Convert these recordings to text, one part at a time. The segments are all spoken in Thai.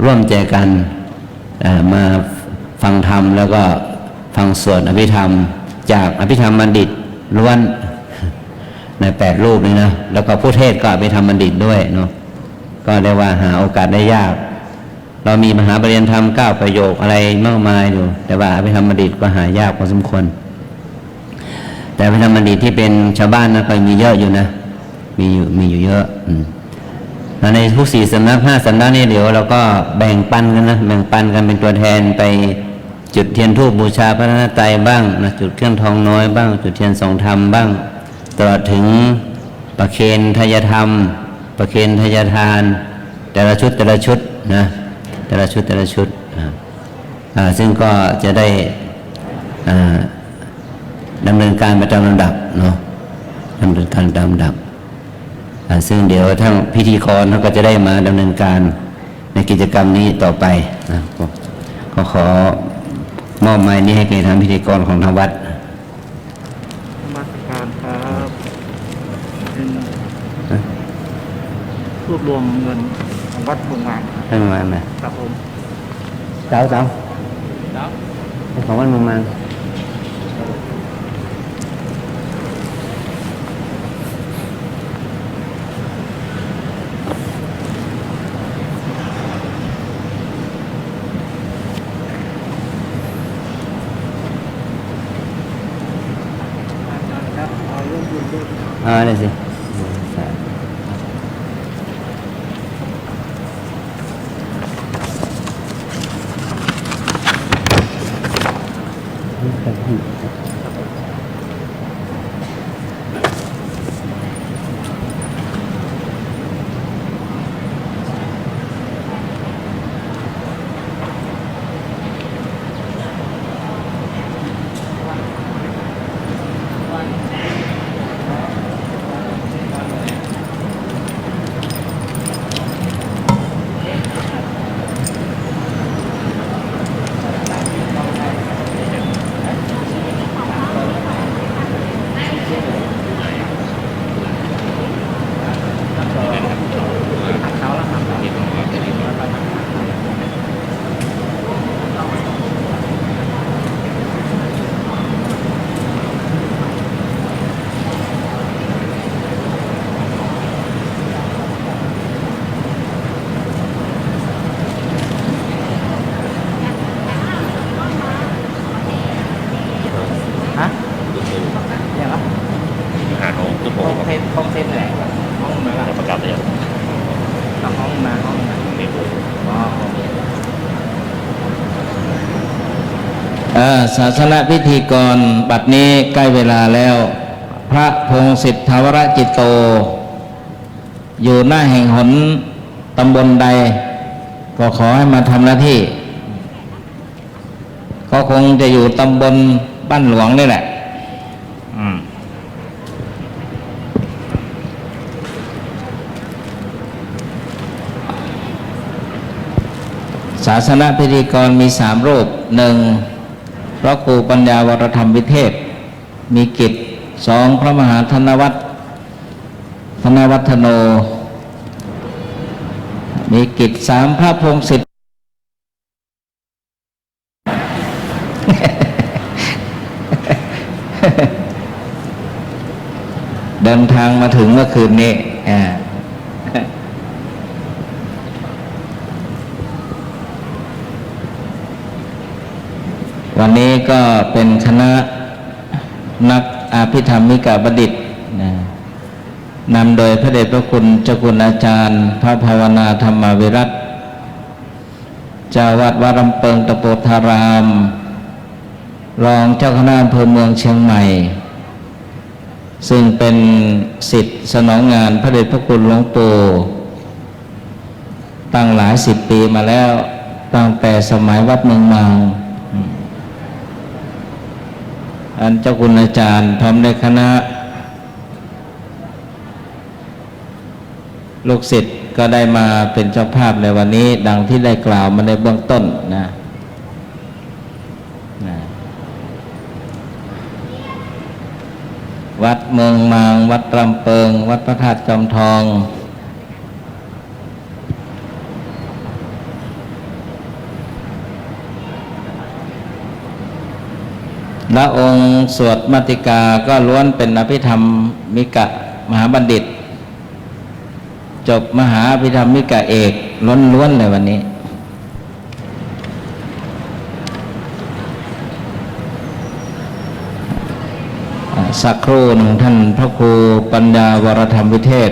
ร่วมใจกันมาฟังธรรมแล้วก็ฟังสวดอภิธรรมจากอภิธรรมบัณฑิตล้วนใน8 รูปนี้นะแล้วก็ผู้เทศก็อภิธรรมบัณฑิตด้วยเนาะก็ได้ว่าหาโอกาสได้ยากเรามีมหาปริญญาธรรม9 ประโยคอะไรมากมายอยู่แต่ว่าอภิธรรมบัณฑิตก็หายากพอสมควรแต่อภิธรรมบัณฑิตที่เป็นชาวบ้านนะก็มีเยอะอยู่นะมีอยู่เยอะในทุก4 สำนัก5 สำนักนี่เดี๋ยวเราก็แบ่งปันกันนะแบ่งปันกันเป็นตัวแทนไปจุดเทียนธูปบูชาพระรัตนตรัยบ้างนะจุดเครื่องทองน้อยบ้างจุดเทียนทรงธรรมบ้างตลอดถึงประเคนทายธรรมประเคนทายทานแต่ละชุดนะแต่ละชุดซึ่งก็จะได้ดำเนินการไปตามลำดับเนาะดำเนินการตามลำดับซึ่งเดี๋ยวทั้งพิธีกรเขาก็จะได้มาดำเนินการในกิจกรรมนี้ต่อไปนะก็ขอมอบหมายนี้ให้แก่ทางพิธีกรของทางวัดมาตรการครับรวบรวมเงินของวัดโรงงานครับผมเจ้าของวัดโรงงานได้สิศาสนพิธีกรบัดนี้ใกล้เวลาแล้วพระพงศิษฐาวรจิตโตอยู่หน้าแห่งหนตำบลใดก็ขอให้มาทำหน้าที่ก็คงจะอยู่ตำบลบ้านหลวงนี่แหละศาสนพิธีกรมี3 รูป 1. พระครูปัญญาวรธรรมวิเทศมีกิจ 2. พระมหาธนวัฒโนมีกิจ 3. พระพงศิษฐ์เดินทางมาถึงเมื่อคืนนี้วันนี้ก็เป็นคณะนักอภิธรรมิกบัณฑิตนำโดยพระเดชพระคุณเจ้าคุณอาจารย์พระภาวนาธรรมวิรัตเจ้าวัดวัดลำเปิงตะโปธารามรองเจ้าคณะอำเภอเมืองเชียงใหม่ซึ่งเป็นศิษย์สนองงานพระเดชพระคุณหลวงปู่ตั้งหลาย10 ปีมาแล้วตั้งแต่สมัยวัดเมืองมางอันเจ้าคุณอาจารย์พร้อมด้วยคณะลูกศิษย์ก็ได้มาเป็นเจ้าภาพในวันนี้ดังที่ได้กล่าวมาในเบื้องต้นนะวัดเมืองมางวัดลำเปิงวัดพระธาตุจอมทอง และองค์สวดมาติกาก็ล้วนเป็นอภิธรรมมิกะมหาบัณฑิต จบมหาอภิธรรมมิกะเอกล้วนๆเลยวันนี้สักครู่หนึ่งท่านพระครูปัญญาวรธรรมวิเทศ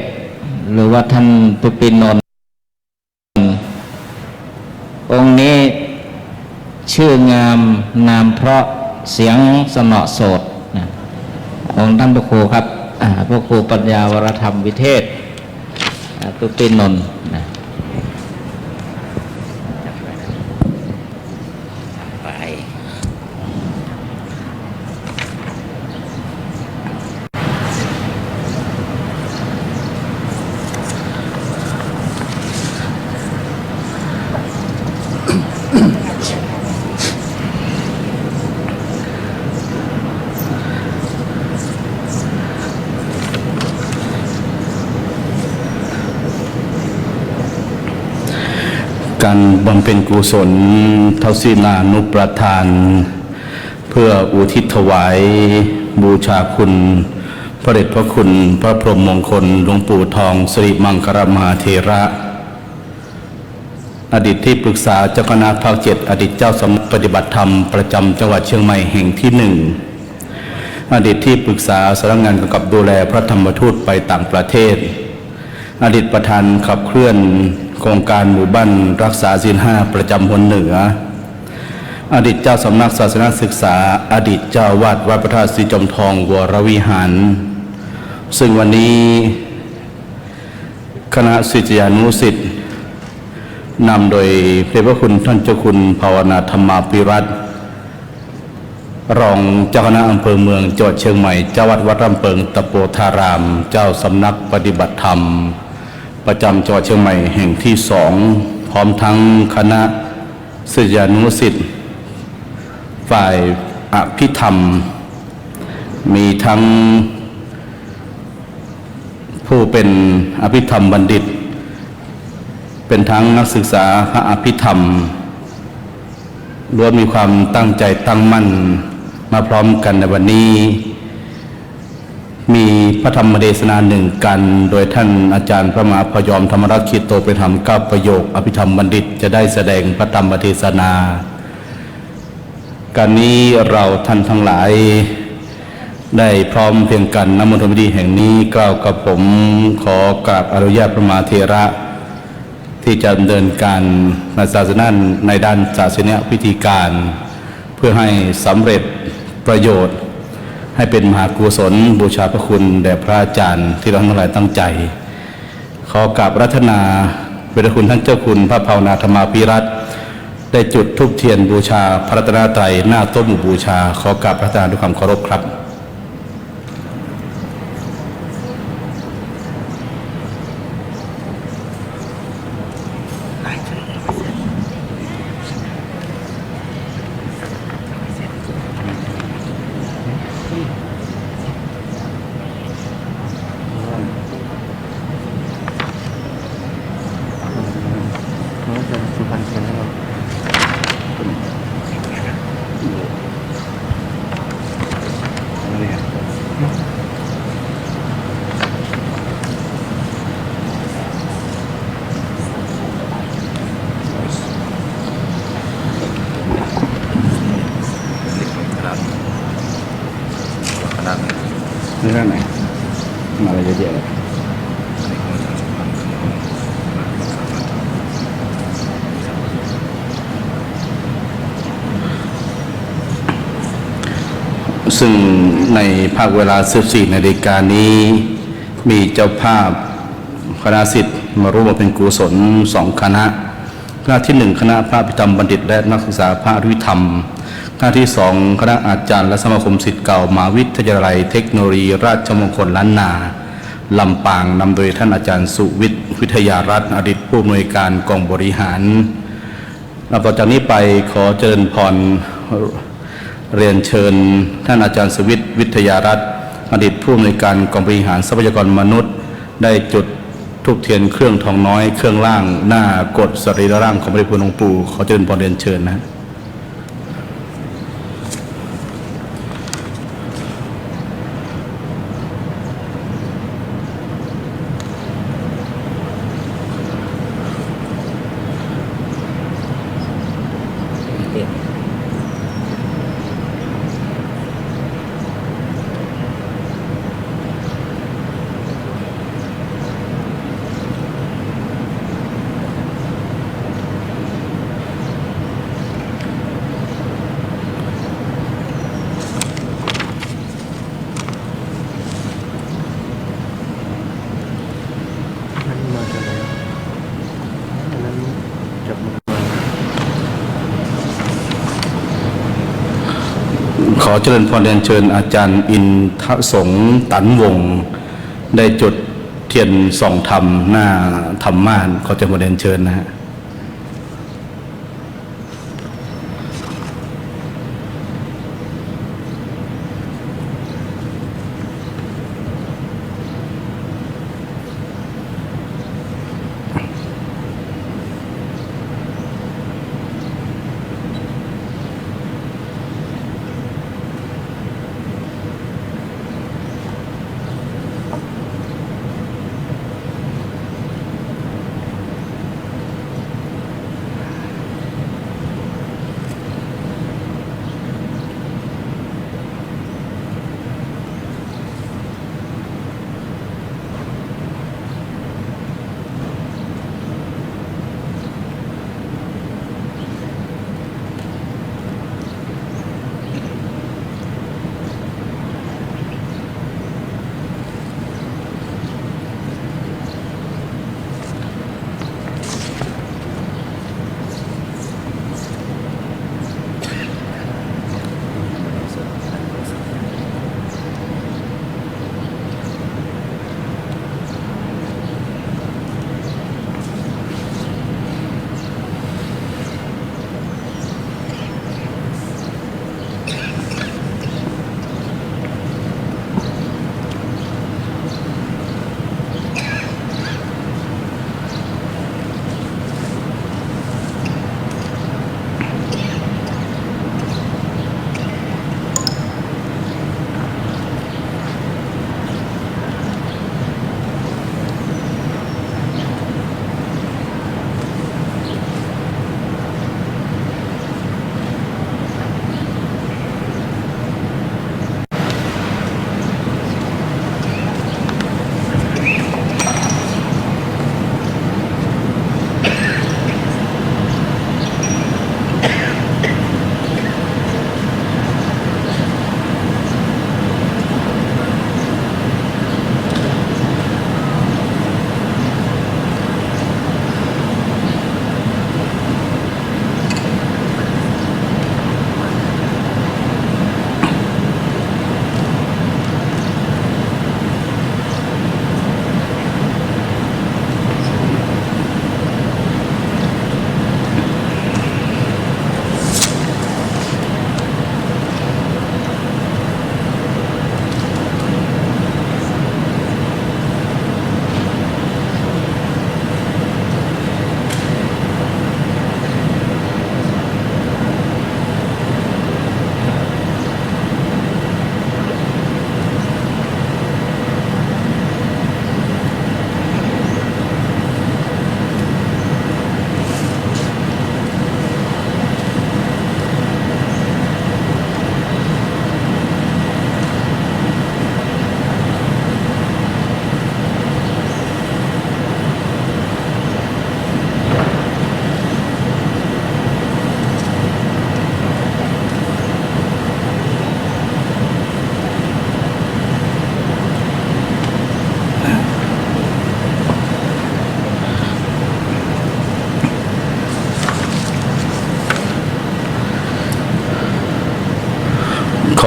หรือว่าท่านปุปินนท์องค์นี้ชื่องามนามเพราะเสียงสนอโสดนะองค์ท่านพระครูครับพระครูปัญญาวรธรรมวิเทศปุปินนท์นะไปการบำเพ็ญกุศลเทศิลานุประทาน เพื่ออุทิศถวายบูชาคุณพระเดชพระคุณพระพรหมมงคลหลวงปู่ทองสิริมังคลมหาเถระอดีตที่ปรึกษาเจ้าคณะภาค7อดีตเจ้าสำนักปฏิบัติธรรมประจำจังหวัดเชียงใหม่แห่งที่1อดีตที่ปรึกษาสำนักงานกำกับดูแลพระธรรมทูตไปต่างประเทศอดีตประธานขับเคลื่อนโครงการหมู่บ้านรักษาศีล5ประจำพลเหนืออดีตเจ้าสำนักศาสนศึกษาอดีตเจ้าวาดวัดพระธาตุศรีจอมทองวรวิหารซึ่งวันนี้คณะศิษยานุศิษย์นำโดยพระเดชพระคุณท่านเจ้าคุณภาวนาธรรมาภิรัตน์รองเจ้าคณะอำเภอเมืองจังหวัดเชียงใหม่เจ้าวัดวัดลำเพิงตะโปธารามเจ้าสำนักปฏิบัติธรรมประจำจังหวัดเชียงใหม่แห่งที่2พร้อมทั้งคณะศิษยานุศิษย์ฝ่ายอภิธรรมมีทั้งผู้เป็นอภิธรรมบัณฑิตเป็นทั้งนักศึกษาพระอภิธรรมล้วนมีความตั้งใจตั้งมั่นมาพร้อมกันในวันนี้มีพระธรรมเทศนาหนึ่งกันโดยท่านอาจารย์พระมหาพยอมธรรมรักขิโตเป็นธรรม9ประโยคอภิธรรมบัณฑิตจะได้แสดงพระธรรมเทศนาการนี้เราท่านทั้งหลายได้พร้อมเพียงกันณมณฑลพิธีแห่งนี้กล่าวกับผมขอกราบอนุญาตพระมหาเถระที่จะดำเนินการในศาสนาในด้านศาสนพิธีการเพื่อให้สำเร็จประโยชน์ให้เป็นมหากุศลบูชาพระคุณแด่พระอาจารย์ที่เราทั้งหลายตั้งใจขอกราบรัตนาพระคุณท่านเจ้าคุณพระภาวนาธรรมาภิรัตน์ได้จุดธูปเทียนบูชาพระรัตนตรัยหน้าโต๊ะหมู่บูชาขอกราบรัตนาด้วยความเคารพครับนี่ด้านไหนมาอะไรเยอะแยะเลยซึ่งในภาคเวลา 14 นาฬิกานี้มีเจ้าภาพคณะศิษย์มาร่วมเป็นกุศล2คณะคณะที่ 1คณะพระอภิธรรมบัณฑิตและนักศึกษาพระอภิธรรมคณะที่2คณะอาจารย์และสมาคมศิษย์เก่ามหาวิทยาลัยเทคโนโลยีราชมงคลล้านนาลำปางนำโดยท่านอาจารย์สุวิทย์วิทยารัตน์อดีตผู้อำนวยการกองบริหารต่อจากนี้ไปขอเจริญพรเรียนเชิญท่านอาจารย์สุวิทย์วิทยารัตน์อดีตผู้อำนวยการกองบริหารทรัพยากรมนุษย์ได้จุดธูปเทียนเครื่องทองน้อยเครื่องล่างหน้ากฎสรีระร่างของพระเดชพระคุณหลวงปู่ขอเจริญพรเรียนเชิญนะ ขอเจริญพรเรียนเชิญอาจารย์อินทสงฆ์ตันวงศ์ได้จุดเทียนส่องธรรมหน้าธรรมาสน์ขอเจริญพรเรียนเชิญนะฮะ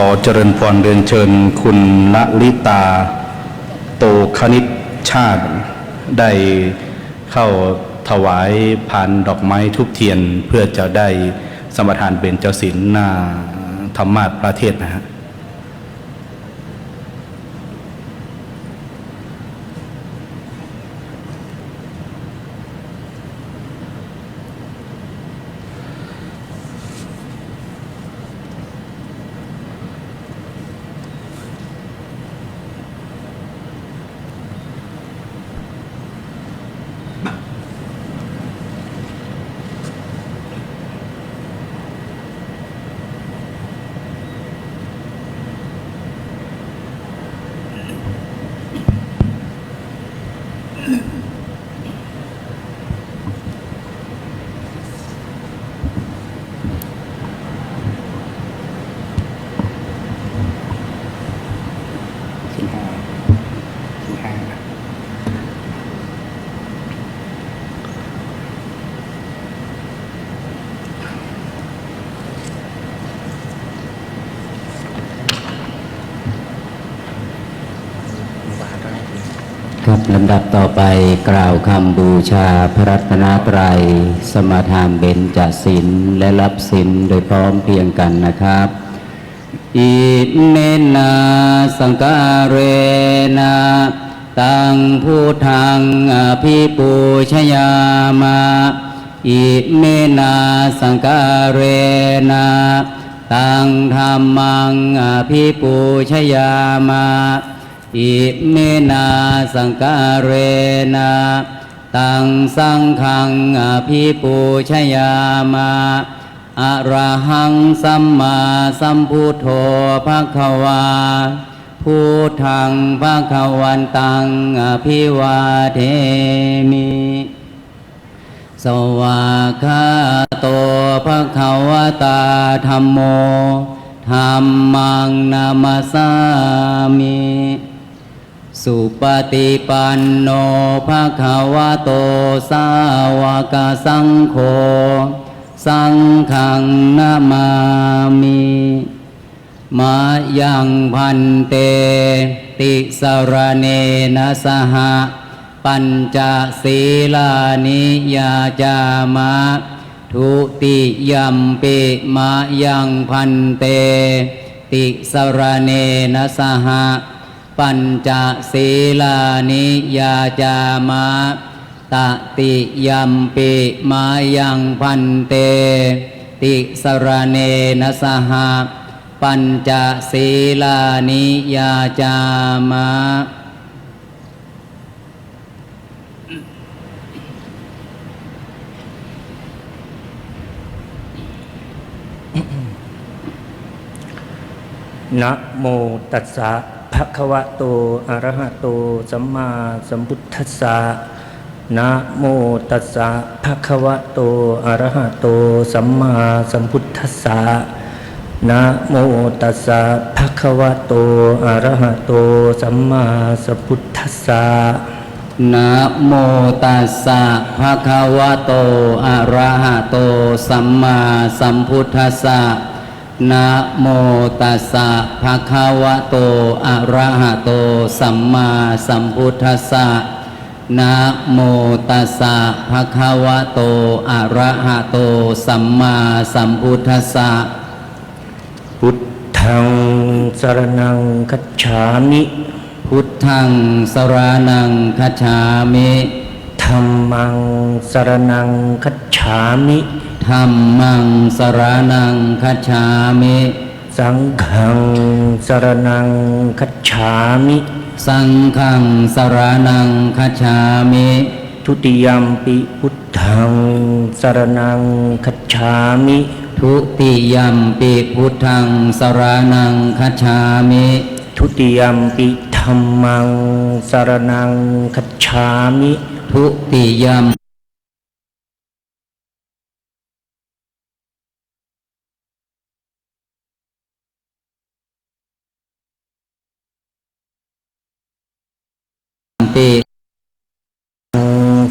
ขอเจริญพรเรียนเชิญคุณณลิตาโตคณิตชาติได้เข้าถวายพานดอกไม้ทุบเทียนเพื่อจะได้สมทานเบญจศีลหน้าธรรมาสน์ประเทศนะฮะ ลำดับต่อไปกล่าวคำบูชาพระรัตนตรัยสมาทานเบญจศีลและรับศีลโดยพร้อมเพรียงกันนะครับอิเมนะสังฆเรนะตังพุทธังอภิปูชยามะอิเมนะสังฆเรนะตังธัมมังอภิปูชยามะอิเมนะสังฆเรนะตังสังฆังอภิปูชยามะอะระหังสัมมาสัมพุทโธภควาพุทธังภควันตังอภิวาเทมิสวากขาโตภควตาธัมโมธัมมังนามัสสามิสุปฏิปันโนภควโตสาวกสังโฆสังฆังนามามิมายังพันเตติสรเนนะสหปัญจศีลานิยาจามะทุติยัมปิมายังพันเตติสรเนนะสหปัญจศีลานิยาจามะตติยัมปิมายังพันเตติสรเนนะสหปัญจศีลานิยาจามะนะโมตัสสะภะคะวะโตอะระหะโตสัมมาสัมพุทธัสสะนะโมตัสสะภะคะวะโตอะระหะโตสัมมาสัมพุทธัสสะนะโมตัสสะภะคะวะโตอะระหะโตสัมมาสัมพุทธัสสะนะโมตัสสะภะคะวะโตอะระหะโตสัมมาสัมพุทธัสสะนะโมตัสสะภะคะวะโตอะระหะโตสัมมาสัมพุทธัสสะนะโมตัสสะภะคะวะโตอะระหะโตสัมมาสัมพุทธัสสะพุทธังสรณังคัจฉามิพุทธังสรณังคัจฉามิธัมมังสรณังคัจฉามิธัมมังสรณังคัจฉามิสังฆังสรณังคัจฉามิสังฆังสรณังคัจฉามิทุติยัมปิพุทธังสรณังคัจฉามิทุติยัมปิพุทธังสรณังคัจฉามิทุติยัมปิธัมมังสรณังคัจฉามิทุติยัมปิ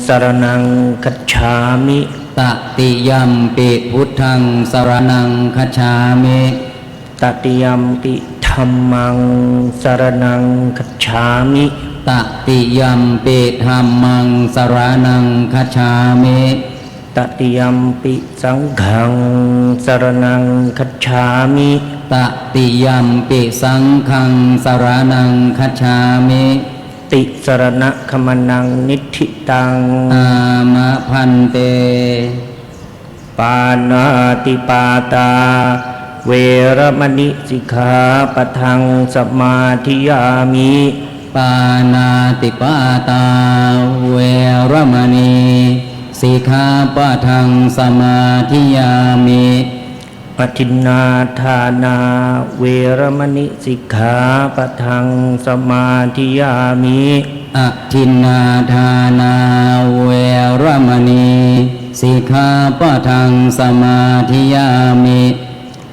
สรณังคัจฉามิตติยัมปิพุทธังสรณังคัจฉามิตติยัมปิธัมมังสรณังคัจฉามิตติยัมปิธัมมังสรณังคัจฉามิตติยัมปิสังฆังสรณังคัจฉามิตติยัมปิสังฆังสรณังคัจฉามิติสรณะคมนังนิธิตังอามะพันเตปานาติปาตาเวรมณีสิกขาปะทังสมาธิยามิปานาติปาตาเวรมณีสิกขาปะทังสมาธิยามิปทินนาทานาเวรมณีสิกขาปะทังสมาธิยามิอทินนาทานาเวรมณีสิกขาปะทังสมาธิยามิ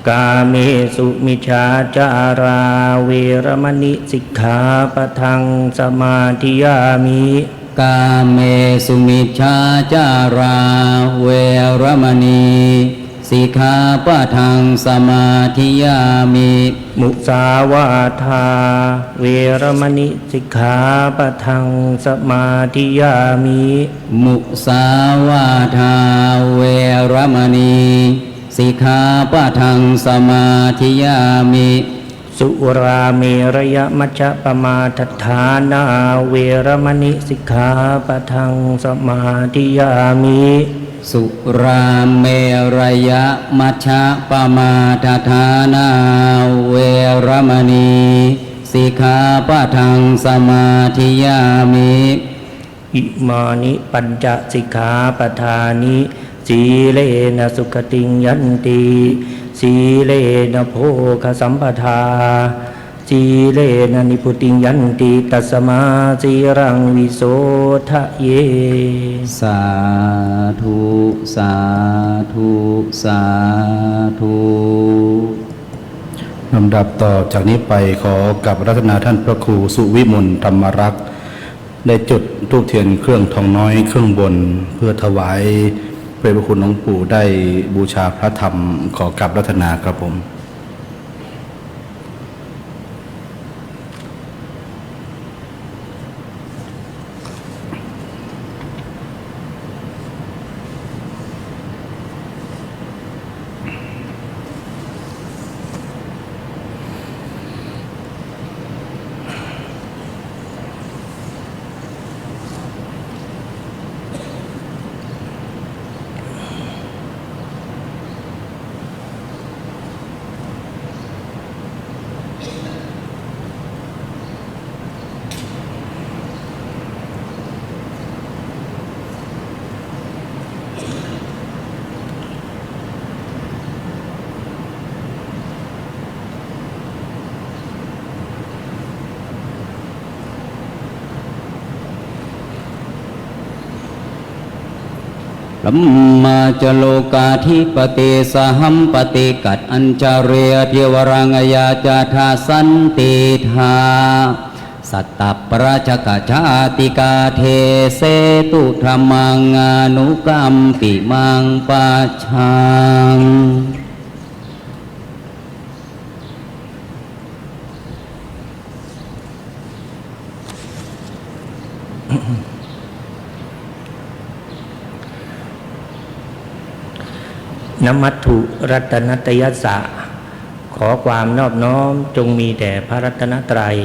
กาเมสุมิจฉาจาราเวรมณีสิกขาปะทังสมาธิยามิกาเมสุมิจฉาจาราเวรมณี สิกขาปะทังสมาธิยามิ มุสาวาทาเวรมณีสิกขาปะทังสมาธิยามิ มุสาวาทาเวรมณีสิกขาปะทังสมาธิยามิ สุราเมรยมัชฌปมาทัฏฐานาเวรมณีสิกขาปะทังสมาธิยามิ สุราเมรยมัชฌะปมาทฐานาเวรมณีสิกขาปะทังสมาธิยามิ อิมานิปัญจสิกขาปทานิสีเลนะสุขติงยันติสีเลนะโภคสัมปทาสีเลนะนิพุติงยันติตัสมาสีรังวิโสทะเย สาธุสาธุสาธุ ลำดับต่อจากนี้ไปขอกับรัตนาท่านพระครูสุวิมลธรรมรักษ์ได้จุดธูปเทียนเครื่องทองน้อยเครื่องบนเพื่อถวายพระคุณหลวงปู่ได้บูชาพระธรรมขอกับรัตนาครับผม ลัมมาจโลกาธิปติสหัมปติกัดอัญจาเรเทวรังยาจาทาสันติธาสัตตปราชกชาติกาเทเสตุธรรมังอนุกัมปิมังปัจฉังนมัตถุรัตนตยัสสะขอความนอบน้อมจงมีแด่พระรัตนตรัย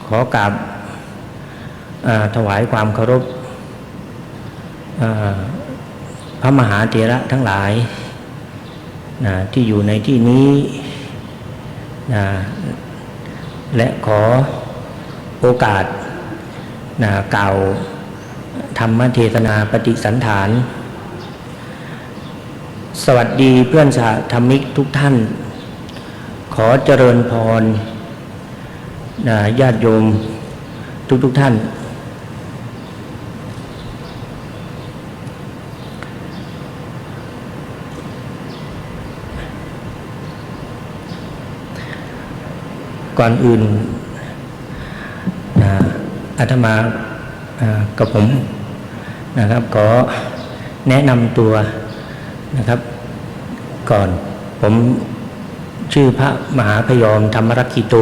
ขอกราบถวายความเคารพพระมหาเถระทั้งหลายที่อยู่ในที่นี้และขอโอกาสกล่าวธรรมเทศนาปฏิสันถานสวัสดีเพื่อนสาธรรมิกทุกท่านขอเจริญพรญาติโยมทุกท่านก่อนอื่นอาตมากับผมนะครับขอแนะนำตัวนะครับก่อนผมชื่อพระมหาพยอมธรรมรักขิโต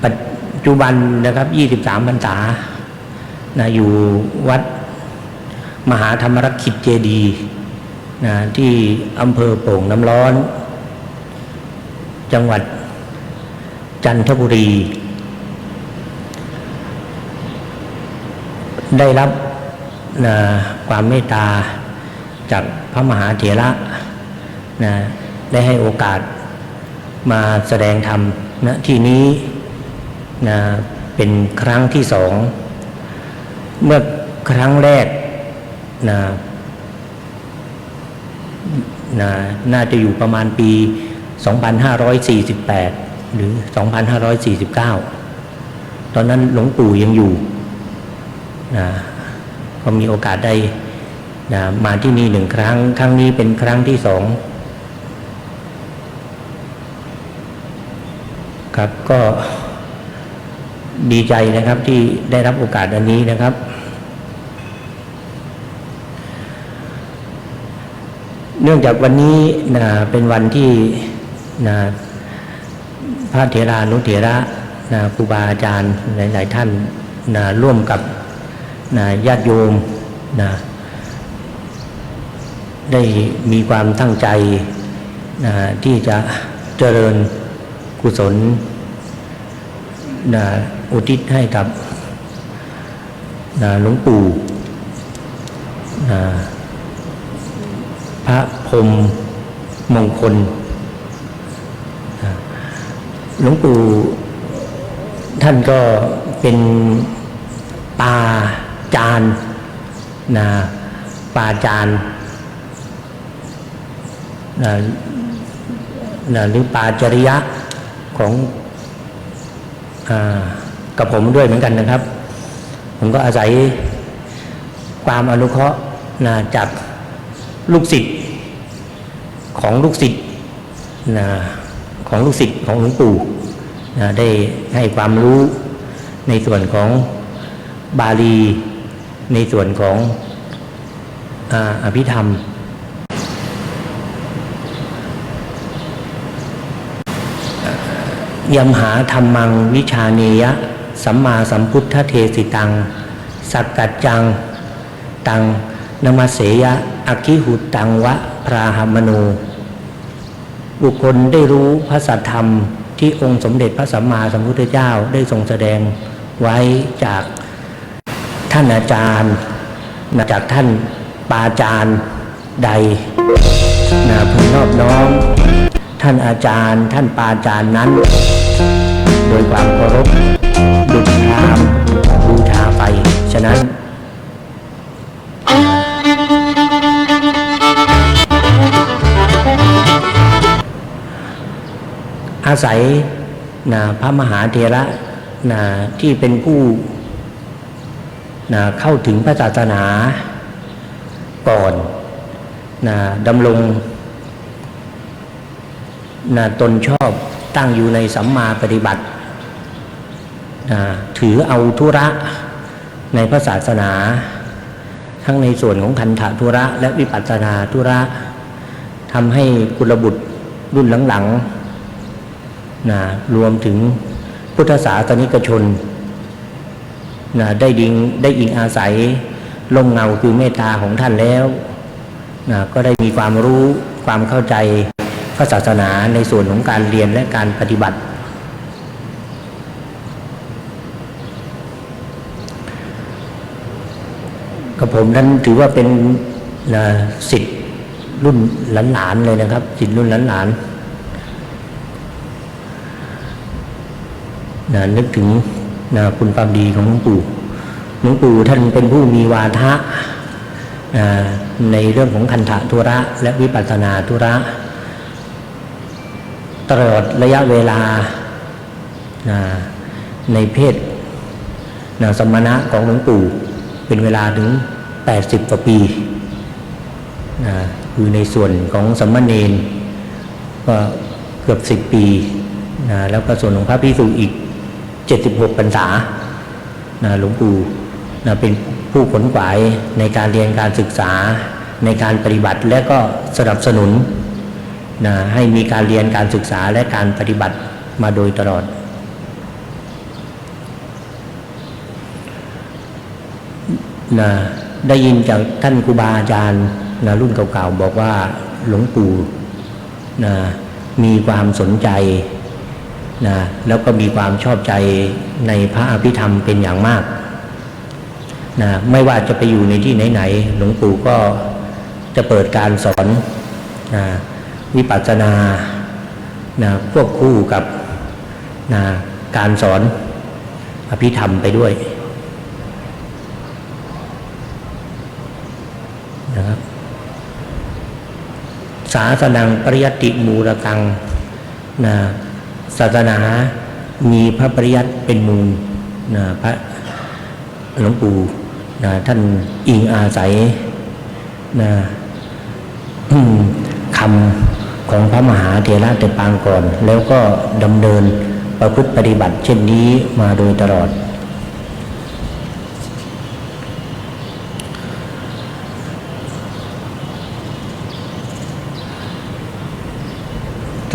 ปัจจุบันนะครับ23พรรษาอยู่วัดมหาธรรมรักขิตเจดีย์ที่อำเภอโป่งน้ำร้อนจังหวัดจันทบุรีได้รับความเมตตาจากพระมหาเถระได้ให้โอกาสมาแสดงธรรมณที่นี้เป็นครั้งที่สองเมื่อครั้งแรกน่าจะอยู่ประมาณปี 2548 หรือ 2549 ตอนนั้นหลวงปู่ยังอยู่ก็มีโอกาสได้มาที่นี่1ครั้งครั้งนี้เป็นครั้งที่2ครับก็ดีใจนะครับที่ได้รับโอกาสอันนี้นะครับ เนื่องจากวันนี้เป็นวันที่พระเถรานุเถระครูบาอาจารย์หลายๆท่านร่วมกับญาติโยมได้มีความตั้งใจที่จะเจริญกุศลอุทิศให้กับหลวงปู่พระพรหมมงคลหลวงปู่ท่านก็เป็นปาจารย์ปาจารย์หรือปาจริยะของกับผมด้วยเหมือนกันนะครับผมก็อาศัยความอนุเคราะห์จากลูกศิษย์ของลูกศิษย์ของลูกศิษย์ของหลวงปู่ได้ให้ความรู้ในส่วนของบาลีในส่วนของอภิธรรมยมหาธรรมังวิชาเนยะสัมมาสัมพุทธเทสิตังสักกัจจังตังนมัสเสยะอคิหุตังวะพราหมโนบุคคลได้รู้พระสัทธรรมที่องค์สมเด็จพระสัมมาสัมพุทธเจ้าได้ทรงแสดงไว้จากท่านอาจารย์จากท่านปาจารย์ใดพึงนอบน้อมท่านอาจารย์ท่านปาจารย์นั้นโดยความเคารพดุจพรามบูชาไปฉะนั้นอาศัยพระมหาเถระที่เป็นผู้เข้าถึงพระศาสนาก่อนดำรงตนชอบตั้งอยู่ในสัมมาปฏิบัติถือเอาธุระในพระศาสนาทั้งในส่วนของคันธธุระและวิปัสสนาธุระทำให้กุลบุตรรุ่นหลังๆรวมถึงพุทธศาสนิกชนได้อิงอาศัยร่มเงาคือเมตตาของท่านแล้วก็ได้มีความรู้ความเข้าใจพระศาสนาในส่วนของการเรียนและการปฏิบัติกับผมนั้นถือว่าเป็นศิษย์รุ่นหลานๆเลยนะครับศิษย์รุ่นหลานๆนึกถึงคุณความดีของหลวงปู่ท่านเป็นผู้มีวาทะในเรื่องของคันธธุระและวิปัสสนาธุระตลอดระยะเวลาในเพศสมณะของหลวงปู่เป็นเวลาถึง80 กว่าปีคือในส่วนของสมณเณรก็เกือบ10 ปีแล้วก็ส่วนของพระภิกษุอีก76 พรรษาหลวงปู่เป็นผู้ขนขวายในการเรียนการศึกษาในการปฏิบัติและก็สนับสนุนให้มีการเรียนการศึกษาและการปฏิบัติมาโดยตลอดได้ยินจากท่านครูบาอาจารย์รุ่นเก่าๆบอกว่าหลวงปู่มีความสนใจแล้วก็มีความชอบใจในพระอภิธรรมเป็นอย่างมากไม่ว่าจะไปอยู่ในที่ไหนๆหลวงปู่ก็จะเปิดการสอนวิปัสสนาควบคู่กับการสอนอภิธรรมไปด้วยนะครับศาสนังปริยัติมูลกังศาสนามีพระปริยัติเป็นมูลพระหลวงปู่ท่านอิงอาศัยคำของพระมหาเถระแต่ปางก่อนแล้วก็ดำเนินประพฤติปฏิบัติเช่นนี้มาโดยตลอด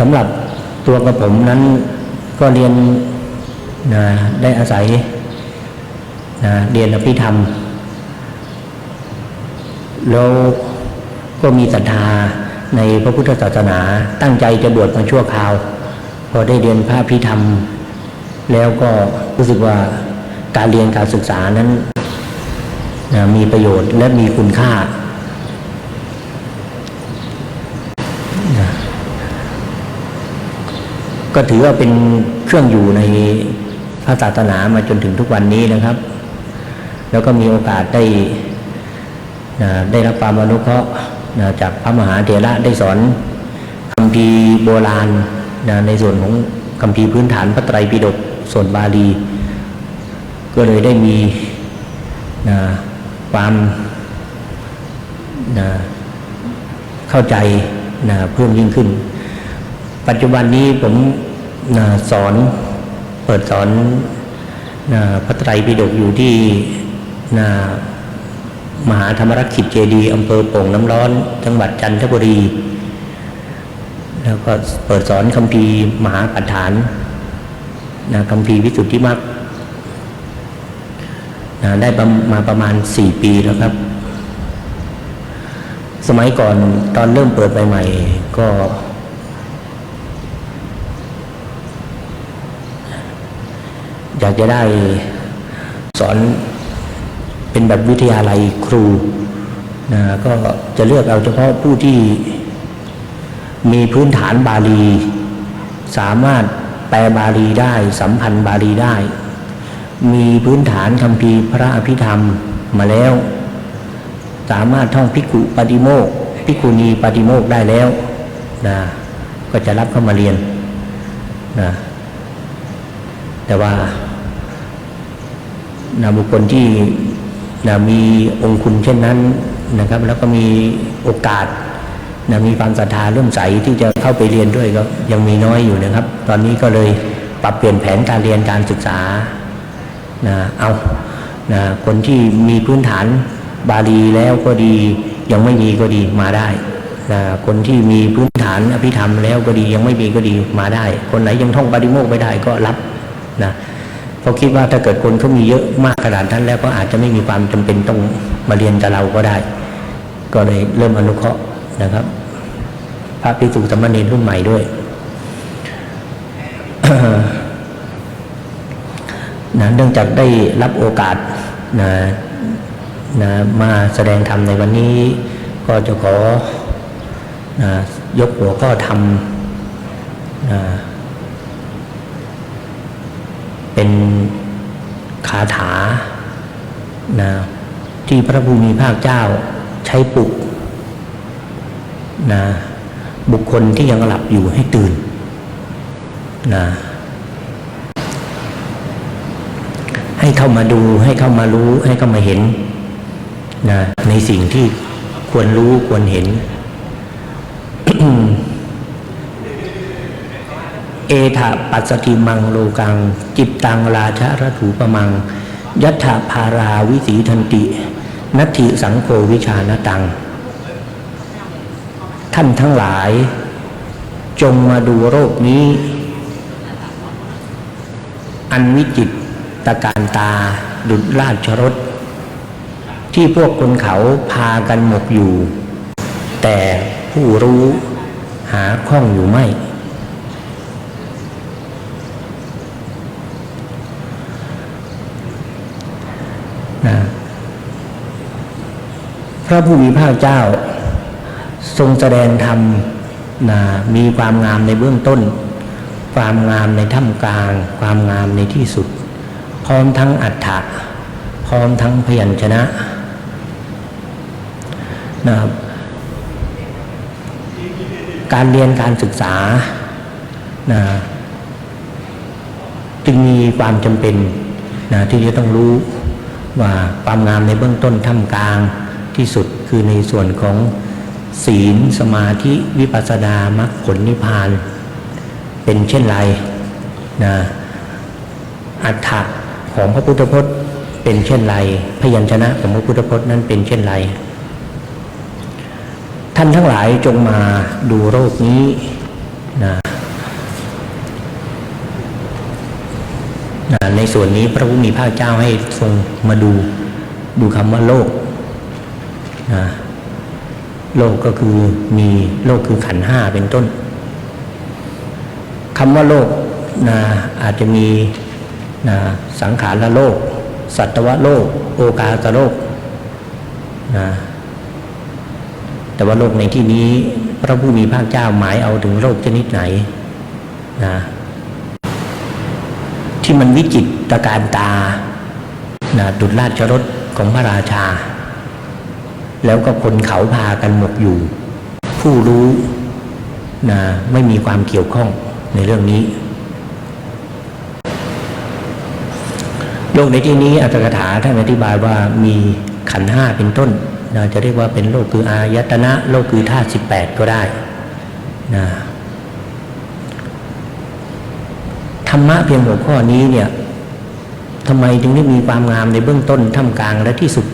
สำหรับตัวกระผมนั้นก็เรียนได้อาศัยเรียนอภิธรรมแล้วก็มีศรัทธาในพระพุทธศาสนาตั้งใจจะบวชมาชั่วคราวพอได้เรียนพระอภิธรรมแล้วก็รู้สึกว่าการเรียนการศึกษานั้นมีประโยชน์และมีคุณค่าก็ถือว่าเป็นเครื่องอยู่ในพระศาสนามาจนถึงทุกวันนี้นะครับแล้วก็มีโอกาสได้รับความอนุเคราะห์จากพระมหาเถระได้สอนคัมภีร์โบราณในส่วนของคัมภีร์พื้นฐานพระไตรปิฎกส่วนบาลีก็เลยได้มีความเข้าใจเพิ่มยิ่งขึ้นปัจจุบันนี้ผมเปิดสอนพระไตรปิฎกอยู่ที่มหาธรรมรักษิตเจดีย์อำเภอโป่งน้ำร้อนจังหวัดจันทบุรีแล้วก็เปิดสอนคัมภีร์มหาปัฏฐานคัมภีร์วิสุทธิมรรคได้มาประมาณ4 ปีแล้วครับสมัยก่อนตอนเริ่มเปิดใหม่ๆก็อยากจะได้สอนเป็นแบบวิทยาลัยครูก็จะเลือกเอาเฉพาะผู้ที่มีพื้นฐานบาลีสามารถแปลบาลีได้สัมพันธ์บาลีได้มีพื้นฐานคัมภีร์พระอภิธรรมมาแล้วสามารถท่องภิกขุปาติโมกข์ภิกขุณีปาติโมกข์ได้แล้วก็จะรับเข้ามาเรียนแต่ว่าบุคคลที่มีองค์คุณเช่นนั้นนะครับแล้วก็มีโอกาสมีความศรัทธาเริ่มใสที่จะเข้าไปเรียนด้วยก็ยังมีน้อยอยู่นะครับตอนนี้ก็เลยปรับเปลี่ยนแผนการเรียนการศึกษาเอาคนที่มีพื้นฐานบาลีแล้วก็ดียังไม่มีก็ดีมาได้คนที่มีพื้นฐานอภิธรรมแล้วก็ดียังไม่มีก็ดีมาได้คนไหนยังท่องปาติโมกข์ไม่ได้ก็รับเพราะคิดว่าถ้าเกิดคนเขามีเยอะมากขนาดนั้นแล้วก็อาจจะไม่มีความจำเป็นต้องมาเรียนกับเราก็ได้ก็เลยเริ่มอนุเคราะห์นะครับพระภิกษุสามเณรรุ่นใหม่ด้วย เนื่องจากได้รับโอกาสมาแสดงธรรมในวันนี้ก็จะขอยกหัวข้อธรรมเป็นคาถาที่พระผู้มีภาคเจ้าใช้ปลุกบุคคลที่ยังหลับอยู่ให้ตื่นให้เข้ามาดูให้เข้ามารู้ให้เข้ามาเห็นในสิ่งที่ควรรู้ควรเห็น เอถะปัสสติมังโลกังจิตตังราชรถูปมังยัตถะภาราวิสีทันตินัตถิสังโฆวิชานตังท่านทั้งหลายจงมาดูโรคนี้อันวิจิตรการตาดุจราชรถที่พวกคนเขาพากันหมกอยู่แต่ผู้รู้หาข้องอยู่ไม่พระผู้มีพระเจ้าทรงแสดงธรรมมีความงามในเบื้องต้นความงามในท่ามกลางความงามในที่สุดพร้อมทั้งอรรถะพร้อมทั้งพยัญชนะนะครับการเรียนการศึกษาจึงมีความจำเป็นที่จะต้องรู้ว่าความงามในเบื้องต้นท่ามกลางที่สุดคือในส่วนของศีลสมาธิวิปัสสนามรรคผลนิพพานเป็นเช่นไรอรรถะของพระพุทธพจน์เป็นเช่นไรพยัญชนะของพระพุทธพจน์นั้นเป็นเช่นไรท่านทั้งหลายจงมาดูโรคนี้ ในส่วนนี้พระผู้มีพระเจ้าให้ทรงมาดูคำว่าโลกนะโลกก็คือมีโลกคือขันธ์ห้าเป็นต้นคำว่าโลกนะอาจจะมีนะสังขารโลกสัตวโลกโอกาสโลกนะแต่ว่าโลกในที่นี้พระผู้มีพระเจ้าหมายเอาถึงโลกชนิดไหนนะที่มันวิจิตรการตานะดุจราชรถของพระราชาแล้วก็คนเขาพากันหมกอยู่ผู้รู้นะไม่มีความเกี่ยวข้องในเรื่องนี้โลกในที่นี้อัตถกถาท่านอธิบายว่ามีขันธ์ห้าเป็นต้นนะจะเรียกว่าเป็นโลกคืออายตนะโลกคือธาตุ18ก็ได้นะธรรมะเพียงหัวข้อนี้เนี่ยทำไมจึงได้มีความงามในเบื้องต้นท่ามกลางและที่สุด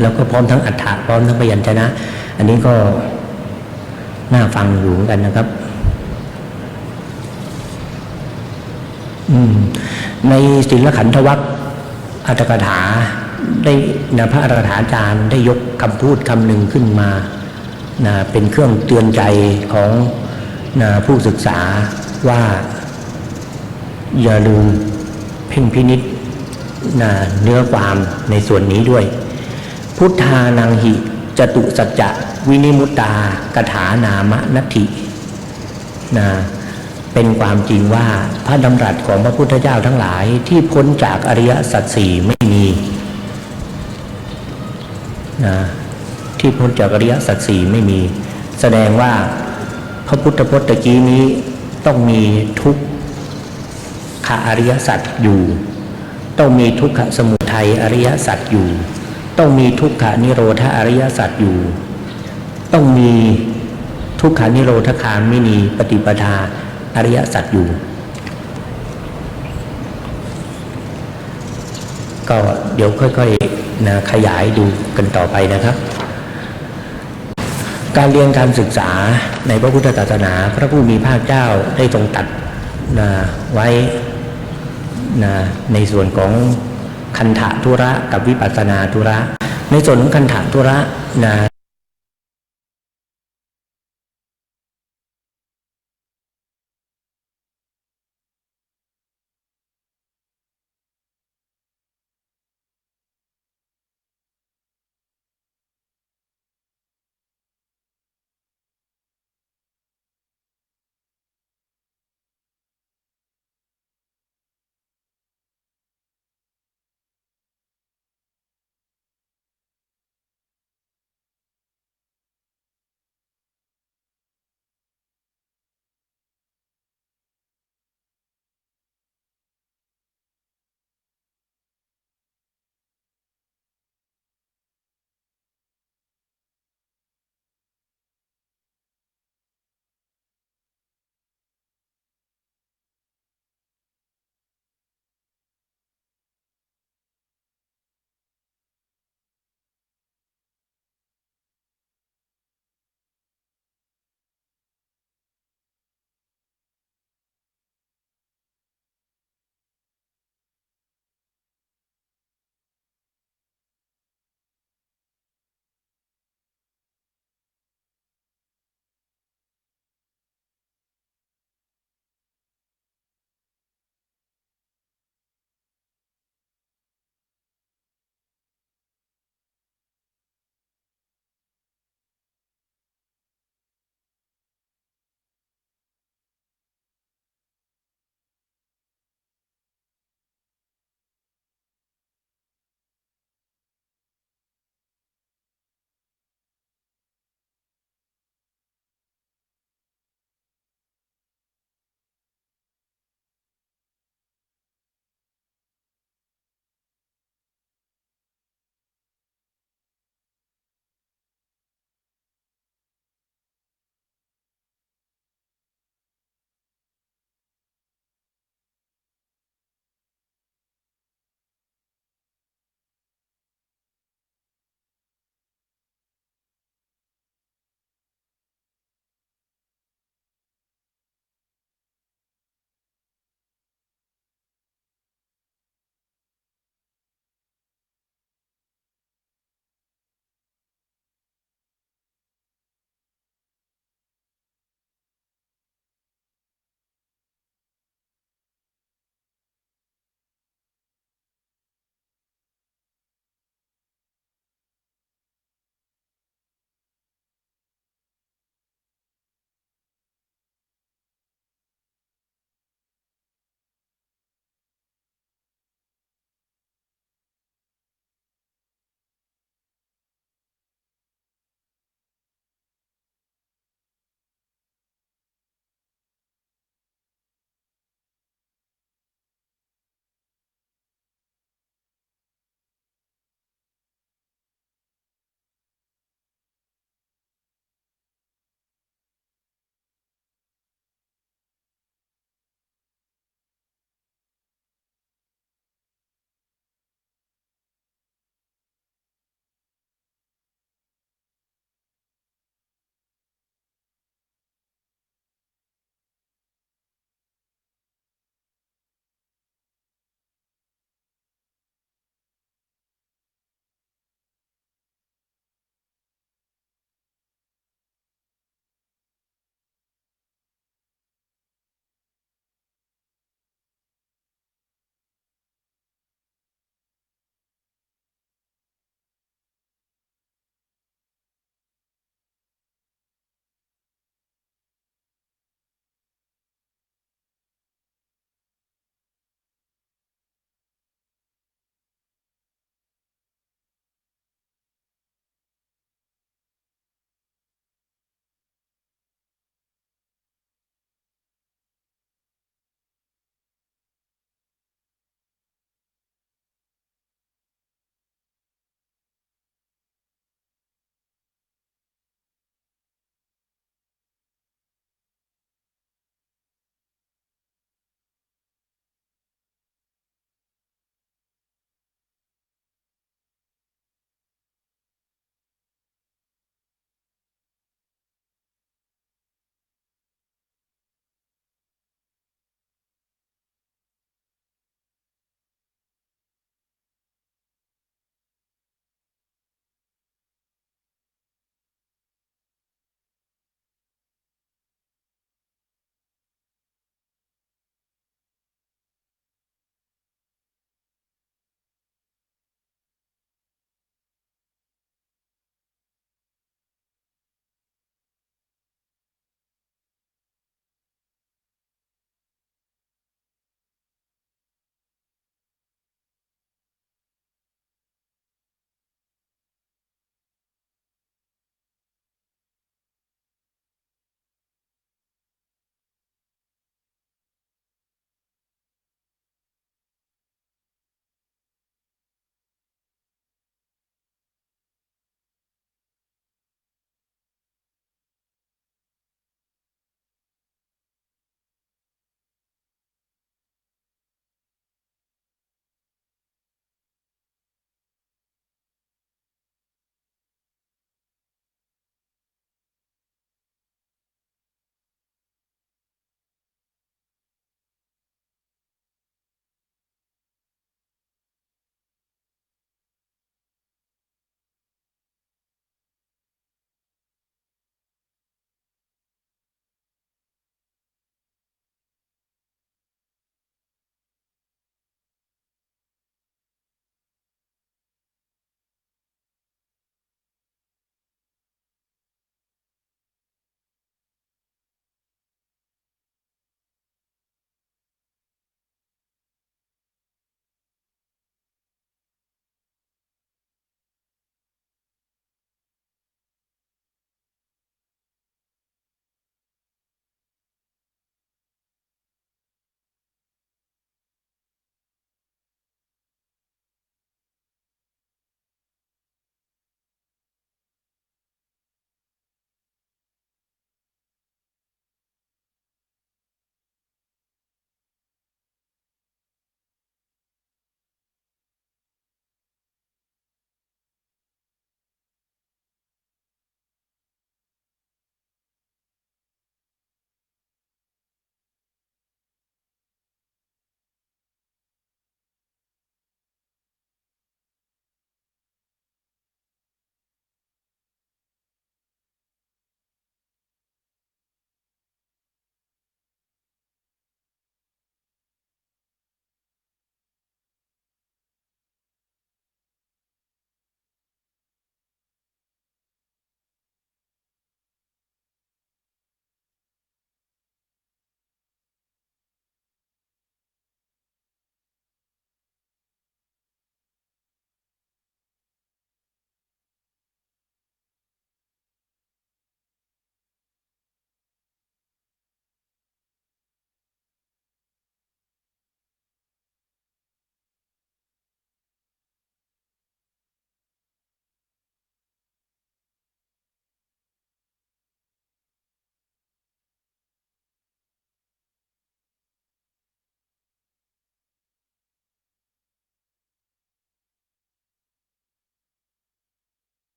แล้วก็พร้อมทั้งอัฏฐะพร้อมทั้งพยัญชนะอันนี้ก็น่าฟังอยู่เหมือนกันนะครับในศิลขันธวรรคอัตถกถาได้พระอัตถกถาจารย์ได้ยกคำพูดคำหนึ่งขึ้นมาเป็นเครื่องเตือนใจของผู้ศึกษาว่าอย่าลืมเพ่งพินิจเนื้อความในส่วนนี้ด้วยพุทธานังหิจตุสัจจะวินิมุตตากถานามะนัตถิเป็นความจริงว่าพระดำรัสของพระพุทธเจ้าทั้งหลายที่พ้นจากอริยสัจสี่ไม่มีที่พ้นจากอริยสัจสี่ไม่มีแสดงว่าพระพุทธพจน์ตะกี้นี้ต้องมีทุกขอริยสัจอยู่ต้องมีทุกขสมุทัยอริยสัจอยู่ต้องมีทุกขานิโรธอริยสัจอยู่ต้องมีทุกขานิโรธคามินีปฏิปทาอริยสัจอยู่ก็เดี๋ยวค่อยๆขยายดูกันต่อไปนะครับการเรียนการศึกษาในพระพุทธศาสนาพระผู้มีพระเจ้าได้ทรงตัดไว้ในส่วนของคันธะธุระกับวิปัสสนาธุระในส่วนของคันธะธุระ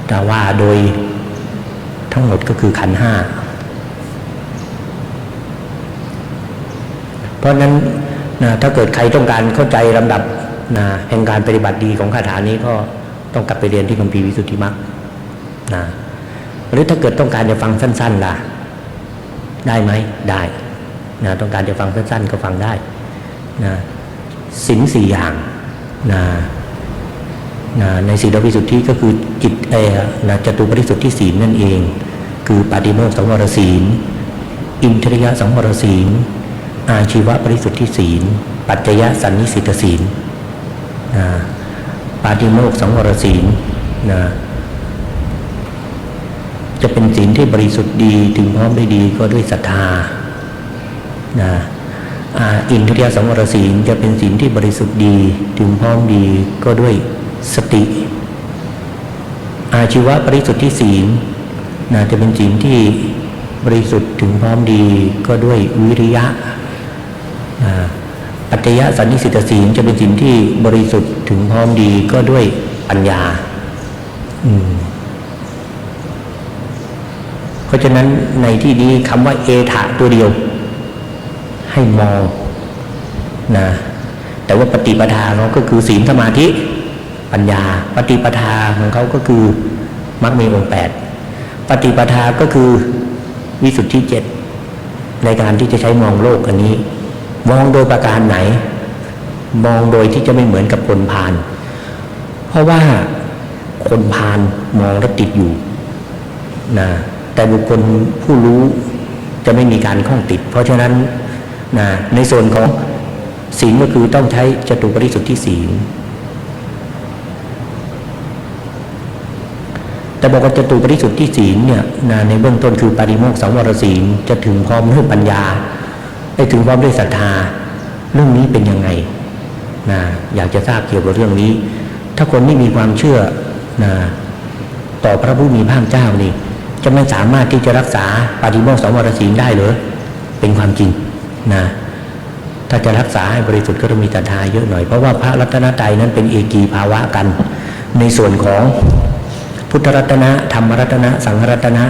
แต่ว่าโดยทั้งหมดก็คือขันธ์ห้าเพราะนั้นถ้าเกิดใครต้องการเข้าใจลำดับแห่งการปฏิบัติดีของคาถานี้ก็ต้องกลับไปเรียนที่คัมภีร์วิสุทธิมรรคหรือถ้าเกิดต้องการจะฟังสั้นๆล่ะได้ไหมได้ต้องการจะฟังสั้นๆก็ฟังได้ศีล4อย่างในศีลวิสุทธิก็คือจิตจตุปริสุทธิศีลนั่นเองคือปาติโมกข์สังวรศีลอินทริยสังวรศีลอาชีวปริสุทธิศีลปัจจยสันนิสิตศีลปาติโมกข์สังวรศีลจะเป็นศีลที่บริสุทธิ์ดีถึงพร้อมได้ดีก็ด้วยศรัทธาอินทริยสังวรศีลจะเป็นศีลที่บริสุทธิ์ดีถึงพร้อมดีก็ด้วยสติอาชีวปริสุทธิศีลจะเป็นศีลที่บริสุทธิ์ถึงพร้อมดีก็ด้วยวิริยะปัจจยสันนิสิตศีลจะเป็นศีลที่บริสุทธิ์ถึงพร้อมดีก็ด้วยปัญญาเพราะฉะนั้นในที่นี้คำว่าเอถะตัวเดียวให้มองแต่ว่าปฏิปทาเขาก็คือศีลสมาธิปัญญาปฏิปทาของเขาก็คือมรรคมีองค์8ปฏิปทาก็คือวิสุทธิ7ในการที่จะใช้มองโลกอันนี้มองโดยประการไหนมองโดยที่จะไม่เหมือนกับคนพาลเพราะว่าคนพาลมองแล้วติดอยู่แต่บุคคลผู้รู้จะไม่มีการข้องติดเพราะฉะนั้นในส่วนของศีลก็คือต้องใช้จตุปริสุทธิศีลแต่บอกว่าจตุปริสุทธิศีลเนี่ยในเบื้องต้นคือปาติโมกข์สังวรศีลจะถึงพร้อมด้วยปัญญาไปถึงพร้อมด้วยศรัทธาเรื่องนี้เป็นยังไงอยากจะทราบเกี่ยวกับเรื่องนี้ถ้าคนไม่มีความเชื่อต่อพระผู้มีพระภาคเจ้านี่จะไม่สามารถที่จะรักษาปาติโมกข์สังวรศีลได้หรือเป็นความจริงถ้าจะรักษาให้บริสุทธิ์ก็ต้องมีศรัทธาเยอะหน่อยเพราะว่าพระรัตนตรัยนั้นเป็นเอกีภาวะกันในส่วนของพุทธรัตนะธรรมรัตนะสังฆรัตนะ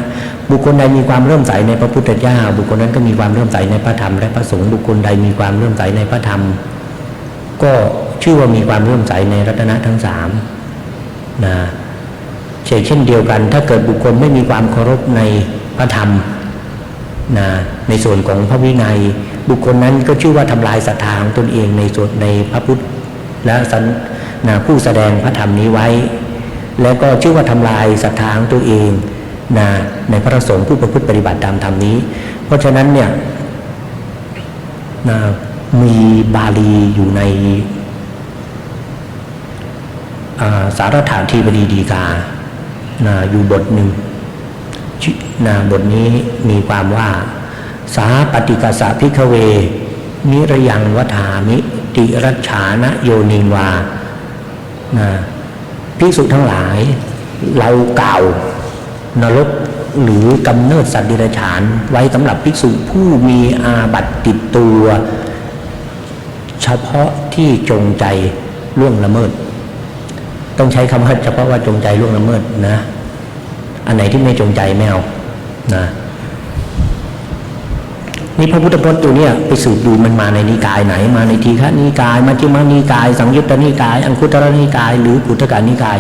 บุคคลใดมีความเลื่อมใสในพระพุทธเจ้าบุคคลนั้นก็มีความเลื่อมใสในพระธรรมและพระสงฆ์บุคคลใดมีความเลื่อมใสในพระธรรมก็ชื่อว่ามีความเลื่อมใสในรัตนะทั้ง3เช่นเดียวกันถ้าเกิดบุคคลไม่มีความเคารพในพระธรรมในส่วนของพระวินัยบุคคลนั้นก็ชื่อว่าทำลายศรัทธาของตนเองในส่วนในพระพุทธและผู้แสดงพระธรรมนี้ไว้แล้วก็ชื่อว่าทำลายศรัทธาของตัวเองในพระสงฆ์ผู้ประพฤติปฏิบัติตามธรรมนี้เพราะฉะนั้นเนี่ยมีบาลีอยู่ในสารถาธิบดีฎีกาอยู่บทหนึ่งบทนี้มีความว่าสาปฏิกัสสะภิกขเวนิรยังวถามิติรัชฉานะโยนิงวาภิกษุทั้งหลายเรากล่าวนรกหรือกำเนิดสัตว์เดรัจฉานไว้สำหรับภิกษุผู้มีอาบัติติดตัวเฉพาะที่จงใจล่วงละเมิดต้องใช้คำว่าเฉพาะว่าจงใจล่วงละเมิดอันไหนที่ไม่จงใจไม่เอานี่พระพุทธพจน์ตัวเนี้ยไปสืบดูมันมาในนิกายไหนมาในทีฆนิกายมัชฌิมานิกายสังยุตตนิกายอังคุตรนิกายหรือปุถกนิกาย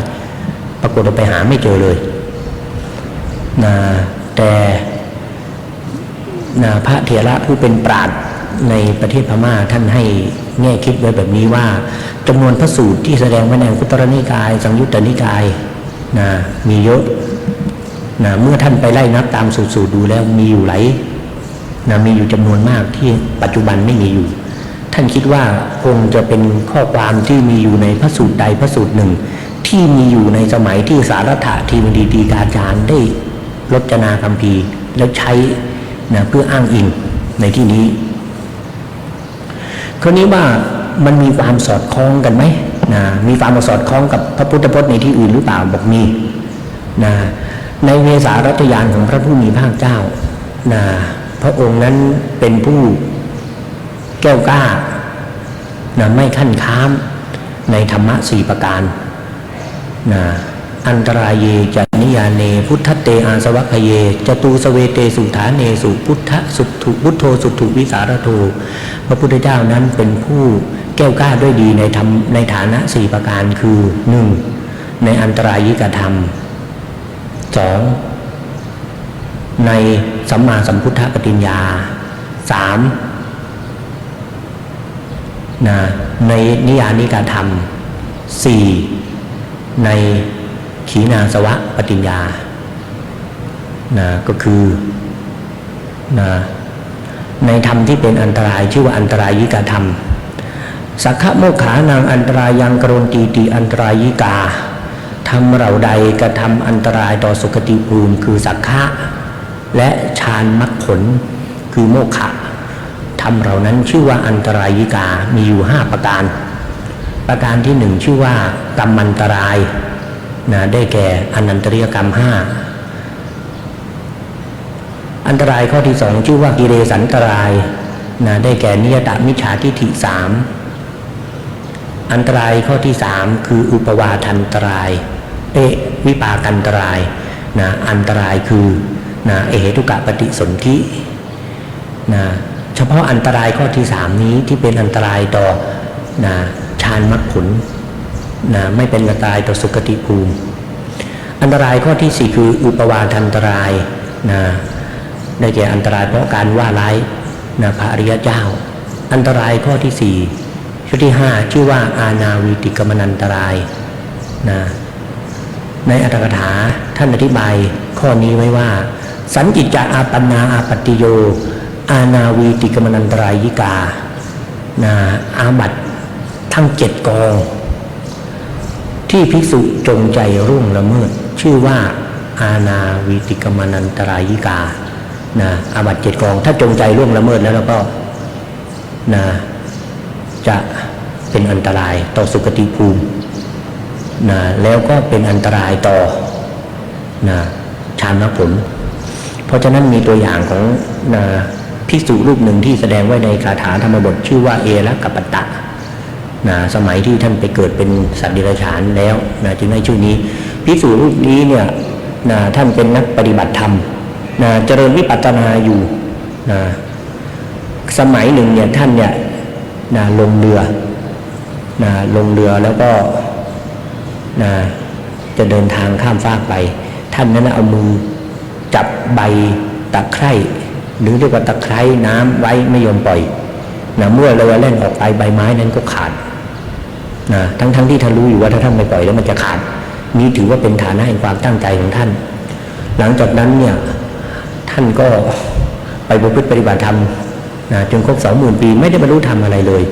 ปรากฏเราไปหาไม่เจอเลยแต่พระเถระผู้เป็นปราชญ์ในประเทศพม่าท่านให้แง่คิดไว้แบบนี้ว่าจำนวนพระสูตรที่แสดงไว้ในอังคุตรนิกายสังยุตตนิกายมีเยอะเมื่อท่านไปไล่นับตามสูตรดูแล้วมีอยู่มีอยู่จำนวนมากที่ปัจจุบันไม่มีอยู่ท่านคิดว่าคงจะเป็นข้อความที่มีอยู่ในพระสูตรใดพระสูตรหนึ่งที่มีอยู่ในสมัยที่สารถาธิบดีฎีกาจารย์ได้รจนาคัมภีร์แล้วใช้เพื่ออ้างอิงในที่นี้คราวนี้ว่ามันมีความสอดคล้องกันไหมมีความสอดคล้องกับพระพุทธพจน์ในที่อื่นหรือเปล่าบอกมีในเวสารัตยานของพระผู้มีพระภาคเจ้าพระองค์นั้นเป็นผู้แก้วกล้าไม่ขั้นค้ามในธรรมะ4ประการอันตรายเยจะ นิยาเนพุทธเตอาสวัคเยจตูสเวเตสุฐาเนสุพุทธสุถุพุทโธสุถุวิสารโธพระพุทธเจ้านั้นเป็นผู้แก้วกล้าด้วยดีในฐานะ4ประการคือ 1. ในอันตรายิกธรรม 2. ในสัมมาสัมพุทธปฏิญญา 3. ในนิยานิกธรรม 4. ในขีณาสวะปฏิญญาก็คือในธรรมที่เป็นอันตรายชื่อว่าอันตรายิกธรรมสักขะโมขานังอันตรายังกรณตีติอันตรายิกาทำเหล่าใดกระทำอันตรายต่อสุคติภูมิคือสักขะและฌานมรรคผลคือโมฆะทำเหล่านั้นชื่อว่าอันตรายิกามีอยู่5ประการประการที่1ชื่อว่ากรรมันตรายได้แก่อนันตริยกรรม5อันตรายข้อที่2ชื่อว่ากิเลสันตรายได้แก่นิยตมิจฉาทิฏฐิ3อันตรายข้อที่3คืออุปวาทันตรายวิปากันตรายอันตรายคือเอเหตุกะปฏิสนธิเฉพาะอันตรายข้อที่3นี้ที่เป็นอันตรายต่อฌานมรรคผลไม่เป็นอันตรายต่อสุคติภูมิอันตรายข้อที่4คืออุปวาทันตรายได้แก่อันตรายเพราะการว่าร้ายพระอริยเจ้าอันตรายข้อที่4ข้อที่5ชื่อว่าอาณาวิติกมนันตรายในอัตถกถาท่านอธิบายข้อนี้ไว้ว่าสัญจิจจะอาปันนาอาปติโยอาณาวิติกมนันตรายยิกาอาบัติทั้ง7กองที่ภิกษุจงใจร่วงละเมิดชื่อว่าอาณาวิติกมนันตรายยิกาอาบัติ7กองถ้าจงใจร่วงละเมิดแล้วก็จะเป็นอันตรายต่อสุคติภูมิแล้วก็เป็นอันตรายต่อฌานมรรคผลเพราะฉะนั้นมีตัวอย่างของภิกษุรูปหนึ่งที่แสดงไว้ในคาถาธรรมบทชื่อว่าเอละกัปปตะสมัยที่ท่านไปเกิดเป็นสัตว์เดรัจฉานแล้วจึงให้ชื่อนี้ภิกษุรูปนี้เนี่ยท่านเป็นนักปฏิบัติธรรมเจริญวิปัสสนาอยู่สมัยหนึ่งเนี่ยท่านเนี่ยลงเรือแล้วก็จะเดินทางข้ามฟากไปท่านนั้นเอามือจับใบตะไคร้หรือเรียกว่าตะไคร้น้ำไว้ไม่ยอมปล่อยเมื่อเรือแล่นออกไปใบไม้นั้นก็ขาดทั้งที่ท่านรู้อยู่ว่าถ้าท่านไม่ปล่อยแล้วมันจะขาดนี่ถือว่าเป็นฐานะแห่งความตั้งใจของท่านหลังจากนั้นเนี่ยท่านก็ไปประพฤติปฏิบัติธรรมจนครบ 20,000 ปีไม่ได้บรรลุธรรมอะไรเลย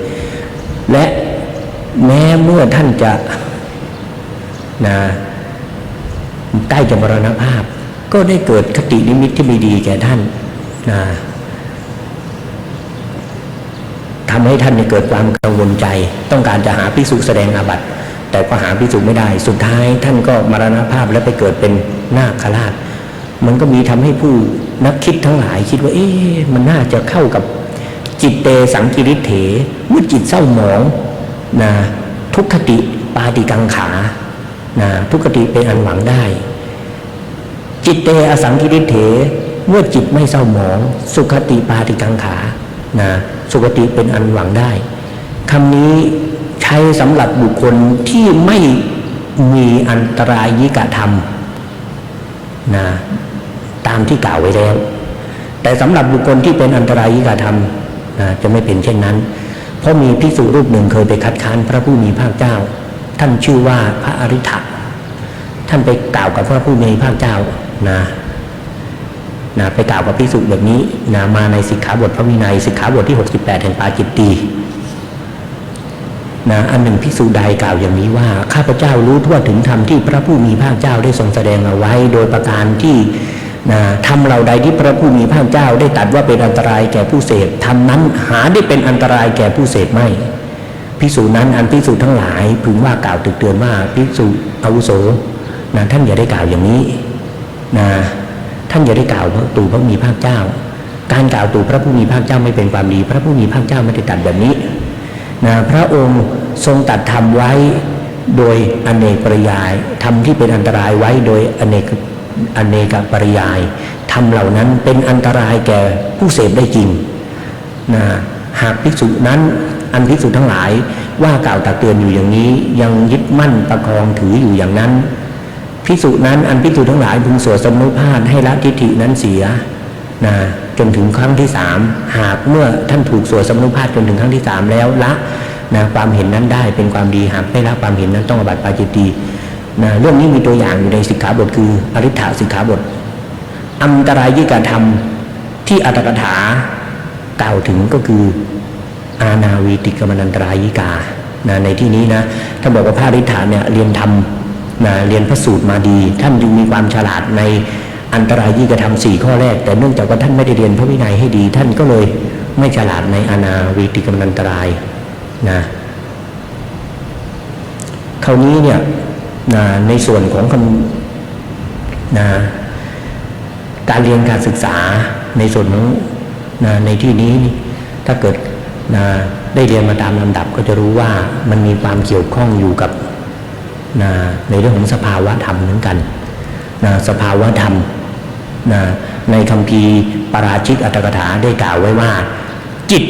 และแม้เมื่อท่านจะใกล้จะมรณภาพก็ได้เกิดคตินิมิตที่ไม่ดีแก่ท่านทำให้ท่านเกิดความกังวลใจต้องการจะหาภิกษุแสดงอาบัติแต่ก็หาภิกษุไม่ได้สุดท้ายท่านก็มรณภาพและไปเกิดเป็นนาคราชมันก็มีทำให้ผู้นักคิดทั้งหลายคิดว่ามันน่าจะเข้ากับจิตเตสังกิริเถเมื่อจิตเศร้าหมองทุกขติปาติกังขาทุกขติเป็นอันหวังได้จิตเตอสังกิริเถเมื่อจิตไม่เศร้าหมองสุขติปาติกังขาสุขติเป็นอันหวังได้คำนี้ใช้สำหรับบุคคลที่ไม่มีอันตรายยิกธรรมตามที่กล่าวไว้แล้วแต่สำหรับบุคคลที่เป็นอันตรายยิกธรรมจะไม่เป็นเช่นนั้นเพราะมีภิกษุรูปหนึ่งเคยไปคัดค้านพระผู้มีพระเจ้าท่านชื่อว่าพระอริ t ท่านไปกล่าวกับพระผู้มีพระเจ้าไปกล่าวกับภิกษุแบบนี้มาในสิกขาบทพระวินัยสิกขาบทที่68แห่งปาจิตตีอันหนึ่งภิกษุใดกล่าวอย่างนี้ว่าข้าพเจ้ารู้ทั่วถึงธรรมที่พระผู้มีพระเจ้าได้ทรงแสดงเอาไว้โดยประการที่ธรรมเหล่าใดที่พระผู้มีพระเจ้าได้ตรัสว่าเป็นอันตรายแก่ผู้เสพธรรมนั้นหาได้เป็นอันตรายแก่ผู้เสพไม่ภิกษุนั้นอันภิกษุทั้งหลายพึงว่ากล่าวตึกเตือนว่าภิกษุอาวุโสท่านอย่าได้กล่าวอย่างนี้ท่านอย่าได้กล่าวตู่พระผู้มีพระเจ้าการกล่าวตู่พระผู้มีพระเจ้าไม่เป็นความดีพระผู้มีพระเจ้าไม่ได้ตรัสแบบนี้พระองค์ทรงตรัสธรรมไว้ โดยอเนกปริยายทำที่เป็นอันตรายไว้โดยอเนกปริยายทำเหล่านั้นเป็นอันตรายแก่ผู้เสพได้จริงนะหากภิกษุนั้นอันภิกษุทั้งหลายว่ากล่าวตักเตือนอยู่อย่างนี้ยังยึดมั่นประคองถืออยู่อย่างนั้นภิกษุนั้นอันภิกษุทั้งหลายพึงสวดสมุทฐานให้ละทิฏฐินั้นเสียนะจนถึงครั้งที่3หากเมื่อท่านถูกสวดสมุทฐานจนถึงครั้งที่3แล้วละนะความเห็นนั้นได้เป็นความดีหากไม่ละความเห็นนั้นต้องอาบัติปาจิตตีนะเรื่องนี้มีตัวอย่างอยู่ในสิกขาบทคืออริ สิกขาบทอันตรายิกธรรมที่อัตถกถากล่าวถึงก็คืออาณาวีติกมนันตรายิกานะในที่นี้นะท่านบอกว่าพระอริ เนี่ยเรียนธรรมนะเรียนพระสูตรมาดีท่านจึงมีความฉลาดในอันตรายิกธรรม4ข้อแรกแต่เนื่องจากว่าท่านไม่ได้เรียนพระวินัยให้ดีท่านก็เลยไม่ฉลาดในอาณาวีติกมนันตรายนะคราวนี้เนี่ยนะในส่วนของนะการเรียนการศึกษาในส่วนของนะในที่นี้ถ้าเกิดนะได้เรียนมาตามลำดับก็จะรู้ว่ามันมีความเกี่ยวข้องอยู่กับนะในเรื่องของสภาวะธรรมเหมือนกันนะสภาวะธรรมนะในคัมภีร์ปาราชิกอัตถกถาได้กล่าวไว้ว่าจิต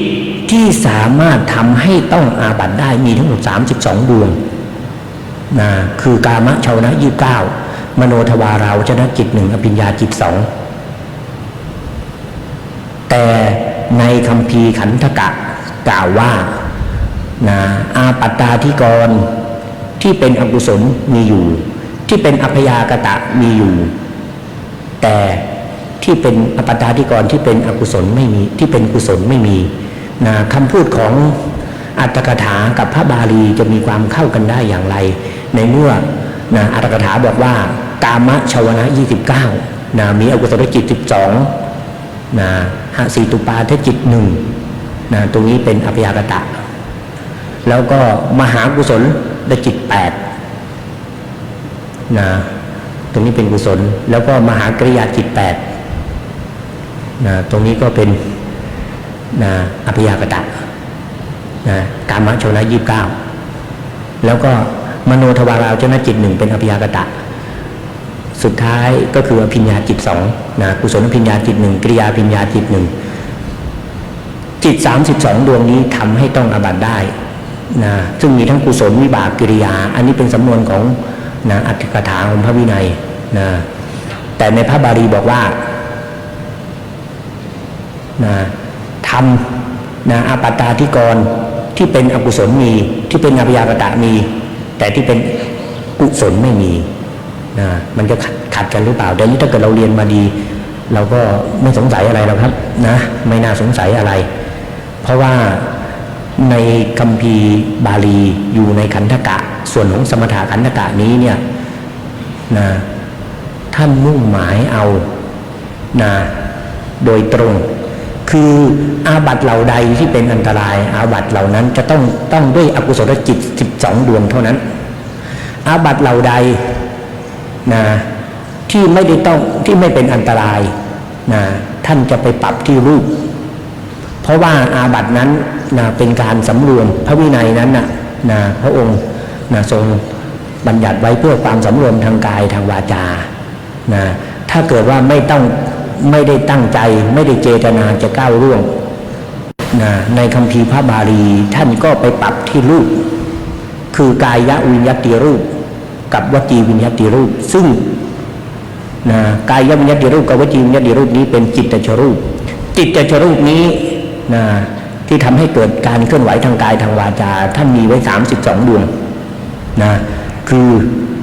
ที่สามารถทำให้ต้องอาบัติได้มีทั้งหมด32ดวงนะคือกามชาวนะ29มโนทวาราวชนะจิต1อภิญญาจิต2แต่ในคัมภีร์ขันธกะกล่าวว่านะอาปัตตาธิกรที่เป็นอกุศลมีอยู่ที่เป็นอัพยากตะมีอยู่แต่ที่เป็นอปัตตาธิกรที่เป็นอกุศลไม่มีที่เป็นกุศลไม่มีนะคำพูดของอัตถกถากับพระบาลีจะมีความเข้ากันได้อย่างไรในเมื่อนะอัตถกถาบอกว่ากามชวนะ29นะมีอกุศลจิต12นะหสีตุปาทจิต1นะตรงนี้เป็นอัพยากตะแล้วก็มหากุศลได้จิต8นะตรงนี้เป็นกุศลแล้วก็มหากริยาจิต8นะตรงนี้ก็เป็นนะอัพยากตะนะกามชวนะ29แล้วก็มโนทวาราวชนะจิต1เป็นอัพยากตะสุดท้ายก็คืออภิญญาจิต2นะกุศลอภิญญาจิต1กริยาอภิญญาจิต1จิต32ดวงนี้ทำให้ต้องอาบัติได้นะซึ่งมีทั้งกุศลวิบากกิริยาอันนี้เป็นสำนวนของนะอัตถกถาของพระวินัยนะแต่ในพระบาลีบอกว่านะทำนะอาปัตตาธิกรที่เป็นอกุศลมีที่เป็นอภิยากตะมีแต่ที่เป็นกุศลไม่มีนะมันจะขัดกันหรือเปล่าเดี๋ยวนี้ถ้าเกิดเราเรียนมาดีเราก็ไม่สงสัยอะไรหรอกครับนะไม่น่าสงสัยอะไรเพราะว่าในคัมภีร์บาลีอยู่ในขันธกะส่วนของสมถะขันธกะนี้เนี่ยนะท่านมุ่งหมายเอานะโดยตรงคืออาบัติเหล่าใดที่เป็นอันตรายอาบัติเหล่านั้นจะต้องด้วยอกุศลจิต12ดวงเท่านั้นอาบัติเหล่าใดนะที่ไม่ได้ต้องที่ไม่เป็นอันตรายนะท่านจะไปปรับที่รูปเพราะว่าอาบัตินั้นนะเป็นการสำรวมพระวินัยนั้นนะพระองค์นะทรงบัญญัติไว้เพื่อความสำรวมทางกายทางวาจานะถ้าเกิดว่าไม่ได้ตั้งใจไม่ได้เจตนาจะก้าวล่วงนะในคัมภีร์พระบาลีท่านก็ไปปรับที่รูปคือกายวิญญัติรูปกับวจีวิญญัติรูปซึ่งนะกายวิญญัติรูปกับวจีวิญญัติรูปนี้เป็นจิตตชรูปจิตตชรูปนี้นะที่ทำให้เกิดการเคลื่อนไหวทางกายทางวาจาท่านมีไว้32ดวงนะคือ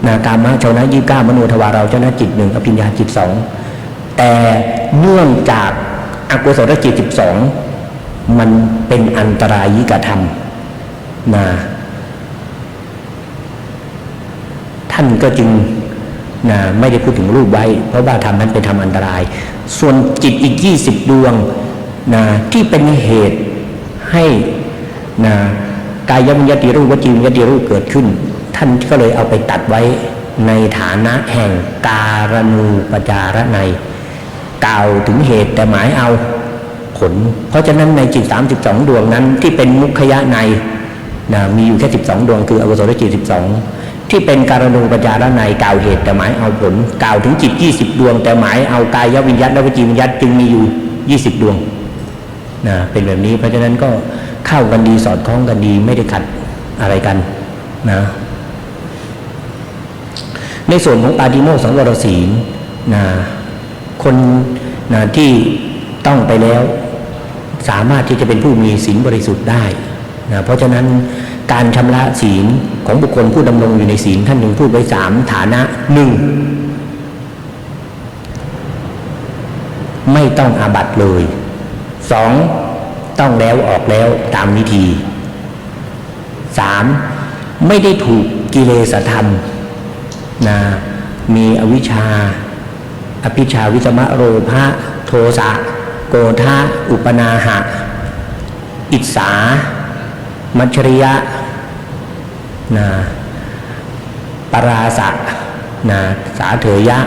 นะกามชวนะ29มโนทวาราวชนะจิต1อภิญญาจิต2แต่เนื่องจากอกุศลจิต12มันเป็นอันตรายิกธรรมนะท่านก็จึงนะไม่ได้พูดถึงรูปไว้เพราะว่าธรรมนั้นเป็นธรรมอันตรายส่วนจิตอีก20ดวงนะที่เป็นเหตุให้นะกายวิญญาติรูปวจีวิญญาติรูปเกิดขึ้นท่านก็เลยเอาไปตัดไว้ในฐานะแห่งการณูปจารนัยกล่าวถึงเหตุแต่หมายเอาผลเพราะฉะนั้นในจิต32ดวงนั้นที่เป็นมุขยะในนะมีอยู่แค่12ดวงคืออกุศลจิต12 ที่เป็นการณูปจารนัยกล่าวเหตุแต่หมายเอาผลกล่าวถึงจิต20ดวงแต่หมายเอากายวิญญัตและวจีวิญญัตจึงมีอยู่20ดวงนะเป็นแบบนี้เพราะฉะนั้นก็เข้ากันดีสอดคล้องกันดีไม่ได้ขัดอะไรกันนะในส่วนของปาฏิโมกข์สังวรศีลนะคนนะที่ต้องไปแล้วสามารถที่จะเป็นผู้มีศีลบริสุทธิ์ได้นะเพราะฉะนั้นการชำระศีลของบุคคลผู้ดำรงอยู่ในศีลท่านหนึ่งพูดไว้3ฐานะ 1. ไม่ต้องอาบัติเลย 2. ต้องแล้วออกแล้วตามวิธี 3. ไม่ได้ถูกกิเลสธรรมนะมีอวิชชาอภิชฌาวิสมะโลภะโทสะโกฏะอุปนาหะอิจฉามัจฉริยะนะปราสะนะสาเถยะ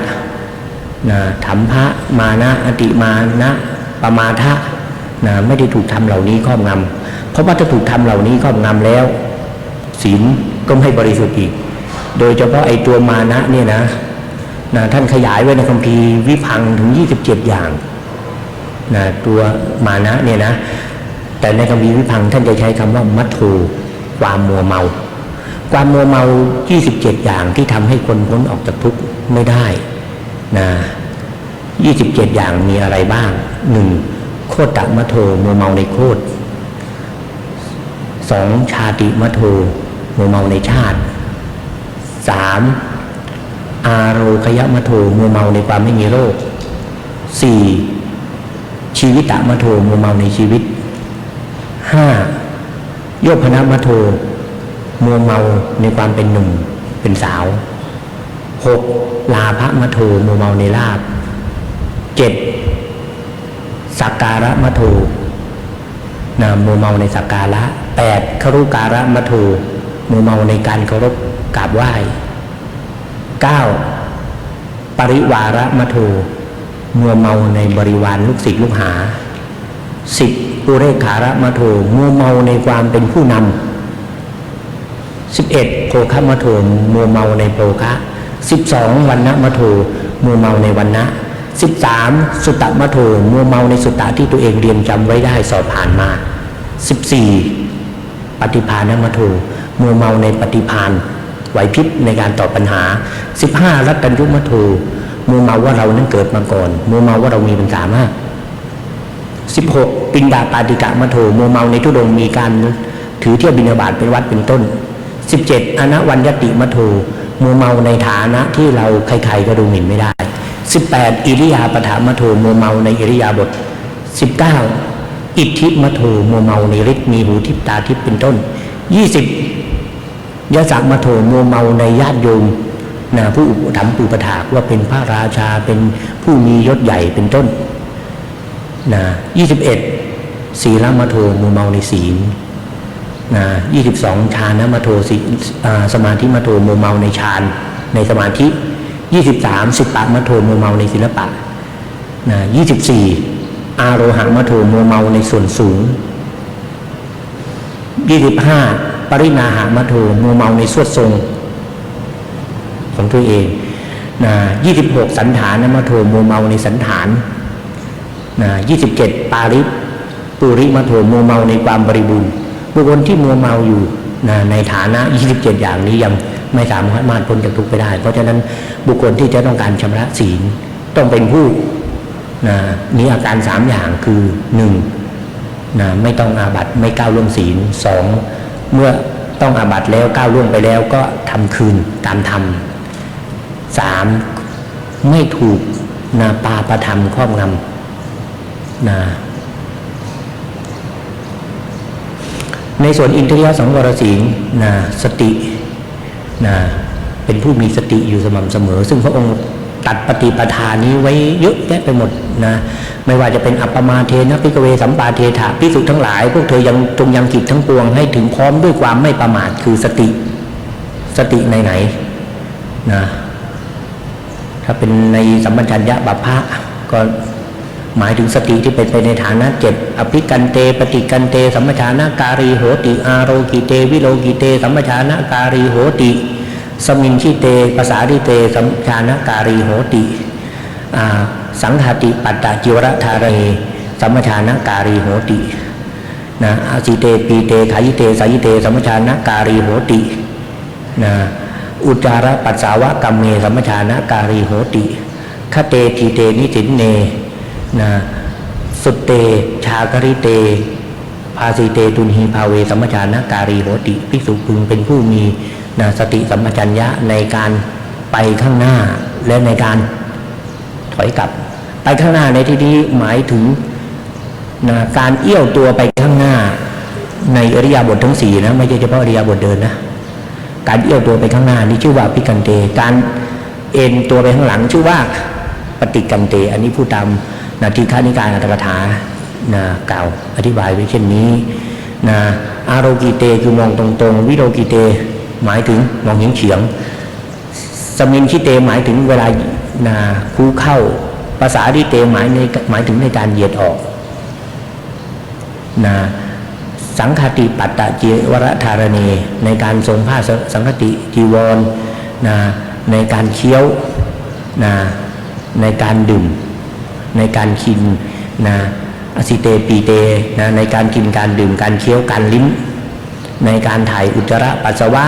นะถัมภะมานะอติมานะปมาทะนะไม่ได้ถูกทำเหล่านี้ครอบงำเพราะว่าถ้าถูกทำเหล่านี้ครอบงำแล้วศีลก็ไม่บริสุทธิ์อีกโดยเฉพาะไอ้ตัวมานะเนี่ยนะท่านขยายไว้ในคัมภีร์วิพังค์ถึง27อย่างนะตัวมานะเนี่ยนะแต่ในคัมภีร์วิพังค์ท่านจะใช้คำว่ามัทโธความมัวเมาความมัวเมา27อย่างที่ทำให้คนพ้นออกจากทุกข์ไม่ได้นะ27อย่างมีอะไรบ้าง 1. โคตมัทโธมัวเมาในโคต 2. ชาติมัทโธมัวเมาในชาติ 3. อาโรคยมัทโธมัวเมาในความไม่มีโรค 4. ชีวิตมัทโธมัวเมาในชีวิต 5. โยพนมัทโธมัวเมาในความเป็นหนุ่มเป็นสาว 6. ลาภมัทโธมัวเมาในลาภ 7. สักการะมัทโธมัวเมาในสักการะ 8. ครุการะมัทโธมัวเมาในการเคารพกราบไหว้ 9. ปริวาระมัทโธมัวเมาในบริวารลูกศิษย์ลูกหา 10. ปุเรขาระมัทโธมัวเมาในความเป็นผู้นำ 11. โภคะมัทโธมัวเมาในโภคะ 12. วรรณมัทโธมัวเมาในวรรณะ 13. สุตตมัทโธมัวเมาในสุตตะที่ตัวเองเรียนจำไว้ได้สอบผ่านมา 14. ปฏิภาณมัทโธมัวเมาในปฏิภาณไหวพริบในการตอบปัญหา 15. รัตตัญญุมัทโธมัวเมาว่าเรานั้นเกิดมาก่อนมัวเมาว่าเรามีปัญญามาก 16. ปิณดาปาติกะมัทโธมัวเมาในธุดงค์มีการถือเที่ยวบิณฑบาตเป็นวัดเป็นต้น 17. อนะวัญญติมัทโธมัวเมาในฐานะที่เราใครๆก็ดูหมิ่นไม่ได้ 18. อิริยาปถมัทโธมัวเมาในอิริยาบถ 19. อิทธิมัทโธมัวเมาในฤทธิ์มีหูทิพตาทิพเป็นต้น 20. ยะสักมัทโธมัวเมาในญาติโยมผู้อุปถัมภ์อุปถากว่าเป็นพระราชาเป็นผู้มียศใหญ่เป็นต้น21. ศีลมัทโธมัวเมาในศีล22. ฌานมัทโธสมาธิมัทโธมัวเมาในฌานในสมาธิ 23. ศิลปะมัทโธมัวเมาในศิลปะ24. อาโรหะมัทโธมัวเมาในส่วนสูง 25. ปรินาหะมัทโธมัวเมาในสวดทรงของตัวเอง26. สันฐานมัทโธมัวเมาในสันฐาน27. ปาริปุริมัทโธมัวเมาในความบริบูรณ์บุคคลที่มัวเมาอยู่ในฐานะ27อย่างนี้ยังไม่สามารถพ้นจากทุกข์ไปได้เพราะฉะนั้นบุคคลที่จะต้องการชำระศีลต้องเป็นผู้มีอาการ3อย่างคือ 1. ไม่ต้องอาบัติไม่ก้าวล่วงศีล 2. เมื่อต้องอาบัติแล้วก้าวล่วงไปแล้วก็ทำคืนตามธรรม 3. ไม่ถูกปาปธรรมครอบงำในส่วนอินทรียสังวรศีลสติเป็นผู้มีสติอยู่สม่ำเสมอซึ่งพระองค์ตัดปฏิปทานี้ไว้เยอะแยะไปหมดไม่ว่าจะเป็นอัปปมาเทนะภิกขเวสัมปาเทถะภิกษุทั้งหลายพวกเธอยังจงยังกิจทั้งปวงให้ถึงพร้อมด้วยความไม่ประมาทคือสติไหนถ้าเป็นในสัมปชัญญะบัพพะก็หมายถึงสติที่เป็นไปในฐานะ7อภิกันเตปฏิกันเตสัมปชานาการีโหติอาโรกิเตวิโลกิเตสัมปชานาการีโหติ สมินชิเตภาษาดิเตสัมชานการีโหติสังฆาติปัตตจิวรธาเรสัมมชานการีโหตินะอาสิเตปีเตขายิเตสายิเตสัมมชานการีโหตินะอุจจาระปัสสาวะกัมเมสัมมชานการีโหติคเตทีเตนิสินเนนะสุตเตชากริเตภาสิเตตุนหีภาเวสัมมชานการีโหติภิกษุพึงเป็นผู้มีสติสัมปชัญญะในการไปข้างหน้าและในการถอยกลับไปข้างหน้าในที่นี้หมายถึงการเอี้ยวตัวไปข้างหน้าในอริยบททั้ง4นะไม่ใช่เฉพาะอริยบทเดินนะการเอี้ยวตัวไปข้างหน้านี่ชื่อว่าพิกันเตการเอ็นตัวไปข้างหลังชื่อว่าปฏิกันเตอันนี้พูดตามทีฆานิกายอัตถกถากล่าวอธิบายไว้เช่นนี้อารโรกิเตคือมองตรงๆวิโรกิเตหมายถึงมองเฉียงสมินชิเตหมายถึงเวลาคูเข้าภาษาดิเตหมายถึงในการเหยียดออกสังฆติปัตตจิวรธารเนในการทรงผ้าสังฆติจีวรในการเคี้ยวในการดื่มในการกินอสิเตปีเตในการกินการดื่มการเคี้ยวการลิ้มในการถ่ายอุจจาระปัสสาวะ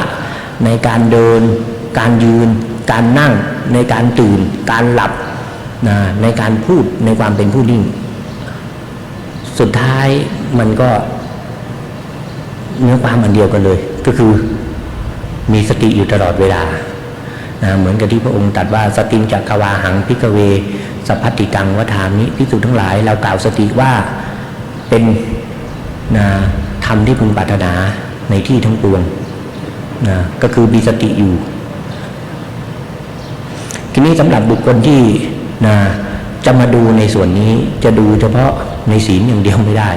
ในการเดินการยืนการนั่งในการตื่นการหลับในการพูดในความเป็นผู้นิ่งสุดท้ายมันก็เนื้อความอันเดียวกันเลยก็คือมีสติอยู่ตลอดเวลาเหมือนกับที่พระองค์ตรัสว่าสติจักขวาหังภิกขเวสัพพติกังวทามิภิกษุทั้งหลายเรากล่าวสติว่าเป็นธรรมที่พึงปรารถนาในที่ทั้งปวงก็คือมีสติอยู่ทีนี้สำหรับบุคคลที่จะมาดูในส่วนนี้จะดูเฉพาะในศีลอย่างเดียวไม่ได้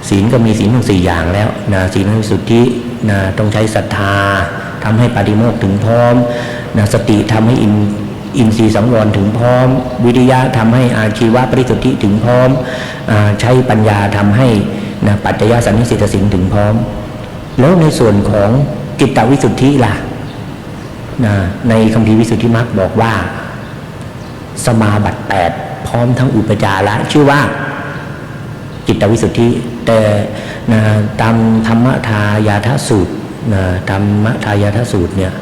ศีลก็มีศีลทั้ง4อย่างแล้วศีลวิสุทธิต้องใช้ศรัทธาทำให้ปาฏิโมกข์ถึงพร้อมสติทำให้อินทรีย์สังวรถึงพร้อมวิริยะทำให้อาชีวะปริสุทธิถึงพร้อมใช้ปัญญาทำให้ปัจจยสันนิสิตสิงถึงพร้อมแล้วในส่วนของจิตตวิสุทธิล่ะในคัมภีร์วิสุทธิมรรคบอกว่าสมาบัติ8พร้อมทั้งอุปจาระชื่อว่าจิตตวิสุทธิแต่ตามธรรมทายาทสูตรธรรมทายาทสูตรเนี่ย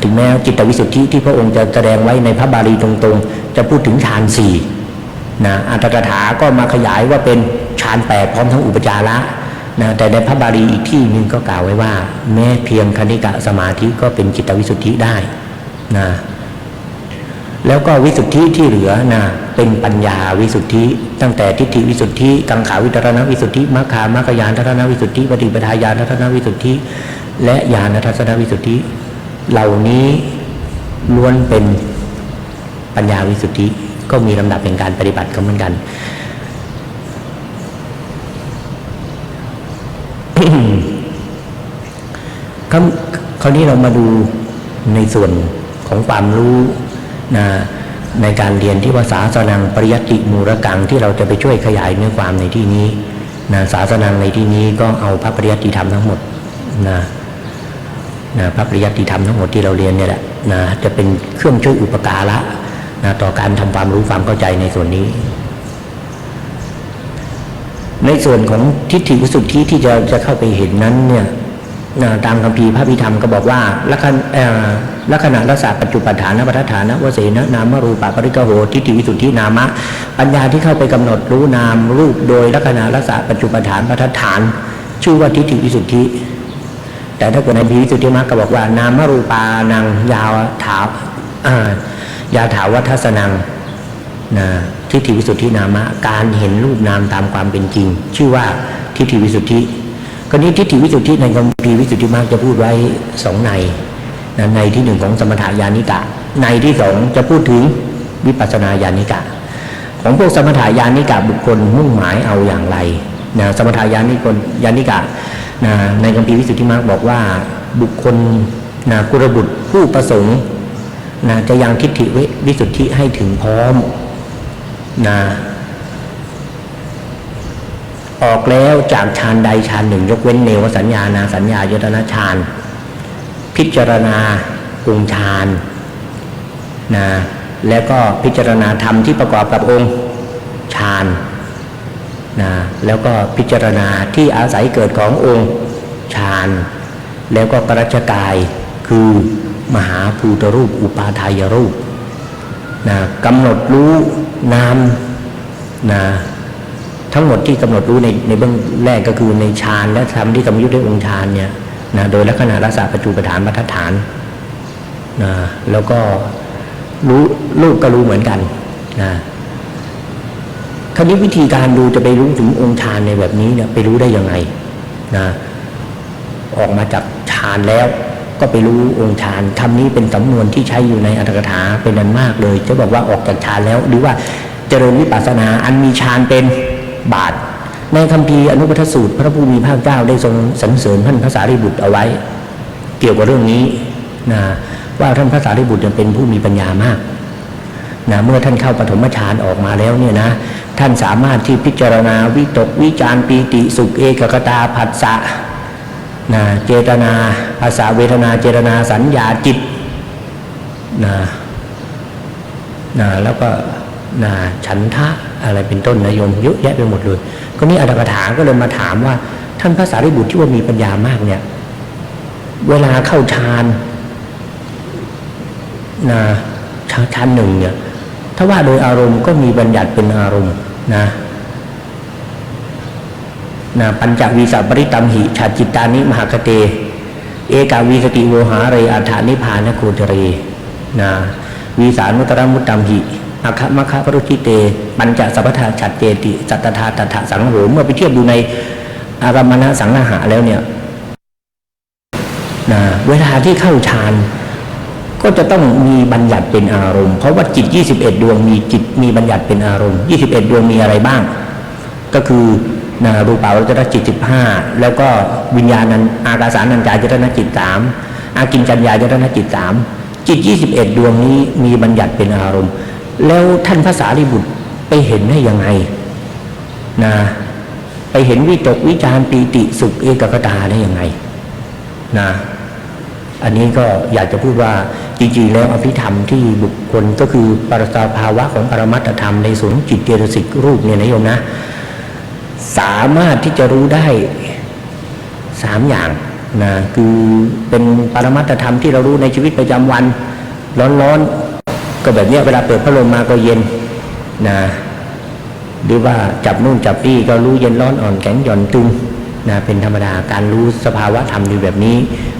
ถึงแม้จิตวิสุทธิที่พระองค์จะแสดงไว้ในพระบาลีตรงๆจะพูดถึงฌาน4อัตถกถาก็มาขยายว่าเป็นฌาน8พร้อมทั้งอุปจาระแต่ในพระบาลีอีกที่นึงก็กล่าวไว้ว่าแม้เพียงคณิกะสมาธิก็เป็นจิตวิสุทธิได้แล้วก็วิสุทธิที่เหลือเป็นปัญญาวิสุทธิตั้งแต่ทิฏฐิวิสุทธิกังขาวิตรณวิสุทธิมัคคามัคคายานทัศนวิสุทธิปฏิปทาญาณทัศนวิสุทธิและญาณทัศนวิสุทธิเหล่านี้ล้วนเป็นปัญญาวิสุทธิก็มีลำดับเป็นการปฏิบัติเหมือนกัน คราวนี้เรามาดูในส่วนของความรู้ในการเรียนที่ว่าศาสนังปริยัติมูลกังที่เราจะไปช่วยขยายเนื้อความในที่นี้ศาสนังในที่นี้ก็เอาพระปริยัติธรรมทั้งหมดพระปริยัติธรรมทั้งหมดที่เราเรียนเนี่ยแหละจะเป็นเครื่องช่วยอุปการะต่อการทำความรู้ความเข้าใจในส่วนนี้ในส่วนของทิฏฐิวิสุทธิที่จะเข้าไปเห็นนั้นเนี่ยตามคัมภีร์พระพิธรรมก็บอกว่าลักขณะรักษาปัจจุปัฏฐานปัฏฐานวเสนนามรูปะปริกโหทิฏฐิวิสุทธินามะปัญญาที่เข้าไปกำหนดรู้นามรูปโดยลักษณะรักษาปัจจุปัฏฐานปัฏฐานชื่อว่าทิฏฐิวิสุทธิแต่ถ้าเกิดในวิสุทธิมรรคก็บอกว่านามรูปานังยาถาวัฏสนังทิฏฐิวิสุทธินามะการเห็นรูปนามตามความเป็นจริงชื่อว่าทิฏฐิวิสุทธิกรณีทิฏฐิวิสุทธิในคัมภีร์วิสุทธิมรรคจะพูดไว้2ในที่1ของสมถญาณิกะในที่2จะพูดถึงวิปัสสนาญาณิกะของพวกสมถญาณิกะบุคคลมุ่งหมายเอาอย่างไรสมถญาณิกะในคัมภีร์วิสุทธิมรรคบอกว่าบุคคลกุลบุตรผู้ประสงค์จะยังทิฏฐิวิสุทธิให้ถึงพร้อมออกแล้วจากฌานใดฌานหนึ่งยกเว้นเนวสัญญานาสัญญายตนะฌาน พิจารณาองค์ฌานนะแล้วก็พิจารณาธรรมที่ประกอบกับองค์ฌานนะแล้วก็พิจารณาที่อาศัยเกิดขององค์ฌานแล้วก็ปรัจจกายคือมหาภูตรูปอุปาทายรูปนะกำหนดรู้นามนะทั้งหมดที่กำหนดรู้ในเบื้องแรกก็คือในฌานและธรรมที่กำยุทธ์ด้วยองค์ฌานเนี่ยนะโดยลักษณะรสปัจจุปฐานมัฏฐฐานนะแล้วก็รู้รูปก็รู้เหมือนกันนะคราวนี้วิธีการดูจะไปรู้ถึงองค์ฌานในแบบนี้เนี่ยไปรู้ได้ยังไงนะออกมาจากฌานแล้วก็ไปรู้องค์ฌานคำนี้เป็นสำนวนที่ใช้อยู่ในอรรถกถาเป็นอันมากเลยจะบอกว่าออกจากฌานแล้วหรือว่าเจริญวิปัสสนาอันมีฌานเป็นบาตรในคัมภีร์อนุปัฏฐสูตรพระผู้มีพระเจ้าได้ทรงสรรเสริญท่านพระสารีบุตรเอาไว้เกี่ยวกับเรื่องนี้นะว่าท่านพระสารีบุตรเป็นผู้มีปัญญามากนะเมื่อท่านเข้าปฐมฌานออกมาแล้วเนี่ยนะท่านสามารถที่พิจารณาวิตกวิจารปีติสุขเอกคตาผัสสะนะเจตนาภาษาเวทนาเจตนาสัญญาจิตนะแล้วก็ฉันทะอะไรเป็นต้นนะโยมเยอะแยะไปหมดเลยก็นี่อรรถกถาก็เลยมาถามว่าท่านพระสารีบุตรที่ว่ามีปัญญามากเนี่ยเวลาเข้าฌานฌานหนึ่งเนี่ยถ้าว่าโดยอารมณ์ก็มีบัญญัติเป็นอารมณ์นะปัญจวีสปริตัมหิชาจิตตานิมหคเตเอกาวีสติโวหาเรอัฏฐานิพพานโคจเรวีสานุตรมุตตัมหิอาคะมะคะพรุจิเตปัญจสัพพทาฉัตเจติสัตตถาตถะสังโฆเมื่อไปเทียบดูในอารมณสังหะแล้วเนี่ยเวลาที่เข้าฌานก็จะต้องมีบัญญัติเป็นอารมณ์เพราะว่าจิต21ดวงมีจิตมีบัญญัติเป็นอารมณ์21ดวงมีอะไรบ้างก็คือรูปาวจรจิต15แล้วก็วิญญาณันอากาสานัญจายตนะจิต3อากิญจัญญายตนะจิต3จิต21ดวงนี้มีบัญญัติเป็นอารมณ์แล้วท่านพระสารีบุตรไปเห็นได้ยังไงไปเห็นวิตกวิจารปีติสุขเอกคตาได้ยังไงอันนี้ก็อยากจะพูดว่าจริงๆแล้วอภิธรรมที่บุคคลก็คือปรสภาวะของปรมัตถธรรมในส่วนจิตเจตสิกรูปเนี่ยนะโยมนะสามารถที่จะรู้ได้3อย่างคือเป็นปรมัตถธรรมที่เรารู้ในชีวิตประจำวันร้อนๆก็แบบนี้เวลาเปิดพัดลมมาก็เย็นหรือว่าจับนู่นจับนี่ก็รู้เย็นร้อนอ่อนแข็งหย่อนตึงเป็นธรรมดาการรู้สภาวะธรรมอยู่แบบนี้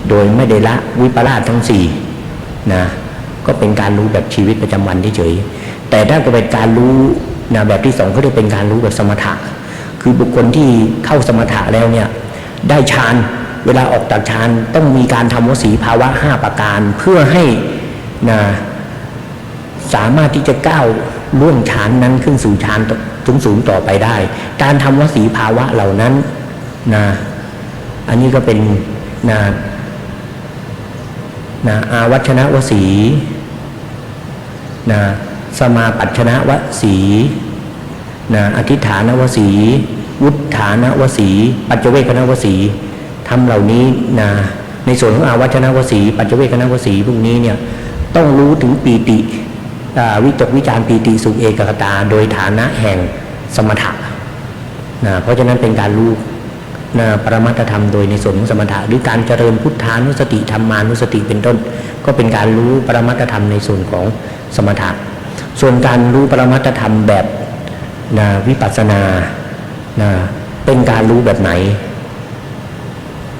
โดยไม่ได้ละวิปลาสทั้ง4ก็เป็นการรู้แบบชีวิตประจำวันเฉยๆแต่ถ้าก็เป็นการรู้แบบที่2ก็จะเป็นการรู้แบบสมถะคือบุคคลที่เข้าสมถะแล้วเนี่ยได้ฌานเวลาออกจากฌานต้องมีการทำวสีภาวะ5ประการเพื่อให้สามารถที่จะก้าวล่วงฌานนั้นขึ้นสู่ฌานสูงต่อไปได้การทำวสีภาวะเหล่านั้นอันนี้ก็เป็นอาวัชนะวสีสมาปัชนะวสีอธิฐานวสีวุฒานวสีปัจเจเวคณวสีทำเหล่านี้ในส่วนของอาวัชนะวสีปัจเจเวคณวสีพวกนี้เนี่ยต้องรู้ถึงปีติวิตกวิจารปีติสุขเอกคตาโดยฐานะแห่งสมถะเพราะฉะนั้นเป็นการรู้ปรมัตถธรรมโดยในส่วนของสมถะหรือการเจริญพุทธานุสติธรรมานุสติเป็นต้นก็เป็นการรู้ปรมัตถธรรมในส่วนของสมถะส่วนการรู้ปรมัตถธรรมแบบวิปัสสนาเป็นการรู้แบบไหน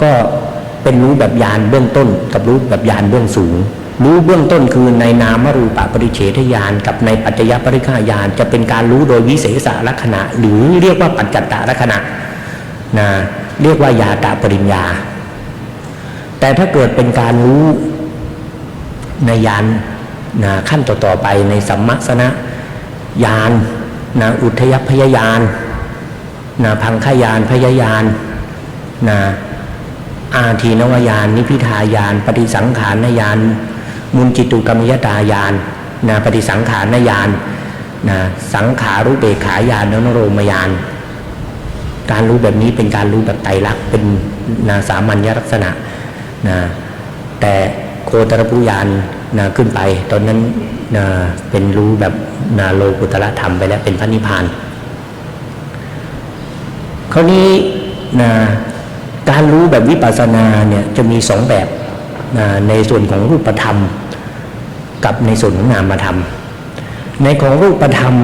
ก็เป็นรู้แบบญาณเบื้องต้นกับรู้แบบญาณเบื้องสูงรู้เบื้องต้นคือในนามรูปปริเฉทญาณกับในปัจจยปริฆาญาณจะเป็นการรู้โดยวิเศษลักษณะหรือเรียกว่าปัจจัตตลักษณะเรียกว่ายาตาปริญญาแต่ถ้าเกิดเป็นการรู้ในญาณขั้นต่อไปในสัมมัสนะญาณอุทยพยญาณพังคญาณพยญาณอาทีนวญาณนิพิทายานปฏิสังขารญาณมุนจิตุกรรมยตายานปฏิสังขารญาณสังขารุเบกขายานนโรมญาณการรู้แบบนี้เป็นการรู้แบบไตรลักษณ์เป็นสามัญลักษณะ แต่โคตรปุญาณขึ้นไปตอนนั้นเป็นรู้แบบโลกุตระธรรมไปแล้วเป็นพระนิพพานคราวนี้การรู้แบบวิปัสสนาเนี่ยจะมีสองแบบในส่วนของรูปธรรมกับในส่วนของนามธรรมในของรูปธรรม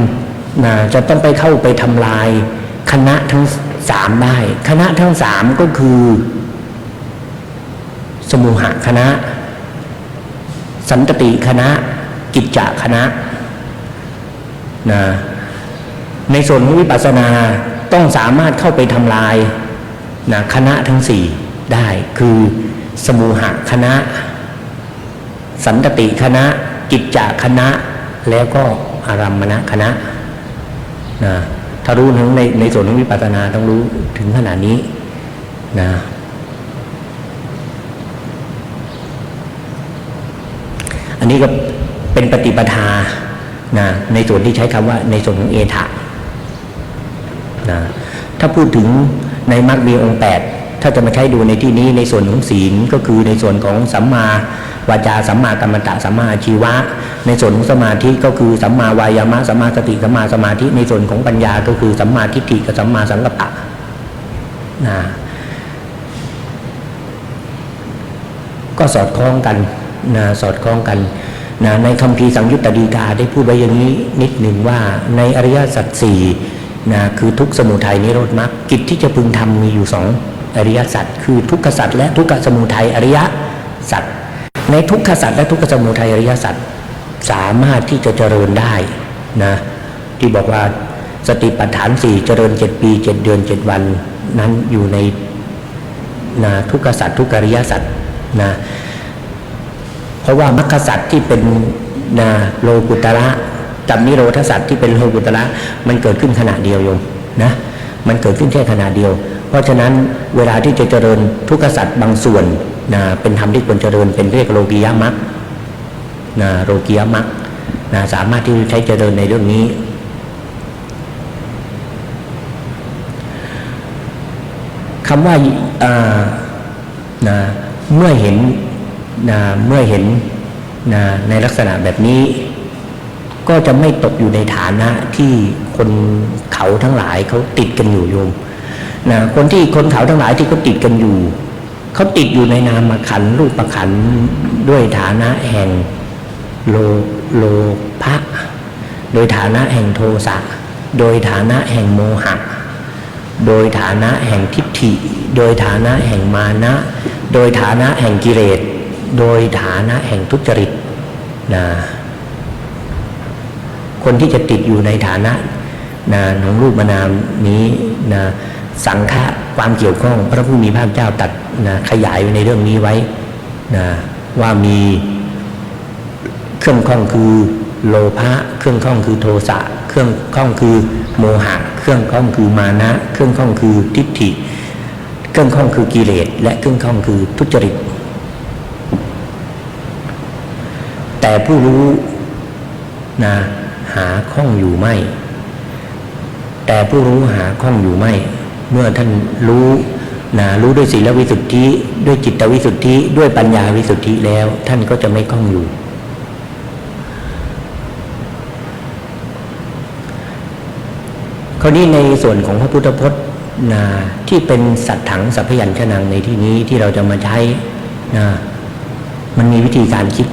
จะต้องไปเข้าไปทำลายคณะทั้งสามได้คณะทั้งสามก็คือสมุหคณะสันตติคณะกิจจคณะในส่วนของวิปัสสนาต้องสามารถเข้าไปทำลายคณะทั้งสี่ได้คือสมุหคณะสันตติคณะกิจจคณะแล้วก็อารัมมณคณะถ้ารู้ทั้งในส่วนของวิปัสสนาต้องรู้ถึงขนาดนี้อันนี้ก็เป็นปฏิปทาในส่วนที่ใช้คำว่าในส่วนของเอถะถ้าพูดถึงในมรรคมีองค์8ถ้าจะมาใช้ดูในที่นี้ในส่วนของศีลก็คือในส่วนของสัมมาวาจาสัมมากัมมันตะสัมมาอาชีวะในส่วนของสมาธิก็คือสัมมาวายามะสัมมาสติสัมมาสมาธิในส่วนของปัญญาก็คือสัมมาทิฏฐิกับสัมมาสังกัปปะก็สอดคล้องกันสอดคล้องกันในคัมภีร์สังยุตตฎีกาได้พูดไว้อย่างนี้นิดหนึ่งว่าในอริยสัจสี่คือทุกข์สมุทัยนิโรธมรรคกิจที่จะพึงทำมีอยู่สองอริยสัจคือทุกขสัจและทุกขสมุทัยอริยสัจในทุกขสัจและทุกขสมุทัยอริยสัจสามารถที่จะเจริญได้ที่บอกว่าสติปัฏฐาน4เจริญ7 ปี7 เดือน 7 วันนั้นอยู่ในทุกขสัจทุกอริยสัจเพราะว่ามรรคสัจที่เป็นโลกุตระกับนิโรธสัจที่เป็นโลกุตระมันเกิดขึ้นขณะเดียวโยมมันเกิดขึ้นแค่ขณะเดียวเพราะฉะนั้นเวลาที่จะเจริญทุกขสัจบางส่วนเป็นธรรมที่ควรเจริญเป็นเรียกโลกียมรรคโลกียมรรคสามารถที่จะใช้เจริญในเรื่องนี้คำว่าเมื่อเห็นในลักษณะแบบนี้ก็จะไม่ตกอยู่ในฐานะที่คนเขาทั้งหลายเขาติดกันอยู่โยมคนเขาทั้งหลายที่เขาติดกันอยู่เขาติดอยู่ในนามขันธ์รูปขันธ์ด้วยฐานะแห่งโลภะโดยฐานะแห่งโทสะโดยฐานะแห่งโมหะโดยฐานะแห่งทิฏฐิโดยฐานะแห่งมานะโดยฐานะแห่งกิเลสโดยฐานะแห่งทุจริตคนที่จะติดอยู่ในฐานะของรูปนามนี้สังฆะความเกี่ยวข้องพระผู้มีพระเจ้าตัดขยายไว้ในเรื่องนี้ไว้ว่ามีเครื่องข้องคือโลภะเครื่องข้องคือโทสะเครื่องข้องคือโมหะเครื่องข้องคือมานะเครื่องข้องคือทิฏฐิเครื่องข้องคือกิเลสและเครื่องข้องคือทุจริตแต่ผู้รู้หาข้องอยู่ไม่แต่ผู้รู้หาข้องอยู่ไม่เมื่อท่านรู้ด้วยศีลวิสุทธิด้วยจิตวิสุทธิด้วยปัญญาวิสุทธิแล้วท่านก็จะไม่ข้องอยู่คราวนี้ในส่วนของพระพุทธพจน์ที่เป็นสัตถังสัพพยัญชนะในที่นี้ที่เราจะมาใช้มันมีวิธีการคิด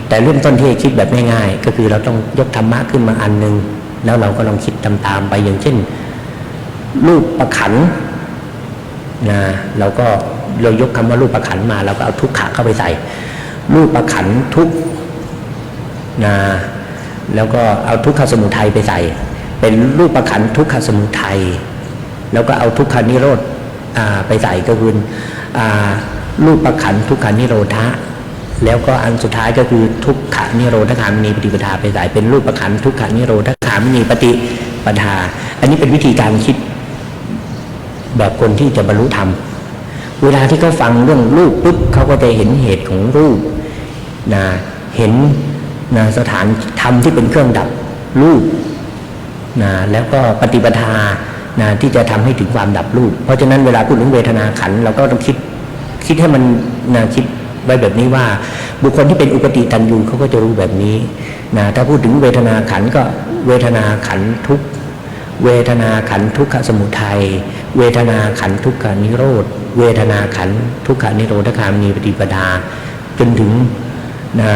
แต่เริ่มต้นที่จะคิดแบบง่ายๆก็คือเราต้องยกธรรมะขึ้นมาอันนึงแล้วเราก็ลองคิดตามๆไปอย่างเช่นรูปประขันเรายกคำว่ารูปประขันมาเราก็เอาทุกขะเข้าไปใส่รูปประขันทุกแล้วก็เอาทุกขสมุทัยไปใส่เป็นรูปประขันทุกขสมุทัยแล้วก็เอาทุกขานิโรธไปใส่ก็คือรูปประขันทุกขานิโรธะแล้วก็อันสุดท้ายก็คือทุกขานิโรธคามินีปฏิปทาไปใส่เป็นรูปประขันทุกขานิโรธคามินีปฏิปทาอันนี้เป็นวิธีการคิดแบบคนที่จะบรรลุธรรมเวลาที่เขาฟังเรื่องรูปปุ๊บเขาก็จะเห็นเหตุของรูปเห็นสถานธรรมที่เป็นเครื่องดับรูปแล้วก็ปฏิปทาที่จะทำให้ถึงความดับรูปเพราะฉะนั้นเวลาพูดถึงเวทนาขันธ์เราก็ต้องคิดให้มันคิด ไว้แบบนี้ว่าบุคคลที่เป็นอุกติตันยูเขาก็จะรู้แบบนี้นะถ้าพูดถึงเวทนาขันธ์ก็เวทนาขันธ์ทุกข์เวทนาขันธ์ทุกขสมุทัยเวทนาขันธ์ทุกขานิโรธเวทนาขันธ์ทุกขานิโรธคามินีปฏิปทาจนถึงนะ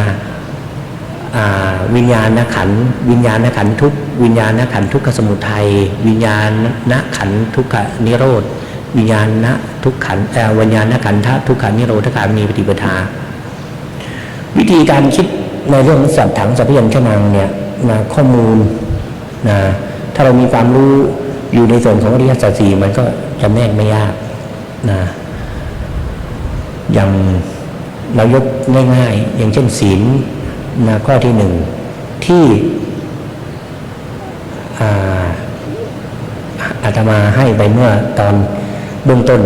วิญญาณขันธ์วิญญาณขันธ์ทุกวิญญาณขันธ์ทุกขสมุทัยวิญญาณขันธ์ทุกขนิโรธวิญญาณทุกขันธ์วิญญาณขันธ์ทุกขานิโรธคามินีปฏิปทาวิธีการคิดในเรื่องสัพถังสัพพยัญชนะเนี่ยนะข้อมูลนะถ้าเรามีความรู้อยู่ในส่วนของอริยสัจสี่มันก็จะแนกไม่ยากนะอย่างเรายกง่ายๆอย่างเช่นศีลนะข้อที่หนึ่งที่อาตมาให้ไปเมื่อตอนเบื้องต้น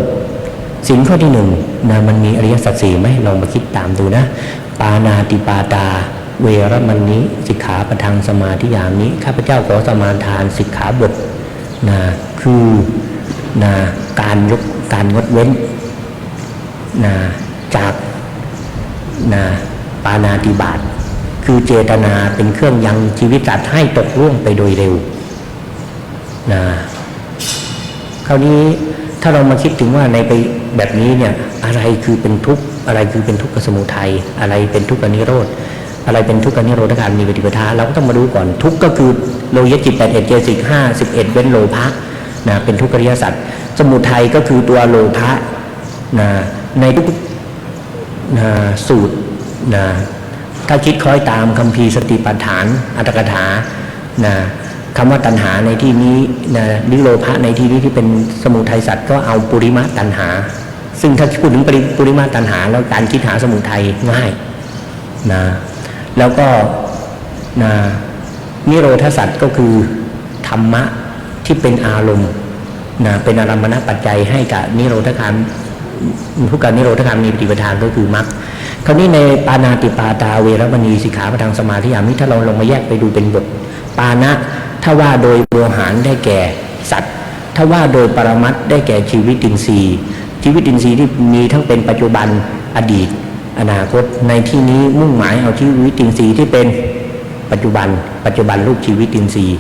ศีลข้อที่หนึ่งนะมันมีอริยสัจสี่ไหมลองมาคิดตามดูนะปานาติปาตาเวรมณีสิกขาปะทังสมาธิยามิข้าพเจ้าขอสมาทานสิกขาบทนะคือนะการงดเว้นนะจากนะปานาติบาตคือเจตนาเป็นเครื่องยังชีวิตสัตว์ให้ตกล่วงไปโดยเร็วนะคราวนี้ถ้าเรามาคิดถึงว่าในไปแบบนี้เนี่ยอะไรคือเป็นทุกข์อะไรคือเป็นทุกขสมุทัยอะไรเป็นทุกขนิโรธอะไรเป็นทุกขนิโรธการมีปฏิปทาเราก็ต้องมาดูก่อนทุกข์ก็คือโลยจิต8 1 เจสิก5 11เว้นโลภะนะเป็นทุกขอริยสัจสมุทัยก็คือตัวโลภะนะในทุกสูตรนะถ้าคิดคล้อยตามคัมภีร์สติปัฏฐานอัตถกถานะคำว่าตัณหาในที่นี้นะนิโรธะในที่นี้ที่เป็นสมุทัยสัตว์ก็เอาปุริมะตัณหาซึ่งถ้าพูดถึงปุริมะตัณหาแล้วการคิดหาสมุทัยง่ายนะแล้วก็นะนิโรธสัตว์ก็คือธรรมะที่เป็นอารมณ์นะเป็นอารมณปัจจัยให้กับนิโรธคามทุกการนิโรธคามมีปฏิปทาก็คือมรรคคราวนี้ในปานาติปาตาเวรมณีสิกขาปะทังสมาธิยามิถ้าเราลงมาแยกไปดูเป็นบทปานะถ้าว่าโดยโวหารได้แก่สัตว์ถ้าว่าโดยปรมัตถ์ได้แก่ชีวิตอินทรีย์ชีวิตอินทรีย์ที่มีทั้งเป็นปัจจุบันอดีตอนาคตในที่นี้มุ่งหมายเอาชีวิตอินทรีย์ที่เป็นปัจจุบันรูปชีวิตอินทรีย์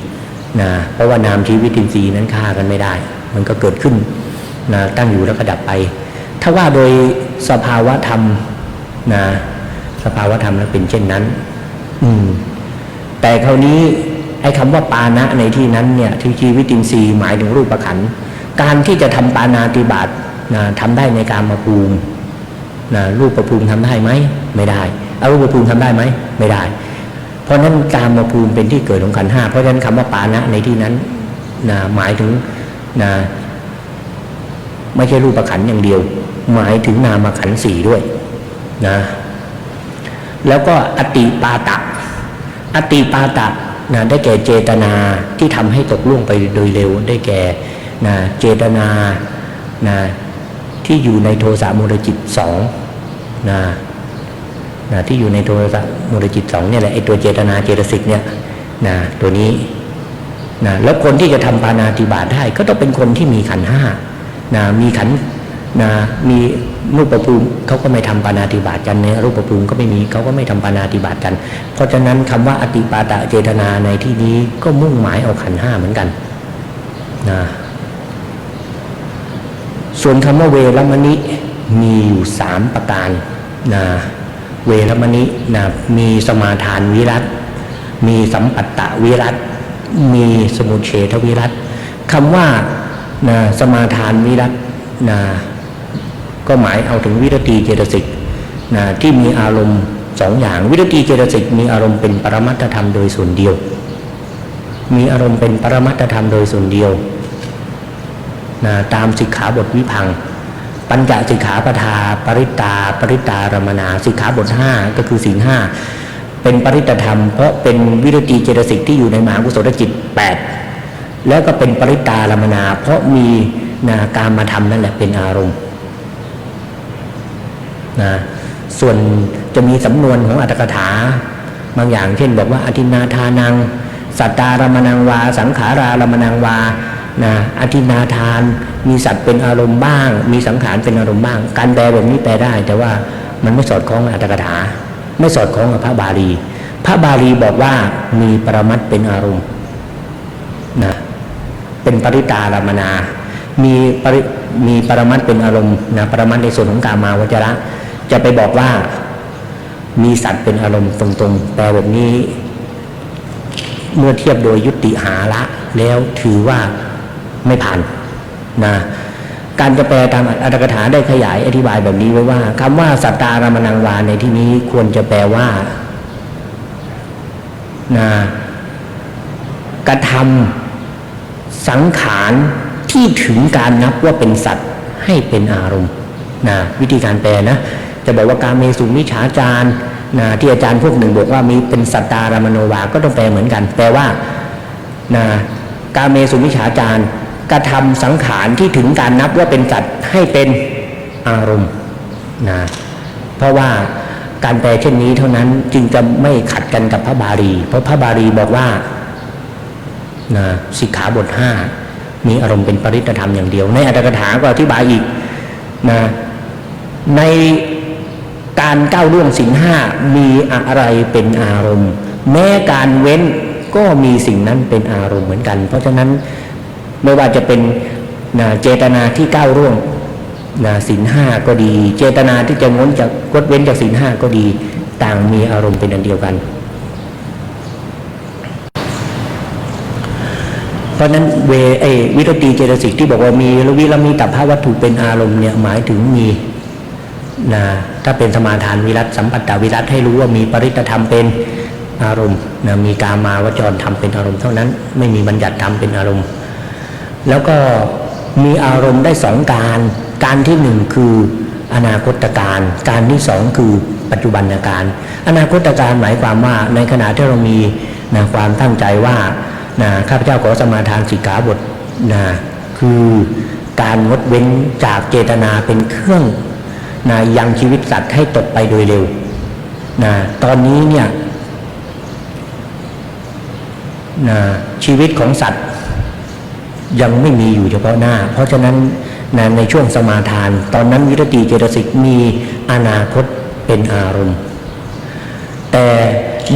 นะเพราะว่านามชีวิตอินทรีย์นั้นฆ่ากันไม่ได้มันก็เกิดขึ้นนะตั้งอยู่แล้วก็ดับไปถ้าว่าโดยสภาวะธรรมนะสภาวะธรรมแล้วเป็นเช่นนั้นแต่คราวนี้ไอ้คำว่าปานะในที่นั้นเนี่ยที่ชีวิตอินทรีย์หมายถึงรูปขันธ์การที่จะทำปานาติบาตนะทำได้ในกามภูมินะรูปภูมิทำได้ไหมไม่ได้อรูปภูมิทำได้ไหมไม่ได้เพราะนั้นกามภูมิเป็นที่เกิดของขันธ์ห้าเพราะฉะนั้นคำว่าปานะในที่นั้นนะหมายถึงนะไม่ใช่รูปขันธ์อย่างเดียวหมายถึงนามขันธ์สี่ด้วยนะแล้วก็อติปาตะนะได้แก่เจตนาที่ทำให้ตกล่วงไปโดยเร็วได้แก่นะเจตนานะที่อยู่ในโทสะโมหจิต2นะที่อยู่ในโทสะโมหจิต2เนี่ยแหละไอ้ตัวเจตนาเจตสิกเนี่ยนะตัวนี้นะแล้วคนที่จะทำปานาติบาตได้ก็ต้องเป็นคนที่มีขันธ์ห้านะมีขันธ์นะมีรูปภูมิเขาก็ไม่ทำปานาติบาตกันเนี่ยรูปภูมิก็ไม่มีเขาก็ไม่ทำปานาติบาตกันเพราะฉะนั้นคำว่าอติปาตะเจตนาในที่นี้ก็มุ่งหมายเอาขันธ์ห้าเหมือนกันนะส่วนคำว่าเวรมณีมีอยู่3ประการนะเวรมณีนะมีสมาทานวิรัตมีสัมปัตตวิรัตมีสมุเฉทวิรัตคำว่านะสมาทานวิรัตนะก็หมายเอาถึงวิรติเจตสิกนะที่มีอารมณ์2อย่างวิรติเจตสิกมีอารมณ์เป็นปรมัตถธรรมโดยส่วนเดียวมีอารมณ์เป็นปรมัตถธรรมโดยส่วนเดียวนะตามสิกขาบทวิพังค์ปัญจสิกขาปทาปริตารมนาสิกขาบท5ก็คือศีล5เป็นปริตธรรมเพราะเป็นวิรติเจตสิกที่อยู่ในมหากุศลจิต8แล้วก็เป็นปริตารมนาเพราะมีนะกามธรรมนั่นแหละเป็นอารมณ์นะส่วนจะมีสำนวนของอัตถกถาบางอย่างเช่นบอกว่าอทินนาทานังสัตตารมนังวาสังขารารมนังวานะอทินนาทานมีสัตว์เป็นอารมณ์บ้างมีสังขารเป็นอารมณ์บ้างการแปลแบบนี้แปลได้แต่ว่า มันไม่สอดคล้องกับอัตถกถาไม่สอดคล้องกับพระบาลีพระบาลีบอกว่ามีปรมัตถ์เป็นอารมณ์นะเป็นปริตารามนามีปรมัตถ์เป็นอารมณ์นะปรมัตถ์ในส่วนของกามาวจระจะไปบอกว่ามีสัตว์เป็นอารมณ์ตรงๆแต่แบบนี้เมื่อเทียบโดยยุติหาละแล้วถือว่าไม่ผ่านนะการจะแปลตามอัตถกถาได้ขยายอธิบายแบบนี้ไว้ว่าคำว่าสัตตารามนังวาในที่นี้ควรจะแปลว่านะกระทำสังขารที่ถึงการนับว่าเป็นสัตว์ให้เป็นอารมณ์นะวิธีการแปลนะจะบอกว่ากาเมสุมิจฉาจารนะที่อาจารย์พวกหนึ่งบอกว่ามีเป็นสัตตารามโนวาก็ต้องแปลเหมือนกันแปลว่านะกาเมสุมิจฉาจารกระทำสังขารที่ถึงการนับว่าเป็นสัตว์ให้เป็นอารมณ์นะเพราะว่าการแปลเช่นนี้เท่านั้นจึงจะไม่ขัดกันกับพระบาลีเพราะพระบาลีบอกว่านะสิกขาบท5มีอารมณ์เป็นปริตธรรมอย่างเดียวในอัตถกถาก็อธิบายอีกนะในการก้าวล่วงศีล5มีอะไรเป็นอารมณ์แม้การเว้นก็มีสิ่งนั้นเป็นอารมณ์เหมือนกันเพราะฉะนั้นไม่ว่าจะเป็นเจตนาที่ก้าวล่วงศีล5ก็ดีเจตนาที่จะงดเว้นจากศีล5ก็ดีต่างมีอารมณ์เป็นอันเดียวกันเพราะนั้นวิรติเจตสิกที่บอกว่ามีวิรมีตัพพวัตถุเป็นอารมณ์เนี่ยหมายถึงมีถ้าเป็นสมาทานวิรัตสัมปัตตวิรัตให้รู้ว่ามีปริตธรรมเป็นอารมณ์มีกามาวจรธรรมเป็นอารมณ์เท่านั้นไม่มีบัญญัติธรรมเป็นอารมณ์แล้วก็มีอารมณ์ได้สองการที่หนึ่งคืออนาคตการการที่สองคือปัจจุบันการอนาคตการหมายความว่าในขณะที่เรามีความตั้งใจว่าข้าพเจ้าขอสมาทานสิกขาบทคือการงดเว้นจากเจตนาเป็นเครื่องยังชีวิตสัตว์ให้ตกไปโดยเร็วตอนนี้เนี่ยชีวิตของสัตว์ยังไม่มีอยู่เฉพาะหน้าเพราะฉะนั้นในช่วงสมาทานตอนนั้นวิรติเจตสิกมีอนาคตเป็นอารมณ์แต่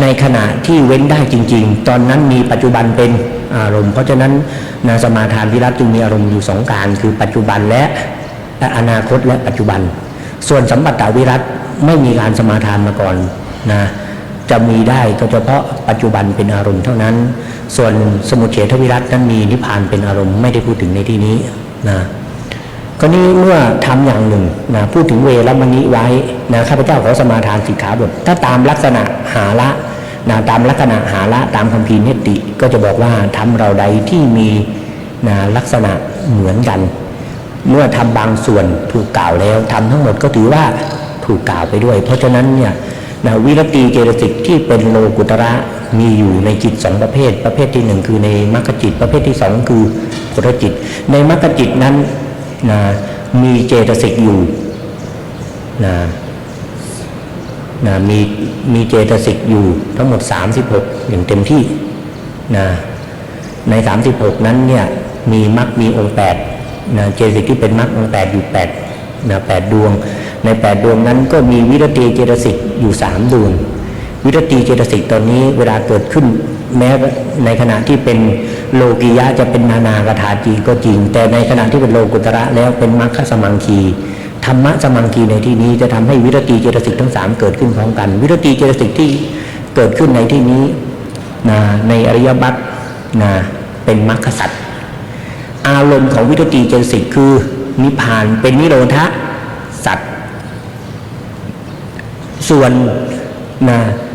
ในขณะที่เว้นได้จริงๆตอนนั้นมีปัจจุบันเป็นอารมณ์เพราะฉะนั้นสมาทานวิรัติจึงมีอารมณ์อยู่สองการคือปัจจุบันและอนาคตและปัจจุบันส่วนสัมปัตตวิรัติไม่มีการสมาทานมาก่อนจะมีได้ก็เฉพาะปัจจุบันเป็นอารมณ์เท่านั้นส่วนสมุจเฉทวิรัตินั้นมีนิพพานเป็นอารมณ์ไม่ได้พูดถึงในที่นี้ก็นี้เมื่อทำอย่างหนึ่งพูดถึงเวรมณีไว้ข้าพเจ้าขอสมาทานสิกขาบทถ้าตามลักษณะหาละตามลักษณะหาละตามคัมภีร์เนตติก็จะบอกว่าทำเราใดที่มีลักษณะเหมือนกันเมื่อทำบางส่วนถูกกล่าวแล้วทำทั้งหมดก็ถือว่าถูกกล่าวไปด้วยเพราะฉะนั้นเนี่ยวิรติเจตสิกที่เป็นโลกุตระมีอยู่ในจิตสองประเภทที่หนึ่งคือในมรรคจิตประเภทที่สองคือผลจิตในมรรคจิตนั้นมีเจตสิกอยู่มีเจตสิกอยู่ทั้งหมด36อย่างเต็มที่ใน36นั้นเนี่ยมีมรรคมีองค์8เจตสิกที่เป็นมรรคองค์8อยู่8ดวงใน8ดวงนั้นก็มีวิรติเจตสิกอยู่3ดวงวิรติเจตสิกตอนนี้เวลาเกิดขึ้นแม้ในขณะที่เป็นโลกิยะจะเป็นนากถาจีก็จริงแต่ในขณะที่เป็นโลกุตระแล้วเป็นมรรคสมังคีธรรมะสมังคีในที่นี้จะทำให้วิรติเจตสิกทั้ง3เกิดขึ้นพร้อมกันวิรติเจตสิกที่เกิดขึ้นในที่นี้ในอริยมรรคเป็นมรรคสัตว์อารมณ์ของวิรติเจตสิกคือนิพพานเป็นนิโรธสัตว์ส่วน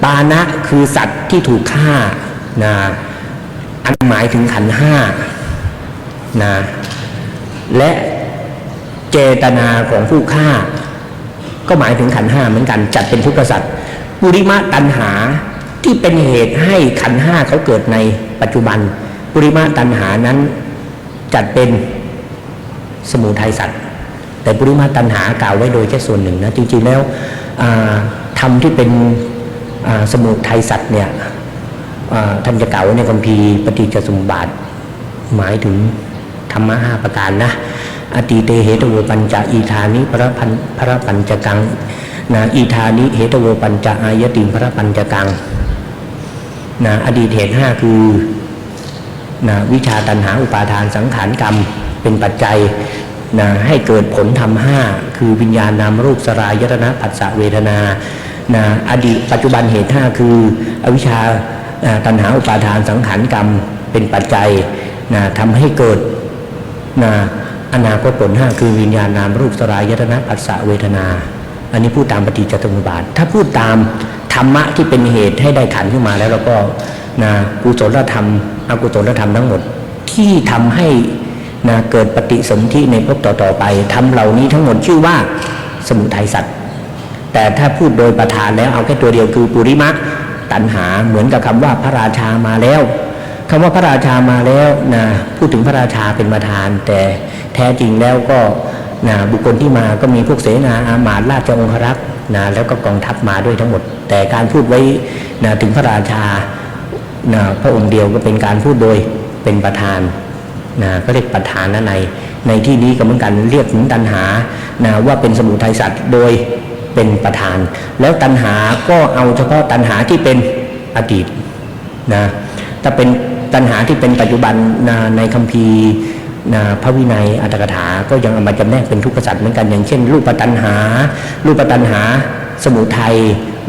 ปานะคือสัตว์ที่ถูกฆ่าอันหมายถึงขันธ์5และเจตนาของผู้ฆ่าก็หมายถึงขันธ์5เหมือนกันจัดเป็นทุกขสัตว์ปุริมะตัณหาที่เป็นเหตุให้ขันธ์5เขาเกิดในปัจจุบันปุริมะตัณหานั้นจัดเป็นสมุทัยสัตว์แต่ปุริมะตัณหากล่าวไว้โดยแค่ส่วนหนึ่งนะจริงๆแล้วธรรมที่เป็นสมุทัยสัตว์เนี่ยท่านจะกล่าวไว้ในคัมภีร์ปฏิจจสมุปบาทหมายถึงธรรมะ5ประการนะอติเตเหตุโวปัญจอีธานิพระปัญจกัง นะอีธานิเหตโวปัญจอายติงพระปัญจกังนะอดีตเหตุห้าคือนะวิชาตัณหาอุปาทานสังขารกรรมเป็นปัจจัยนะให้เกิดผลธรรมห้าคือวิญญาณนามรูปสลายยตนะผัสสะเวทนานะอดีตปัจจุบันเหตุห้าคืออวิชชาตัณหาอุปาทานสังขารกรรมเป็นปัจจัยนะทำให้เกิดนะอนาคตผลห้าคือวิญญาณนามรูปสลายยตนะผัสสะเวทนาอันนี้พูดตามปฏิจจสมุปบาทถ้าพูดตามธรรมะที่เป็นเหตุให้ได้ขันธ์ขึ้นมาแล้วเราก็นะกุศลธรรมอกุศลธรรมทั้งหมดที่ทำให้นะเกิดปฏิสนธิในภพต่อๆไปทำเหล่านี้ทั้งหมดชื่อว่าสมุทัยสัตว์แต่ถ้าพูดโดยประธานแล้วเอาแค่ตัวเดียวคือปุริมะตัณหาเหมือนกับคำว่าพระราชามาแล้วคำว่าพระราชามาแล้วนะพูดถึงพระราชาเป็นประธานแต่แท้จริงแล้วก็นะบุคคลที่มาก็มีพวกเสนาอามาตย์ราชองครักษ์นะแล้วก็กองทัพมาด้วยทั้งหมดแต่การพูดไว้นะถึงพระราชานะพระองค์เดียวก็เป็นการพูดโดยเป็นประธานนะก็เรียกประธานในที่นี้ก็เหมือนกันเรียกถึงตัณหานะว่าเป็นสมุทัยสัตว์โดยเป็นประธานแล้วตัณหาก็เอาเฉพาะตัณหาที่เป็นอดีตนะถ้าเป็นตัณหาที่เป็นปัจจุบันนะในคัมภีร์นะพระวินัยอัตถกถาก็ยังเอามาจำแนกเป็นทุกขสัตว์เหมือนกันอย่างเช่นรูปตัณหาสมุทัย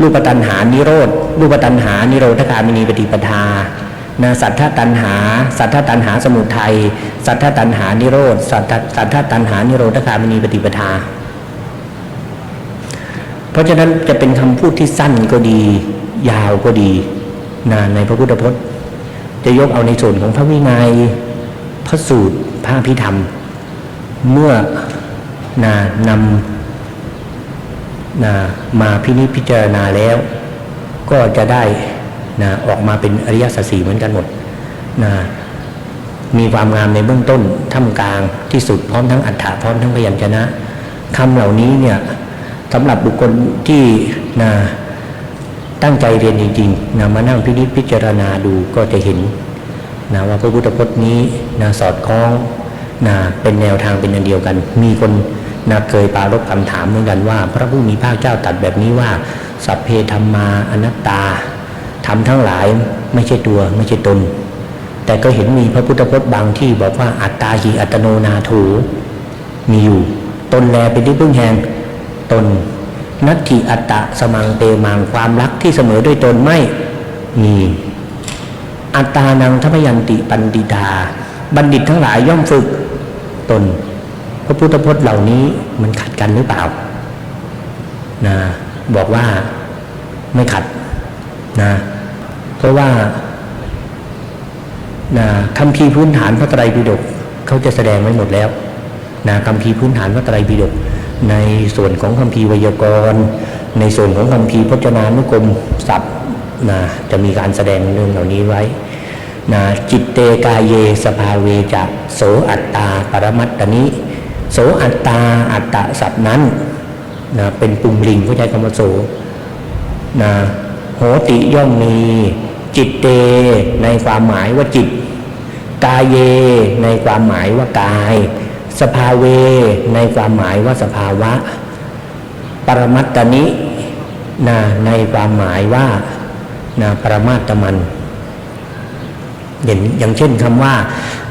รูปตัณหานิโรธรูปตัณหานิโรธคามินีปฏิปทานะสัทธตัณหาสมุทัยสัทธตัณหานิโรธสัทธตัณหานิโรธคามินีปฏิปทาเพราะฉะนั้นจะเป็นคำพูดที่สั้นก็ดียาวก็ดีนะในพระพุทธพจน์จะยกเอาในส่วนของพระวินัยพระสูตรพระอภิธรรมเมื่อนำมาพินิจพิจารณาแล้วก็จะได้ออกมาเป็นอริยสัจสี่เหมือนกันหมดมีความงามในเบื้องต้นท่ามกลางที่สุดพร้อมทั้งอัฏฐะพร้อมทั้งพยัญชนะคำเหล่านี้เนี่ยสำหรับบุคคลที่ตั้งใจเรียนจริงๆมานั่งพินิจพิจารณาดูก็จะเห็นว่าพระพุทธพจน์นี้สอดคล้องเป็นแนวทางเป็นอันเดียวกันมีคนเคยปรารภคำถามเหมือนกันว่าพระผู้มีพระเจ้าตรัสแบบนี้ว่าสัพเพธัมมาอนัตตาธรรมทั้งหลายไม่ใช่ตัวไม่ใช่ตนแต่ก็เห็นมีพระพุทธพจน์บางที่บอกว่าอัตตาหิอัตโนนาโถมีอยู่ตนแลเป็นที่พึ่งแห่งตนนัตถิอัตตะสมังเตมังความรักที่เสมอด้วยตนไม่มีอัตตานังทัพยันติปันติตาบัณฑิตทั้งหลายย่อมฝึกตนพระพุทธพจน์เหล่านี้มันขัดกันหรือเปล่าบอกว่าไม่ขัดเพราะว่าคัมภีร์พื้นฐานพระไตรปิฎกเขาจะแสดงไว้หมดแล้วคัมภีร์พื้นฐานพระไตรปิฎกในส่วนของคัมภีร์ไวยากรณ์ในส่วนของคัมภีร์พจนานุกรมศัพท์จะมีการแสดงเรื่องเหล่านี้ไว้จิตเตกายเยสภาเวจะโสอัตตาปรมัตตนิโสอัตตาอัตตะศัพท์นั้นเป็นปุงลิงผู้ใช้คำว่าโสโหติย่อมมีจิตเตในความหมายว่าจิตกายเยในความหมายว่ากายสภาเวในความหมายว่าสภาวะปรมัตตนิในความหมายว่าปรมาตถมันอย่างเช่นคำว่า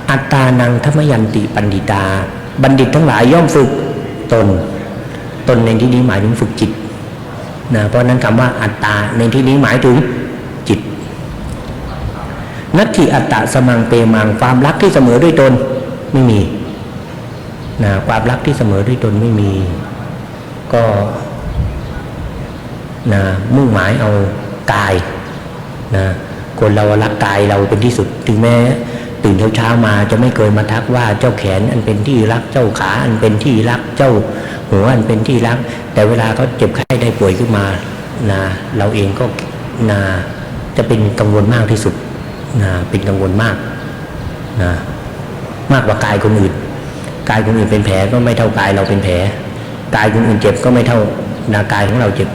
อัตตานังทัพยันติปันดิตาบัณฑิตทั้งหลายย่อมฝึกตนในที่นี้หมายถึงฝึกจิตเพราะนั้นคำว่าอัตตาในที่นี้หมายถึงจิตนัตถิอัตตะสมังเปมังความรักที่เสมอด้วยตนไม่มีความรักที่เสมอด้วยตนไม่มีก็มุ่งหมายเอากายคนเรารักกายเราเป็นที่สุดถึงแม้ตื่นเช้ามาจะไม่เคยมาทักว่าเจ้าแขนอันเป็นที่รักเจ้าขาอันเป็นที่รักเจ้าหัวอันเป็นที่รักแต่เวลาเขาเจ็บไข้ได้ป่วยขึ้นมาเราเองก็จะเป็นกังวลมากที่สุดเป็นกังวลมากมากกว่ากายคนอื่นกายคนอื่นเป็นแผลก็ไม่เท่ากายเราเป็นแผลกายคนอื่นเจ็บก็ไม่เท่ากายของเราเจ็บ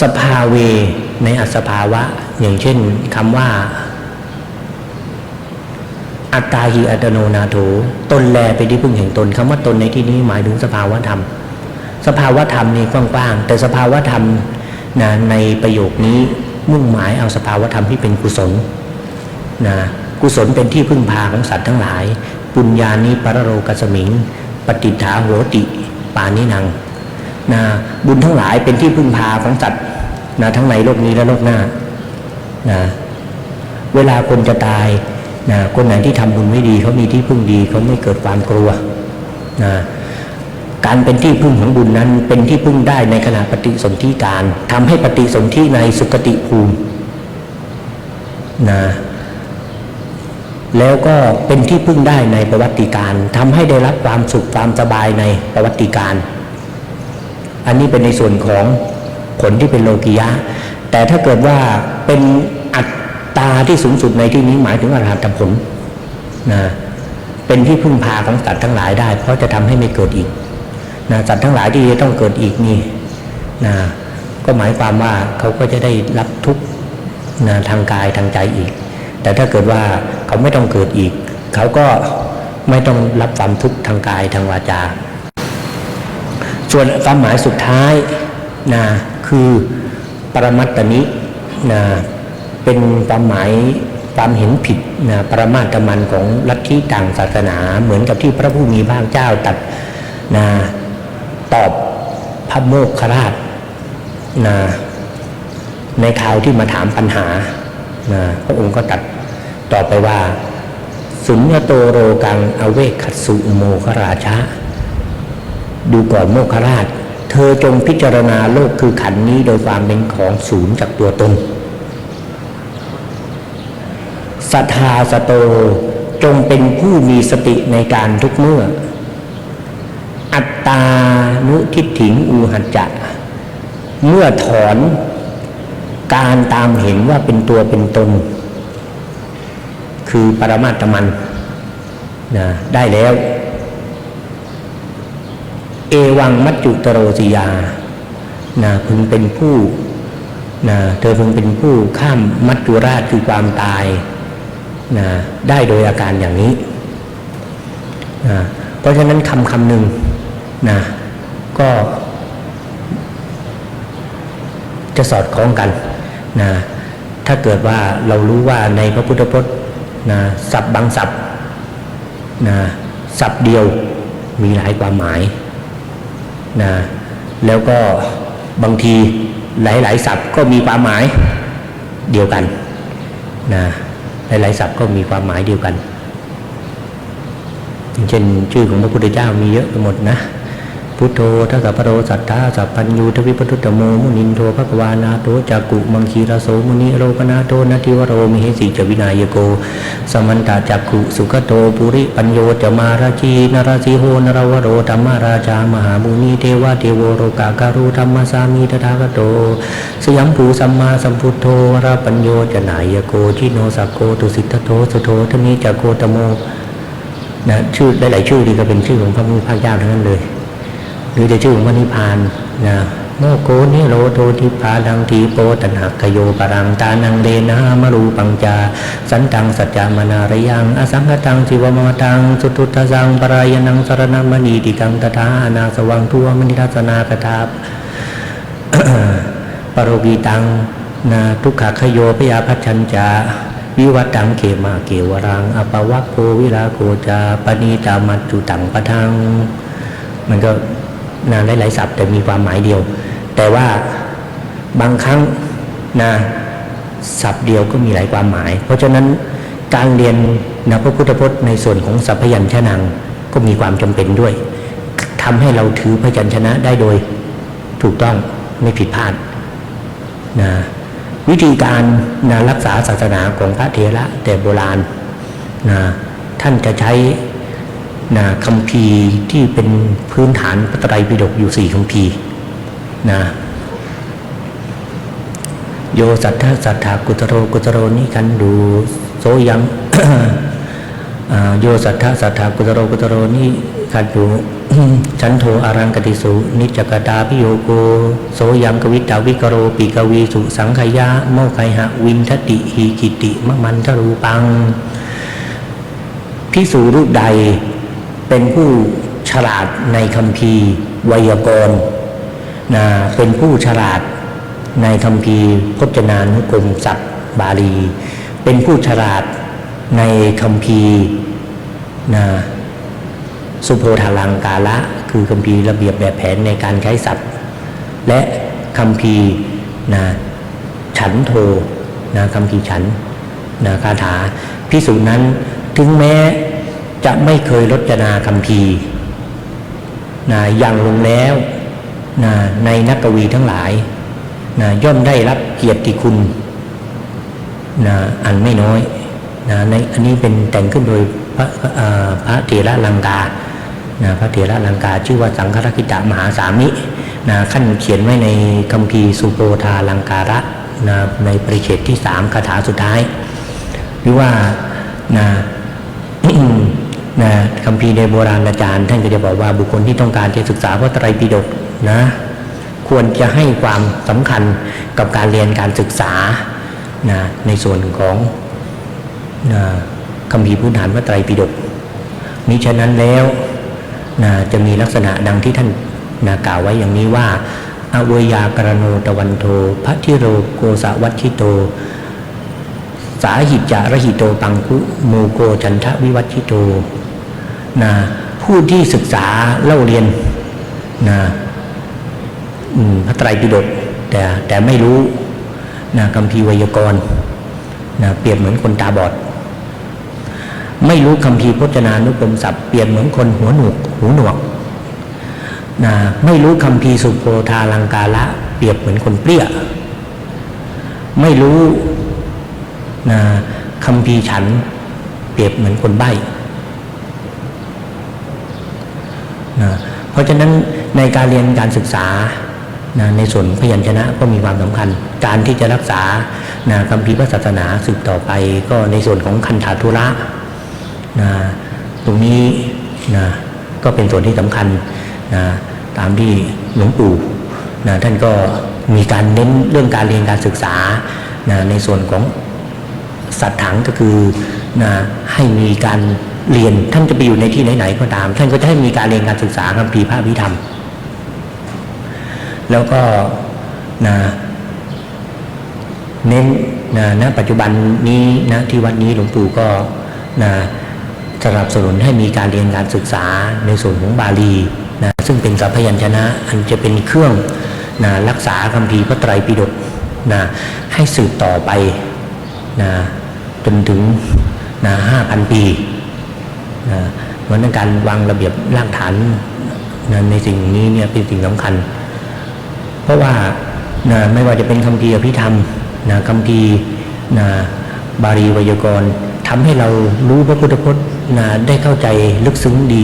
สภาเวในอสภาวะอย่างเช่นคำว่า อัตตาหิอัตโนนาโถตนแลเป็นที่พึ่งแห่งตนคำว่าตนในที่นี้หมายถึงสภาวะธรรมสภาวะธรรมนี่กว้างๆแต่สภาวะธรรมนะในประโยคนี้มุ่งหมายเอาสภาวะธรรมที่เป็นกุศลนะกุศลเป็นที่พึ่งพาของสัตว์ทั้งหลายปุญญานิปรโรกัสมิงปฏิฐาโหติปานินังนะบุญทั้งหลายเป็นที่พึ่งพาของสัตว์นะทั้งในโลกนี้และโลกหน้านะเวลาคนจะตายนะคนไหนที่ทำบุญไม่ดีเขามีที่พึ่งดีเขาไม่เกิดความกลัวนะการเป็นที่พึ่งของบุญนั้นเป็นที่พึ่งได้ในขณะปฏิสนธิการทำให้ปฏิสนธิในสุคติภูมินะแล้วก็เป็นที่พึ่งได้ในประวัติการทำให้ได้รับความสุขความสบายในประวัติการอันนี้เป็นในส่วนของผลที่เป็นโลกิยะแต่ถ้าเกิดว่าเป็นอัตตาที่สูงสุดในที่นี้หมายถึงอรหัตผลนะเป็นที่พึ่งพาของสัตว์ทั้งหลายได้เพราะจะทำให้ไม่เกิดอีกนะสัตว์ทั้งหลายที่จะต้องเกิดอีกนี่นะก็หมายความว่าเขาก็จะได้รับทุกข์นะทางกายทางใจอีกแต่ถ้าเกิดว่าเขาไม่ต้องเกิดอีกเขาก็ไม่ต้องรับความทุกข์ทางกายทางวาจาส่วนความหมายสุดท้ายนะคือปรมัตตนินะเป็นความหมายความเห็นผิดนะปรมาตมันของลัทธิต่างศาสนาเหมือนกับที่พระผู้มีพระเจ้าตรัสนะตอบพระโมคคัลลาชนะในคราวที่มาถามปัญหานะพระองค์ก็ตรัสตอบไปว่าสุญญโตโรกังอเวคัสสุโมคราชะดูก่อนโมคคัลลาชเธอจงพิจารณาโลกคือขันธ์นี้โดยความเป็นของศูนย์จากตัวตนสัทธาสโตจงเป็นผู้มีสติในการทุกเมื่ออัตตานุทิฏฐิงอูหัจจะเมื่อถอนการตามเห็นว่าเป็นตัวเป็นตนคือปรมาตมันนะได้แล้วเอวังมัจจุตโรสิยานะพึงเป็นผู้นะเธอพึงเป็นผู้ข้ามมัจจุราชคือความตายนะได้โดยอาการอย่างนี้นะเพราะฉะนั้นคำหนึ่งนะก็จะสอดคล้องกันนะถ้าเกิดว่าเรารู้ว่าในพระพุทธพจน์นะศัพท์บางศัพท์นะศัพท์เดียวมีหลายความหมายนะแล้วก็บางทีหลายๆศัพท์ก็มีความหมายเดียวกันนะหลายๆศัพท์ก็มีความหมายเดียวกันอย่างเช่นชื่อของพระพุทธเจ้ามีเยอะไปหมดนะพุทโธทัสสะพะโรสัทธาสัพพัญญูทวิปัสสุตตโมมุนินโทภควานาโตจักกุมังคีรโสมุนิโรปนาโตนัตถิวโรมิเหสิจวินายโกสมันตาจักขุสุขโตปุริปัญโยจมาราชีนราสีโหนรวโรธรรมราชามหามุนีเทวะเทโวโรกาการุธรรมสามีตถาคโตสยัมภูสัมมาสัมพุทโธวรปัญโยจนายโกชิโนสักโกตุสิทธโธสุโธทนิจักโกตโมนะชื่อหลายๆชื่อนี่ก็เป็นชื่อของพระผู้มีพระเจ้าทั้งนั้นเลยหรือจะชื่อของพระนิพพานนะโมโกนิโรโททิพาดังทีโปตัณหกโยปรังตานังเดนะมรูปังจาสันตังสัจจามนารยังอสังคตังสิวมตังสุทุตสังปรายนังสรณมณีติกังตถานาสวังทัวมณิทัสนาคถา ปโรกีตังนะทุกขคโยพยาพัชชัญจาวิวัตตังเขมาเกวรังอปวัคโควิราโกจาปณีตามัจจุตังปะทังมันก็นะหลายๆศัพท์แต่มีความหมายเดียวแต่ว่าบางครั้งนะศัพท์เดียวก็มีหลายความหมายเพราะฉะนั้นการเรียนนะพระพุทธพจน์ในส่วนของสัพยัญชนะก็มีความจำเป็นด้วยทำให้เราถือพยัญชนะได้โดยถูกต้องไม่ผิดพลาดนะวิธีการนะรักษาศาสนาของพระเถระแต่โบราณนะท่านจะใช้นะคัมภีร์ที่เป็นพื้นฐานพระไตรปิฎกอยู่4คัมภีร์นะโยสัทธะสัทธากุตโรกุตโรนิกันดูโสยัง โยสัทธะสัทธากุตโรกุตโรนิกันดู ฉันโทอารังกติสุนิจจกตาพิโยโกโสยังกวิตาวิกโรปิกวีสุสังขยะโมไคหะวินทติหิกิติมะมันทรูปัง ภิกษุรูปใดเป็นผู้ฉลาดในคัมภีร์ไวยากรณ์เป็นผู้ฉลาดในคัมภีร์พจนานุกรมศัพท์บาลีเป็นผู้ฉลาดในคัมภีร์สุโภทาลังกาละคือคัมภีร์ระเบียบแบบแผนในการใช้ศัพท์และคัมภีร์ฉันโทคัมภีร์ฉันคาถาภิกษุนั้นถึงแม้จะไม่เคยรจนาคัมภีร์ยังลงแล้วในนักกวีทั้งหลายย่อมได้รับเกียรติคุณอันไม่น้อยในอันนี้เป็นแต่งขึ้นโดยพระเถระลังกาพระเถระลังกาชื่อว่าสังฆรักขิตมหาสามิขั้นเขียนไว้ในคัมภีร์สุโภทาลังการะในปริเฉดที่3คาถาสุดท้ายหรือว่าคัมภีร์ในโบราณอาจารย์ท่านก็จะบอกว่าบุคคลที่ต้องการจะศึกษาพระไตรปิฎกควรจะให้ความสำคัญกับการเรียนการศึกษาในส่วนของคัมภีร์พื้นฐานพระไตรปิฎกมิฉะนั้นแล้วจะมีลักษณะดังที่ท่านกล่าวไว้อย่างนี้ว่าอเวยากรโนตวันโทพัทธิโรโกสวัชชิโตสาหิจารหิโตปังคุโมโกจันทวิวัชชิโตผู้ที่ศึกษาเล่าเรียนพระไตรปิฎกแต่ไม่รู้คัมภีร์ไวยากรณ์เปรียบเหมือนคนตาบอดไม่รู้คัมภีร์พจนานุกรมศัพท์เปรียบเหมือนคนหูหนวกไม่รู้คัมภีร์สุโภทาลังกาละเปรียบเหมือนคนเปรี้ยไม่รู้คัมภีร์ฉันเปรียบเหมือนคนใบ้เพราะฉะนั้นในการเรียนการศึกษาในส่วนพยัญชนะก็มีความสำคัญการที่จะรักษาคัมภีร์พระศาสนาสืบต่อไปก็ในส่วนของคันธาธุระตรงนี้ก็เป็นส่วนที่สำคัญตามที่หลวงปู่ท่านก็มีการเน้นเรื่องการเรียนการศึกษาในส่วนของสัตถังก็คือให้มีการเรียนท่านจะไปอยู่ในที่ไหนๆก็ตามท่านก็จะให้มีการเรียนการศึกษาคัมภีร์พระอภิธรรมแล้วก็เน้นณปัจจุบันนี้ที่วัดนี้หลวงปู่ก็สนับสนุนให้มีการเรียนการศึกษาในส่วนของบาลีซึ่งเป็นศัพท์พยัญชนะอันจะเป็นเครื่องรักษาคัมภีร์พระไตรปิฎกให้สืบต่อไปจนถึง5,000 ปีเพราะนั้นการวางระเบียบรากฐานในสิ่งนี้เนี่ยเป็นสิ่งสำคัญเพราะว่าไม่ว่าจะเป็นคัมภีร์อภิธรรมคัมภีร์บาลีไวยากรณ์ทำให้เรารู้พระพุทธพจน์ได้เข้าใจลึกซึ้งดี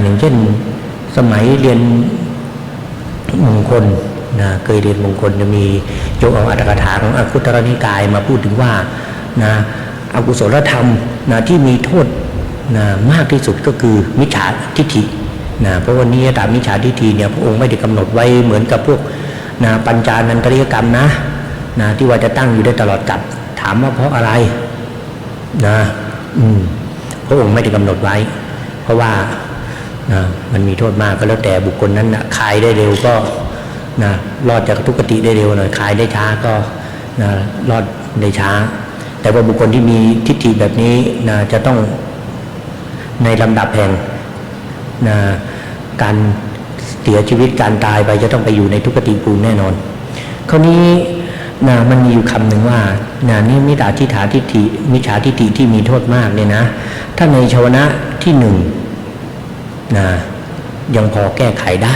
อย่างเช่นสมัยเรียนมงคลเคยเรียนมงคลจะมียกเอาอัตถกถาของอังคุตรนิกายมาพูดถึงว่าอกุศลธรรมที่มีโทษมากที่สุดก็คือมิจฉาทิฏฐิเพราะวันนี้ตามมิจฉาทิฏฐิเนี่ยพระองค์ไม่ได้กำหนดไว้เหมือนกับพวกปัญจานันตริยกรรมที่ว่าจะตั้งอยู่ได้ตลอดกาลถามว่าเพราะอะไรพระองค์ไม่ได้กำหนดไว้เพราะว่ามันมีโทษมากก็แล้วแต่บุคคลนั้นคลายได้เร็วก็รอดจากทุกขติได้เร็วหน่อยคลายได้ช้าก็รอดได้ช้าแต่ว่าบุคคลที่มีทิฏฐิแบบนี้จะต้องในลำดับแห่งการเสียชีวิตการตายไปจะต้องไปอยู่ในทุกขติภูมิแน่นอนคราวนี้มันมีอยู่คำหนึ่งว่านี่มิจฉาทิฏฐิมิจฉาทิฏฐิที่มีโทษมากเนี่ยนะถ้าในชวนะที่1ยังพอแก้ไขได้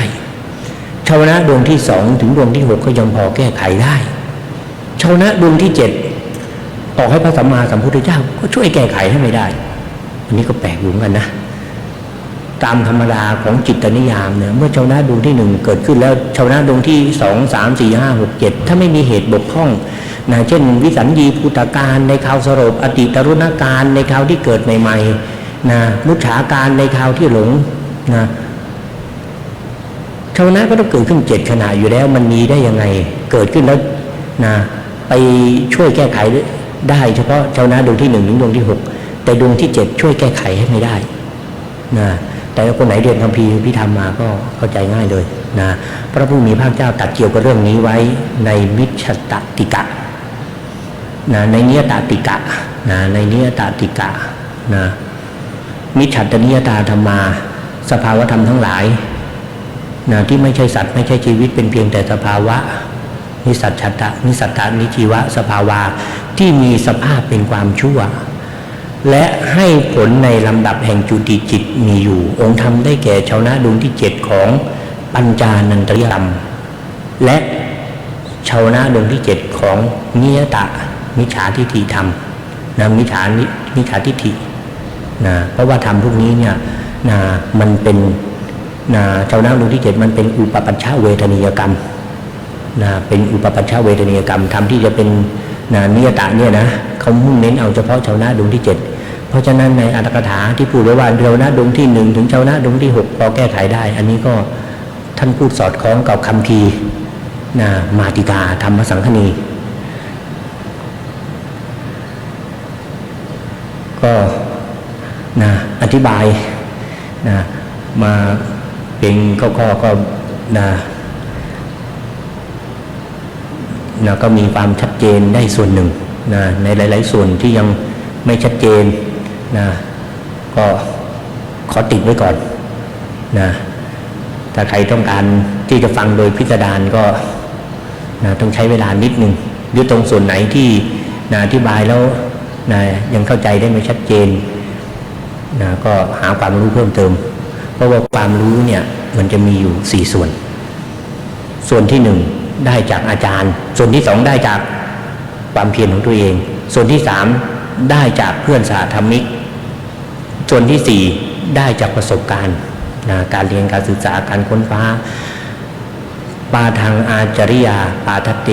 ชวนะดวงที่2ถึงดวงที่6ก็ยังพอแก้ไขได้ชวนะดวงที่7ต่อให้พระสัมมาสัมพุทธเจ้าก็ช่วยแก้ไขให้ไม่ได้อันนี้ก็แปลกอยู่เหมือนกันนะตามธรรมดาของจิตนิยามเนี่ยเมื่อชาวนะดวงที่1เกิดขึ้นแล้วชาวนะดวงที่2 3 4 5 6 7ถ้าไม่มีเหตุบกพร่องเช่นวิสัญญีภูตการในคราวสรบอติตรุณการในคราวที่เกิดใหม่ๆมุฉาการในคราวที่หลงชาวนะก็ต้องเกิดขึ้น7ขณะอยู่แล้วมันมีได้ยังไงเกิดขึ้นแล้วไปช่วยแก้ไขได้เฉพาะชาวนะดวงที่1ถึงดวงที่6 แต่ดวงที่ 7 ช่วยแก้ไขให้ไม่ได้นะแต่คนไหนเรียนคัมภีร์พิธรรมมาก็เข้าใจง่ายเลยนะพระผู้มีพระเจ้าตรัสเกี่ยวกับเรื่องนี้ไว้ในมิจฉตติกะนะในนิยตติกะนะในนิยตติกะนะมิจฉัตตนิยตาธรรมาสภาวธรรมทั้งหลายนะที่ไม่ใช่สัตว์ไม่ใช่ชีวิตเป็นเพียงแต่สภาวะนิสัจฉัตตะนิสัตตานิชีวะสภาวะที่มีสภาพเป็นความชั่วและให้ผลในลำดับแห่งจุติจิตมีอยู่องค์ธรรมได้แก่ชาวนะดวงที่ 7ของปัญจานันตริยธรรมและชาวนะดวงที่ 7ของนิยตะมิจฉาทิฏฐิธรรมนะมิจฉาทิฏฐินะเพราะว่าธรรมพวกนี้เนี่ยนะมันเป็นนะชาวนะดวงที่ 7มันเป็นอุปปัชชเวทนียกรรมนะเป็นอุปปัชชเวทนียกรรมธรรมที่จะเป็นนะนิยตะเนี่ยนะเขามุ่งเน้นเอาเฉพาะชาวนะดวงที่ 7เพราะฉะนั้นในอัตถกถาที่พูดไว้ว่าชาวนะดวงที่ 1ถึงชาวนะดวงที่ 6พอแก้ไขได้อันนี้ก็ท่านพูดสอดคล้องกับคัมภีร์นะมาติกาธรรมสังคณีก็นะอธิบายนะมาเป็นข้อก็นะก็มีความชัดเจนได้ส่วนหนึ่งนะในหลายๆส่วนที่ยังไม่ชัดเจนนะก็ขอติดไว้ก่อนนะถ้าใครต้องการที่จะฟังโดยพิสดารก็นะต้องใช้เวลานิดนึงหรือตรงส่วนไหนที่นะอธิบายแล้วนะยังเข้าใจได้ไม่ชัดเจนนะก็หาความรู้เพิ่มเติมเพราะว่าความรู้เนี่ยมันจะมีอยู่4ส่วนที่1ได้จากอาจารย์ส่วนที่2ได้จากความเพียรของตัวเองส่วนที่3ได้จากเพื่อนสหธรรมิกส่วนที่4ได้จากประสบการณ์นะการเรียนการศึกษาการค้นคว้าปาทังอาจริยาปาทัตเต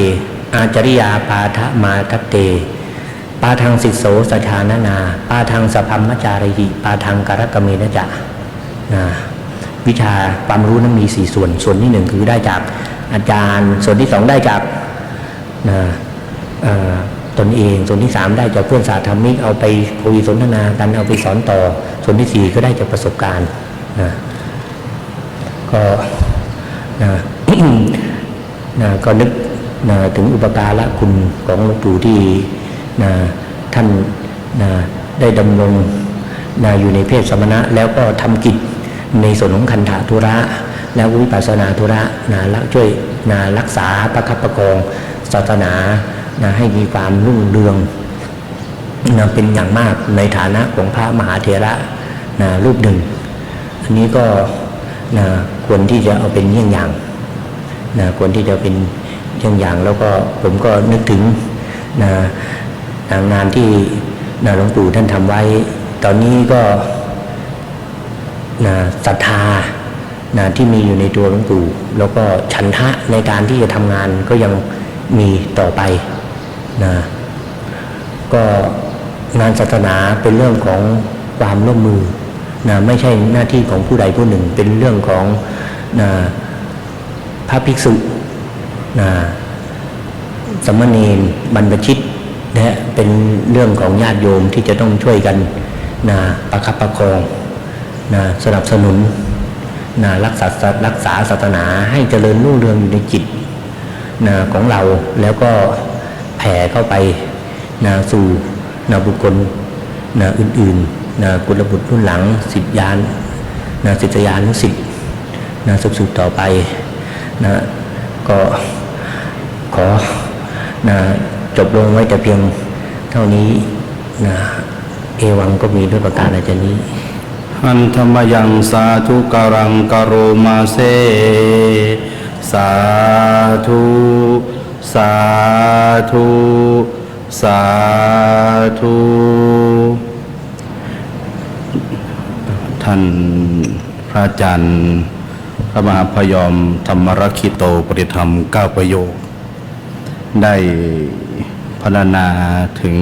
อาจริยาปาทะมาทัตเตปาทังสิโสสชานานาปาทังสพัมมจาริหิปาทังกรกเมนะจะนะวิชาความรู้นั้นมี4ส่วนที่1คือได้จากอาจารย์ส่วนที่2ได้จากนะตนเองส่วนที่3ได้จากเพื่อนสาธรรมิกเอาไปคุยสนทนากันเอาไปสอนต่อส่วนที่4ก็ได้จากประสบการณ์นะก็นะนะก็นึกนะถึงอุปการะคุณของหลวงปู่ที่นะท่านนะได้ดำรงนะอยู่ในเพศสมณะแล้วก็ทำกิจในส่วนของคันธะธุระแล้ววิปัสสนาธุระนะช่วยนะรักษาประคับประคองศาสนานะให้มีความรุ่งเรืองนะเป็นอย่างมากในฐานะของพระมหาเถระนะรูปหนึ่งอันนี้ก็นะควรที่จะเอาเป็นเยี่ยงอย่างนะควรที่จะเป็นเยี่ยงอย่างแล้วก็ผมก็นึกถึงนะงานที่นะหลวงปู่ท่านทำไว้ตอนนี้ก็นะศรัทธานะที่มีอยู่ในตัวหลวงปู่แล้วก็ฉันทะในการที่จะทำงานก็ยังมีต่อไปนะก็งานศาสนาเป็นเรื่องของความร่วมมือนะไม่ใช่หน้าที่ของผู้ใดผู้หนึ่งเป็นเรื่องของนะพระภิกษุนะสามเณรบรรพชิตนะเป็นเรื่องของญาติโยมที่จะต้องช่วยกันนะประคับประคองนะสนับสนุนนะรักษาศาสนาให้เจริญรุ่งเรืองอยู่ในจิตนะของเราแล้วก็แผ่เข้าไปนะสู่นะบุคคลนะอื่นๆนะกุลบุตรรุ่นหลังศิษยานนะศิษยานุศิษย์นะสืบต่อไปนะก็ขอนะจบลงไว้แต่เพียงเท่านี้นะเอวังก็มีด้วยประการอาจารย์นี้หันธรรมยังสาธุการังกโรมาเซสาธุสาธุสาธุท่านพระอาจารย์พระมหาพยอมธรรมรักขิโตปฏิธรรม9ประโยคได้พรรณนาถึง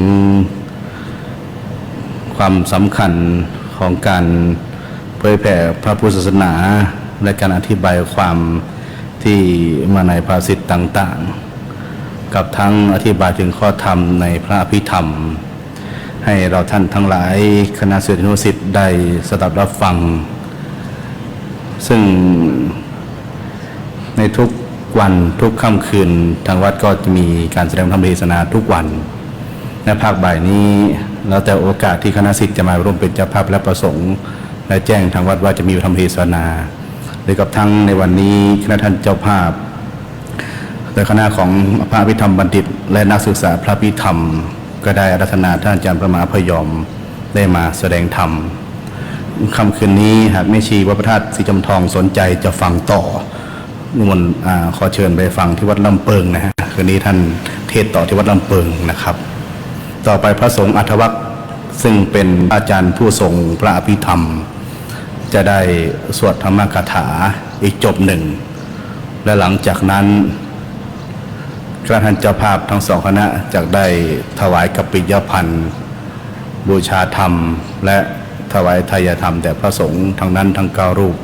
ความสำคัญของการเผยแผ่พระพุทธศาสนาและการอธิบายความที่มาในภาษิตต่างๆกับทั้งอธิบายถึงข้อธรรมในพระอภิธรรม ให้เราท่านทั้งหลายคณะศิษยานุศิษย์ได้สดับรับฟัง ซึ่งในทุกวันทุกค่ำคืนทางวัดก็จะมีการแสดงธรรมเทศนาทุกวันในภาคบ่ายนี้แล้วแต่โอกาสที่คณะศิษย์จะมาร่วมเป็นเจ้าภาพและประสงค์และแจ้งทางวัดว่าจะมีธรรมเทศนาโดยกับทั้งในวันนี้คณะท่านเจ้าภาพโดยคณะของพระอภิธรรมบัณฑิตและนักศึกษาพระอภิธรรมก็ได้อาราธนาท่านอาจารย์พระมหาพยอมได้มาแสดงธรรมค่ำคืนนี้หากแม่ชีวัดพระธาตุสีจำทองสนใจจะฟังต่อนิมนต์ขอเชิญไปฟังที่วัดลำเปิงนะฮะคืนนี้ท่านเทศต่อที่วัดลำเปิงนะครับต่อไปพระสงฆ์อัฐวัครซึ่งเป็นอาจารย์ผู้ทรงพระอภิธรรมจะได้สวดธรรมคาถาอีกจบหนึ่งและหลังจากนั้นพระท่านเจ้าภาพทั้งสองคณะจะได้ถวายกัปปิยพันธ์บูชาธรรมและถวายทายธรรมแด่พระสงฆ์ทั้งนั้นทั้ง9 รูป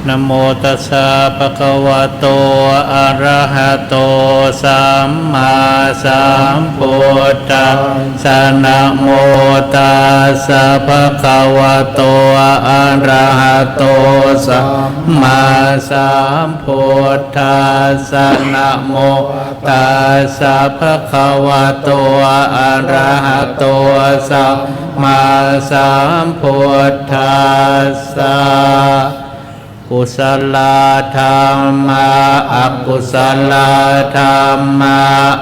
นะโมตัสสะภะคะวะโตอะระหะโตสัมมาสัมพุทธัสสะนะโมตัสสะภะคะวะโตอะระหะโตสัมมาสัมพุทธัสสะนะโมตัสสะภะคะวะโตอะระหะโตสัมมาสัมพุทธัสสะกุศลธรรมะอกุศลธรรมะ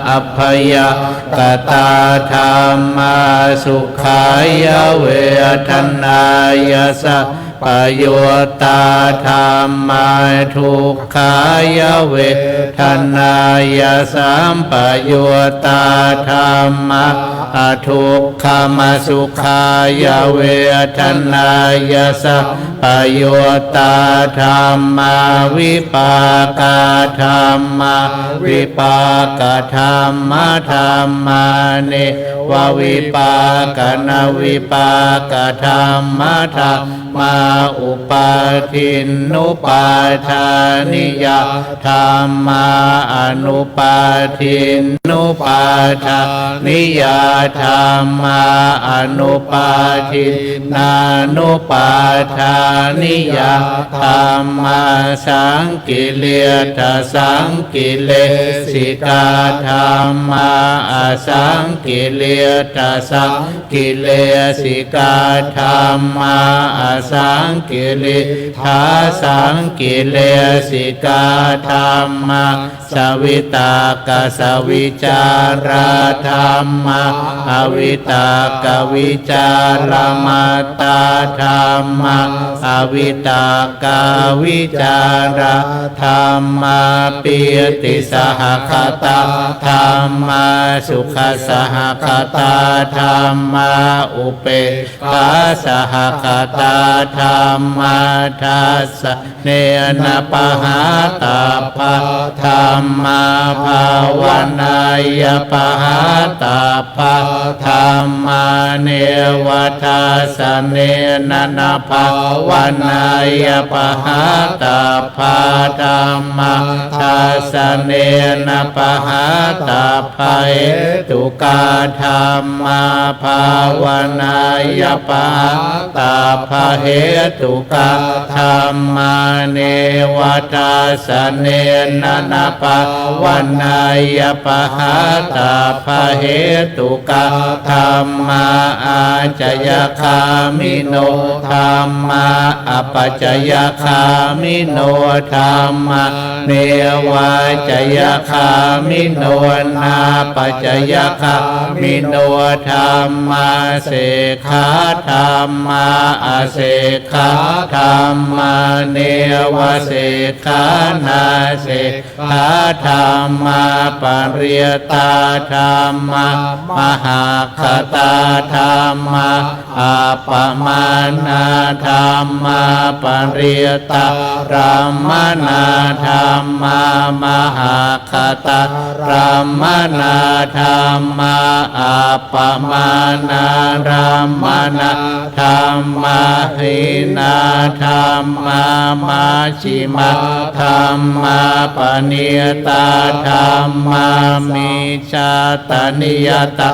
อัพยกตาธรรมะสุขายเวทนายสัพพโยตาธรรมะทุกขายเวทนายสัมปโยตาธรรมะทุกขมสุขายเวทนายสัพพโยตาธรรมะวิปากธรรมะวิปากธรรมะธรรมะเนววิปากนวิปากธรรมะธรรมาอุปาทินนุปาทานิยธรรมาอนุปาทินนุปาทานิยธรรมาอนุปาทินานุปาทานิยธรรมาสังกิเลสสังกิเลสิกาธรรมาอสังกิเลสสังกิเลสิกาธรรมาอสังกิเลธาสังกิเลสิกาธรรมะสวิตากสวิจาราธรรมะอวิตากวิจารมัตตาธรรมะอวิตากวิจารธรรมะปิติสหคตาธรรมะสุขสหคตาธรรมะอุเปกขาสหคตาธรรมะทัสสะเนนะปะหาตาภะธรรมะภาวนายปะหาตาภะธรรมะเนวทัสสะเนนะนะภาวนายปะหาตาภะธรรมะทัสสะเนนะปะหาตาภะเหตุกาธรรมะภาวนายปะหาตาภะเหตุกาธรรมะเนวทัสสะเนนะนะภาวนายปะหาตาภะเหตุกาธรรมะอาจยคามิโนธรรมะอปัจจยคามิโนธรรมะเนวาจยคามิโนนาปัจจยคามิโนธรรมะเสขาธรรมะอาเสขาธรรมะเนวเสขานาเสขาธรรมะปริยตาธรรมะมา หาคตาธรรมะอัปปมานาธรรมะปริยตารัมมนาธรรมะมหาคตารัมมนาธรรมะอัปปมานารัมมนาธรรมะหินาธรรมะมาชิมาธรรมะปณิยตาธรรมะมิชาตนิยตา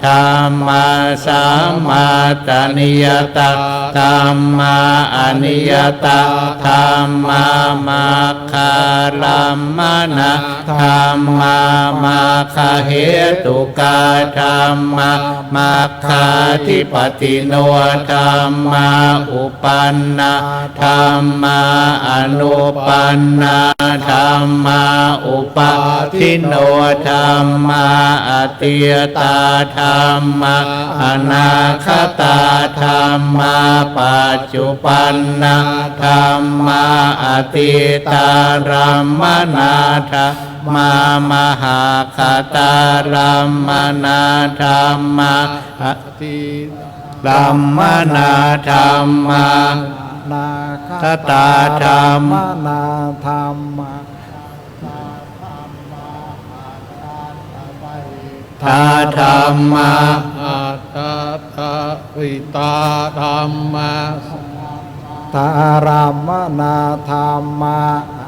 ธรรมะสัมมาตนิยตาธรรมะอนิยตาธรรมะมัคคารัมมนะธรรมะมัคคเหตุกาธรรมะมัคคาธิปติโนธรรมะอุปันนาธรรมะอนุปันนาธรรมะอุปาทิโนธรรมะอติยตาธรรมะอนาคตาธรรมะปัจจุปันนาธรรมะอติตารัมมนาธรรมะมหาคตารัมมนาธรรมะอติรัมมนาธรรมะนาค ตาธรรม นาธรรมะ ทาธรรมะ อัตตาวิตาธรรมะตารามนาธรรมะ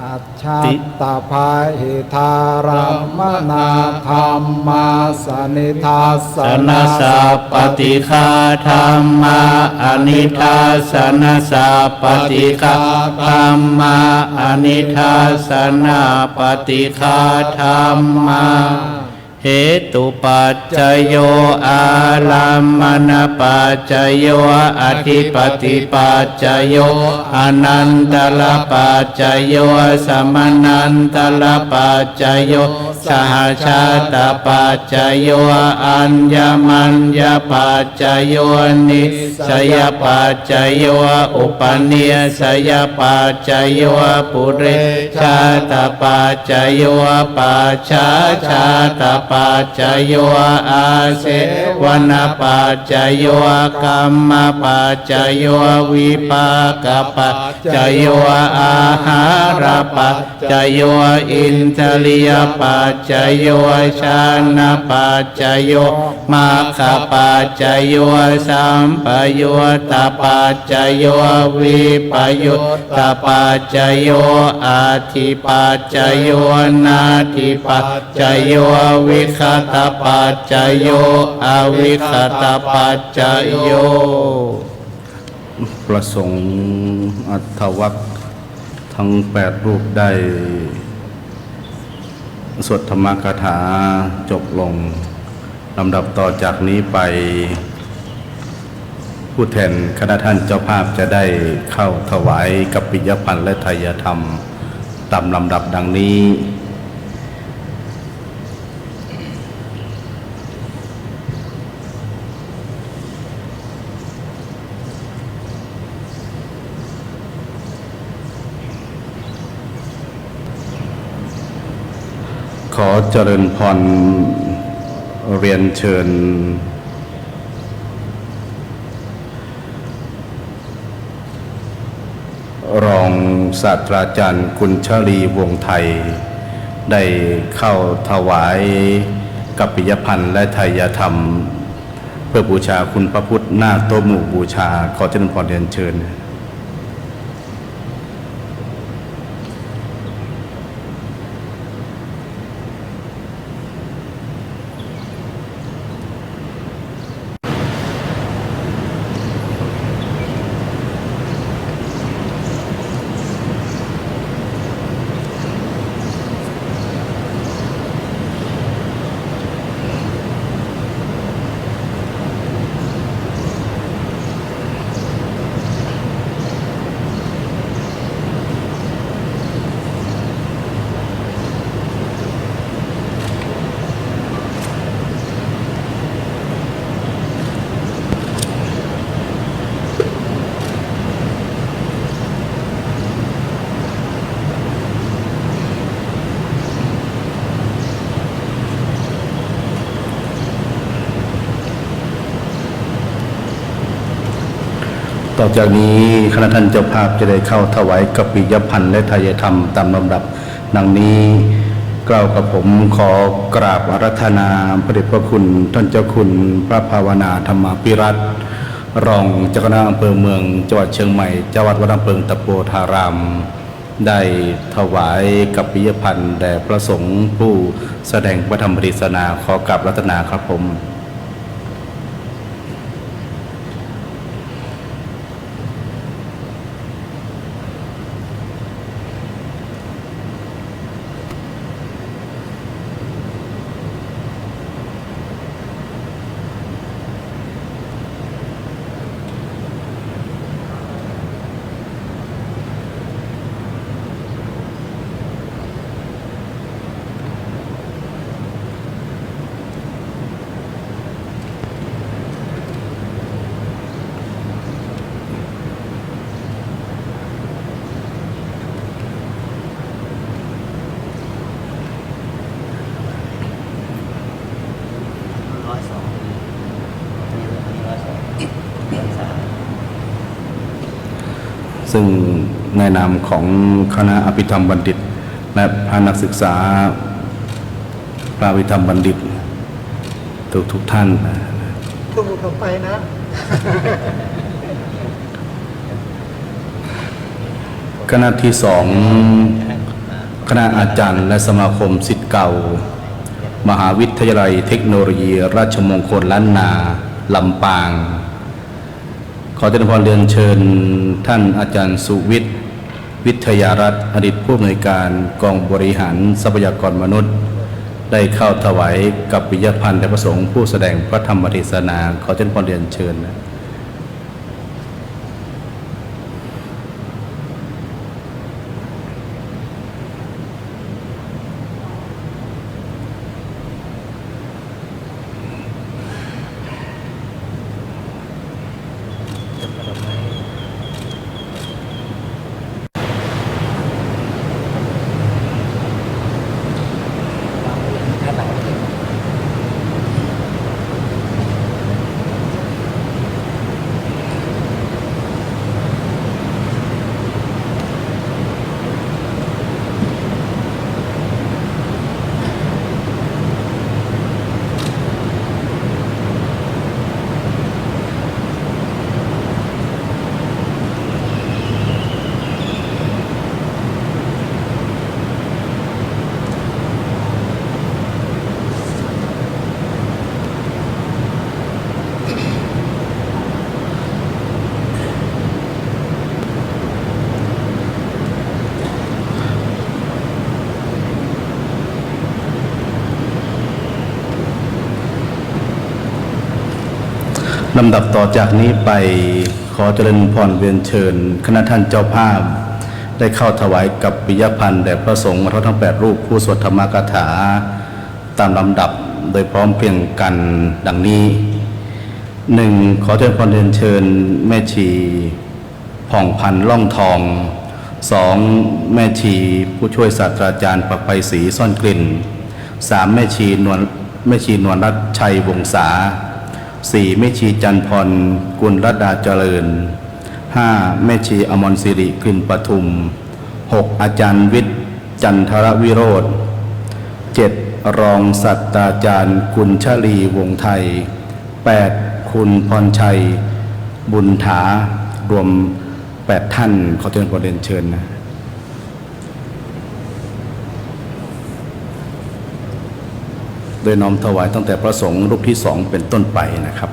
อัจฉาตภาหิทารามนาธรรมะสนิทัสส ส น นสัพปฏิฆาธรรมะอนิทัสสนสัพปฏิฆาธรรมะอนิทัสสนาปฏิฆาธรรมะเหตุปัจจโยอารัมมณปัจจโยอธิปติปัจจโยอนันตลปัจจโยสมนันตลปัจจโยสหชาตปัจจโยอัญญมัญญปัจจโยนิสยปัจจโยอุปนิสยปัจจโยปุเรชาตปัจจโยปัจฉาชาตปัจจโยอาเสวนปัจจโยกรรมปัจจโยวิปากปัจจโยอาหารปัจจโยอินทริยปัจจโยชานะปัจจโยมัคคปัจจโยสัมปยุตตปัจจโยวิปยุตตปัจจโยอาทิปัจจโยนาทิปัจจโยวิคตปัจจโยอวิคตปัจจโย ประสงค์อัตวัคทั้ง8รูปได้สวดธรรมคาถาจบลงลำดับต่อจากนี้ไป ผู้แทนคณะท่านเจ้าภาพจะได้เข้าถวายกัปปิยพันธ์และไทยธรรมตามลำดับดังนี้ ขอเจริญพรเรียนเชิญรองศาสตราจารย์กุญชลีวงศ์ไทย ได้เข้าถวายกัปปิยพันธ์และไทยธรรม เพื่อบูชาคุณพระพุทธหน้าโต๊ะหมู่บูชาขอเจริญพรเรียนเชิญ ต่อจากนี้คณะท่านเจ้าภาพจะได้เข้าถวายกัปปิยพันธ์และทายธรรมตามลำดับดังนี้กล่าวกับผมขอกราบอาราธนาพระเดชพระคุณท่านเจ้าคุณพระภาวนาธรรมาภิรัตน์รองเจ้าคณะอำเภอเมืองจังหวัดเชียงใหม่เจ้าวัดวัดอำเภอตะโพธารามได้ถวายกัปปิยพันธ์แด่พระสงฆ์ผู้แสดงพระธรรมเทศนาขอกราบอาราธนาครับผมซึ่งในนามของคณะอภิธรรมบัณฑิตและพระนักศึกษาพระอภิธรรมบัณฑิตทุกท่านถูกเข้าไปนะ คณะที่สองคณะอาจารย์และสมาคมศิษย์เก่ามหาวิทยาลัยเทคโนโลยีราชมงคลล้านนาลำปางขอเจริญพรเรียนเชิญท่านอาจารย์สุวิทย์วิทยารัตน์อดีตผู้อำนวยการกองบริหารทรัพยากรมนุษย์ได้เข้าถวายกัปปิยพันธ์แด่พระสงฆ์ผู้แสดงพระธรรมเทศนาขอเจริญพรเรียนเชิญนะลำดับต่อจากนี้ไปขอเจริญพรเรียนเชิญคณะท่านเจ้าภาพได้เข้าถวายกัปปิยพันธ์แด่พระสงฆ์ทั้ง8รูปผู้สวดธรรมกถาตามลำดับโดยพร้อมเพรียงกันดังนี้ 1. ขอเจริญพรเรียนเชิญแม่ชีผ่องพันธ์ล่องทอง 2. แม่ชีผู้ช่วยศาสตราจารย์ประภัยศรีซ่อนกลิ่น 3. แม่ชีนวลรัตน์ชัยวงศา 4. แม่ชีจันพรกุลรัตดาเจริญ 5. แม่ชีอมรศิริกลิ่นปทุม 6. อาจารย์วิทย์จันทรวิโรธ 7. รองศาสตราจารย์กุลชลีวงไทย 8. คุณพรชัยบุญถารวม8ท่านขอเชิญประเด็นเชิญนะโดยน้อมถวายตั้งแต่พระสงฆ์รูปที่2เป็นต้นไปนะครับ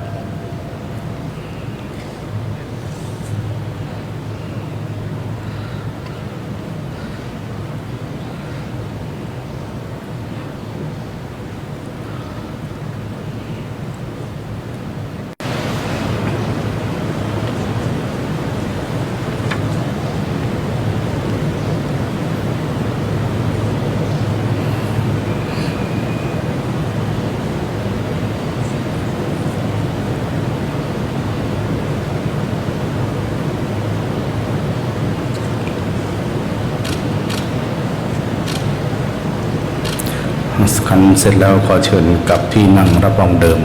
ขันเสร็จแล้วขอเชิญกลับที่นั่งรับรองเดิม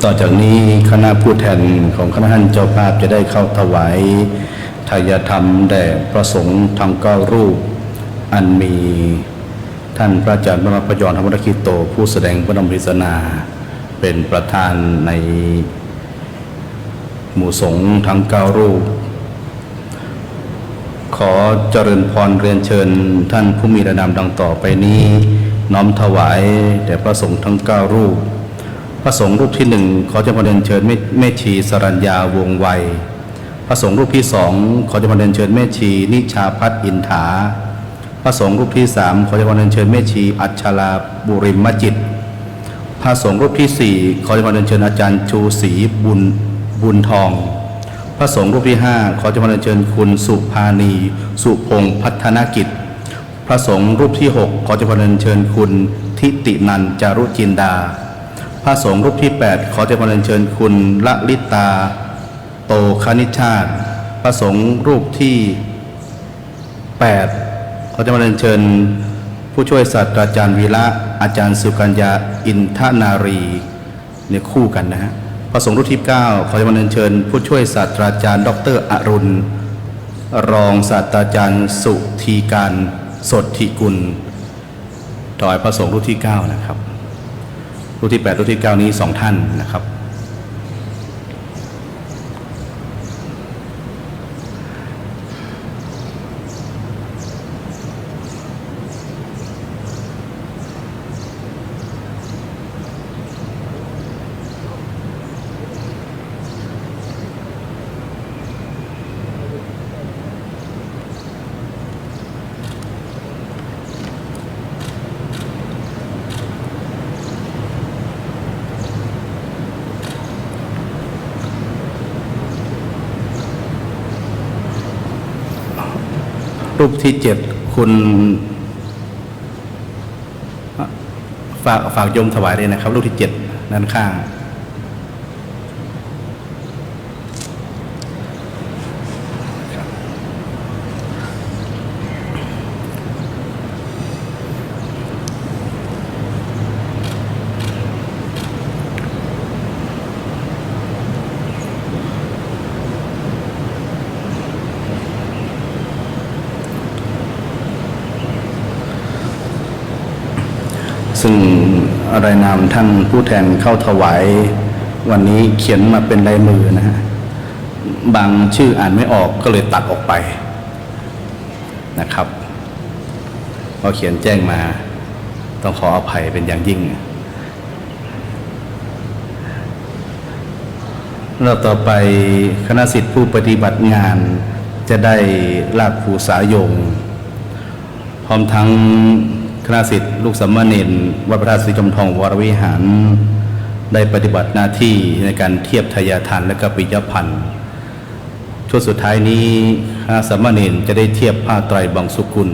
ต่อจากนี้คณะผู้แทนของคณะท่านเจ้าภาพจะได้เข้าถวายทายธรรมแด่พระสงฆ์ทั้ง9 รูปอันมีท่านพระอาจารย์บรมพยรธรรมรกิโตผู้แสดงพระธรรมเทศนาเป็นประธานในหมู่สงฆ์ทั้ง9 รูปขอเจริญพรเรียนเชิญท่านผู้มีระดับดังต่อไปนี้น้อมถวายแด่พระสงฆ์ทั้ง9 รูปพระสงฆ์รูปที่1ขอเจริญพรเรียนเชิญแม่ชีสรัญญาวงไวพระสงฆ์รูปที่2ขอเจริญพรเรียนเชิญแม่ชีนิชาพัฒน์อินถาพระสงฆ์รูปที่3ขอเจริญพรเรียนเชิญแม่ชีอัชราบุริมจิตพระสงฆ์รูปที่4ขอเจริญพรเรียนเชิญอาจารย์ชูศรีบุญทองพระสงฆ์รูปที่5ขอเจริญพรเรียนเชิญคุณสุภานีสุพงษ์พัฒนกิจพระสงฆ์รูปที่6ขอเจริญพรเรียนเชิญคุณทิตินันท์จารุจินดาพระสงฆ์รูปที่8ขอเจริญพรเรียนเชิญคุณละลิตาโตคณิชชาติพระสงฆ์รูปที่8ขอเจริญพรเรียนเชิญผู้ช่วยศาสตราจารย์วีระอาจารย์สุกัญญาอินทนารีเนี่ยคู่กันนะฮะพระสงฆ์รูปที่9ขอเจริญพรเรียนเชิญผู้ช่วยศาสตราจารย์ดร.อรุณรองศาสตราจารย์สุธีการสดธิกุลถวายพระสงฆ์รูปที่9นะครับรูปที่8รูปที่9นี้2 ท่านนะครับรูปที่7คุณฝากโยมถวายเลยนะครับรูปที่7ด้านข้างซึ่งรายนามท่านผู้แทนเข้าถวายวันนี้เขียนมาเป็นลายมือนะฮะบางชื่ออ่านไม่ออกก็เลยตัดออกไปนะครับพอเขียนแจ้งมาต้องขออภัยเป็นอย่างยิ่งแล้วต่อไปคณะศิษย์ผู้ปฏิบัติงานจะได้ลากภูษายงพร้อมทั้งคณะศิษย์ลูกสามเณรวัดพระธาตุศรีจอมทองวรวิหารได้ปฏิบัติหน้าที่ในการเทียบทายาทานและก็ปิยพันธ์ช่วงสุดท้ายนี้คณะสามเณรจะได้เทียบผ้าไตรบางสุกุล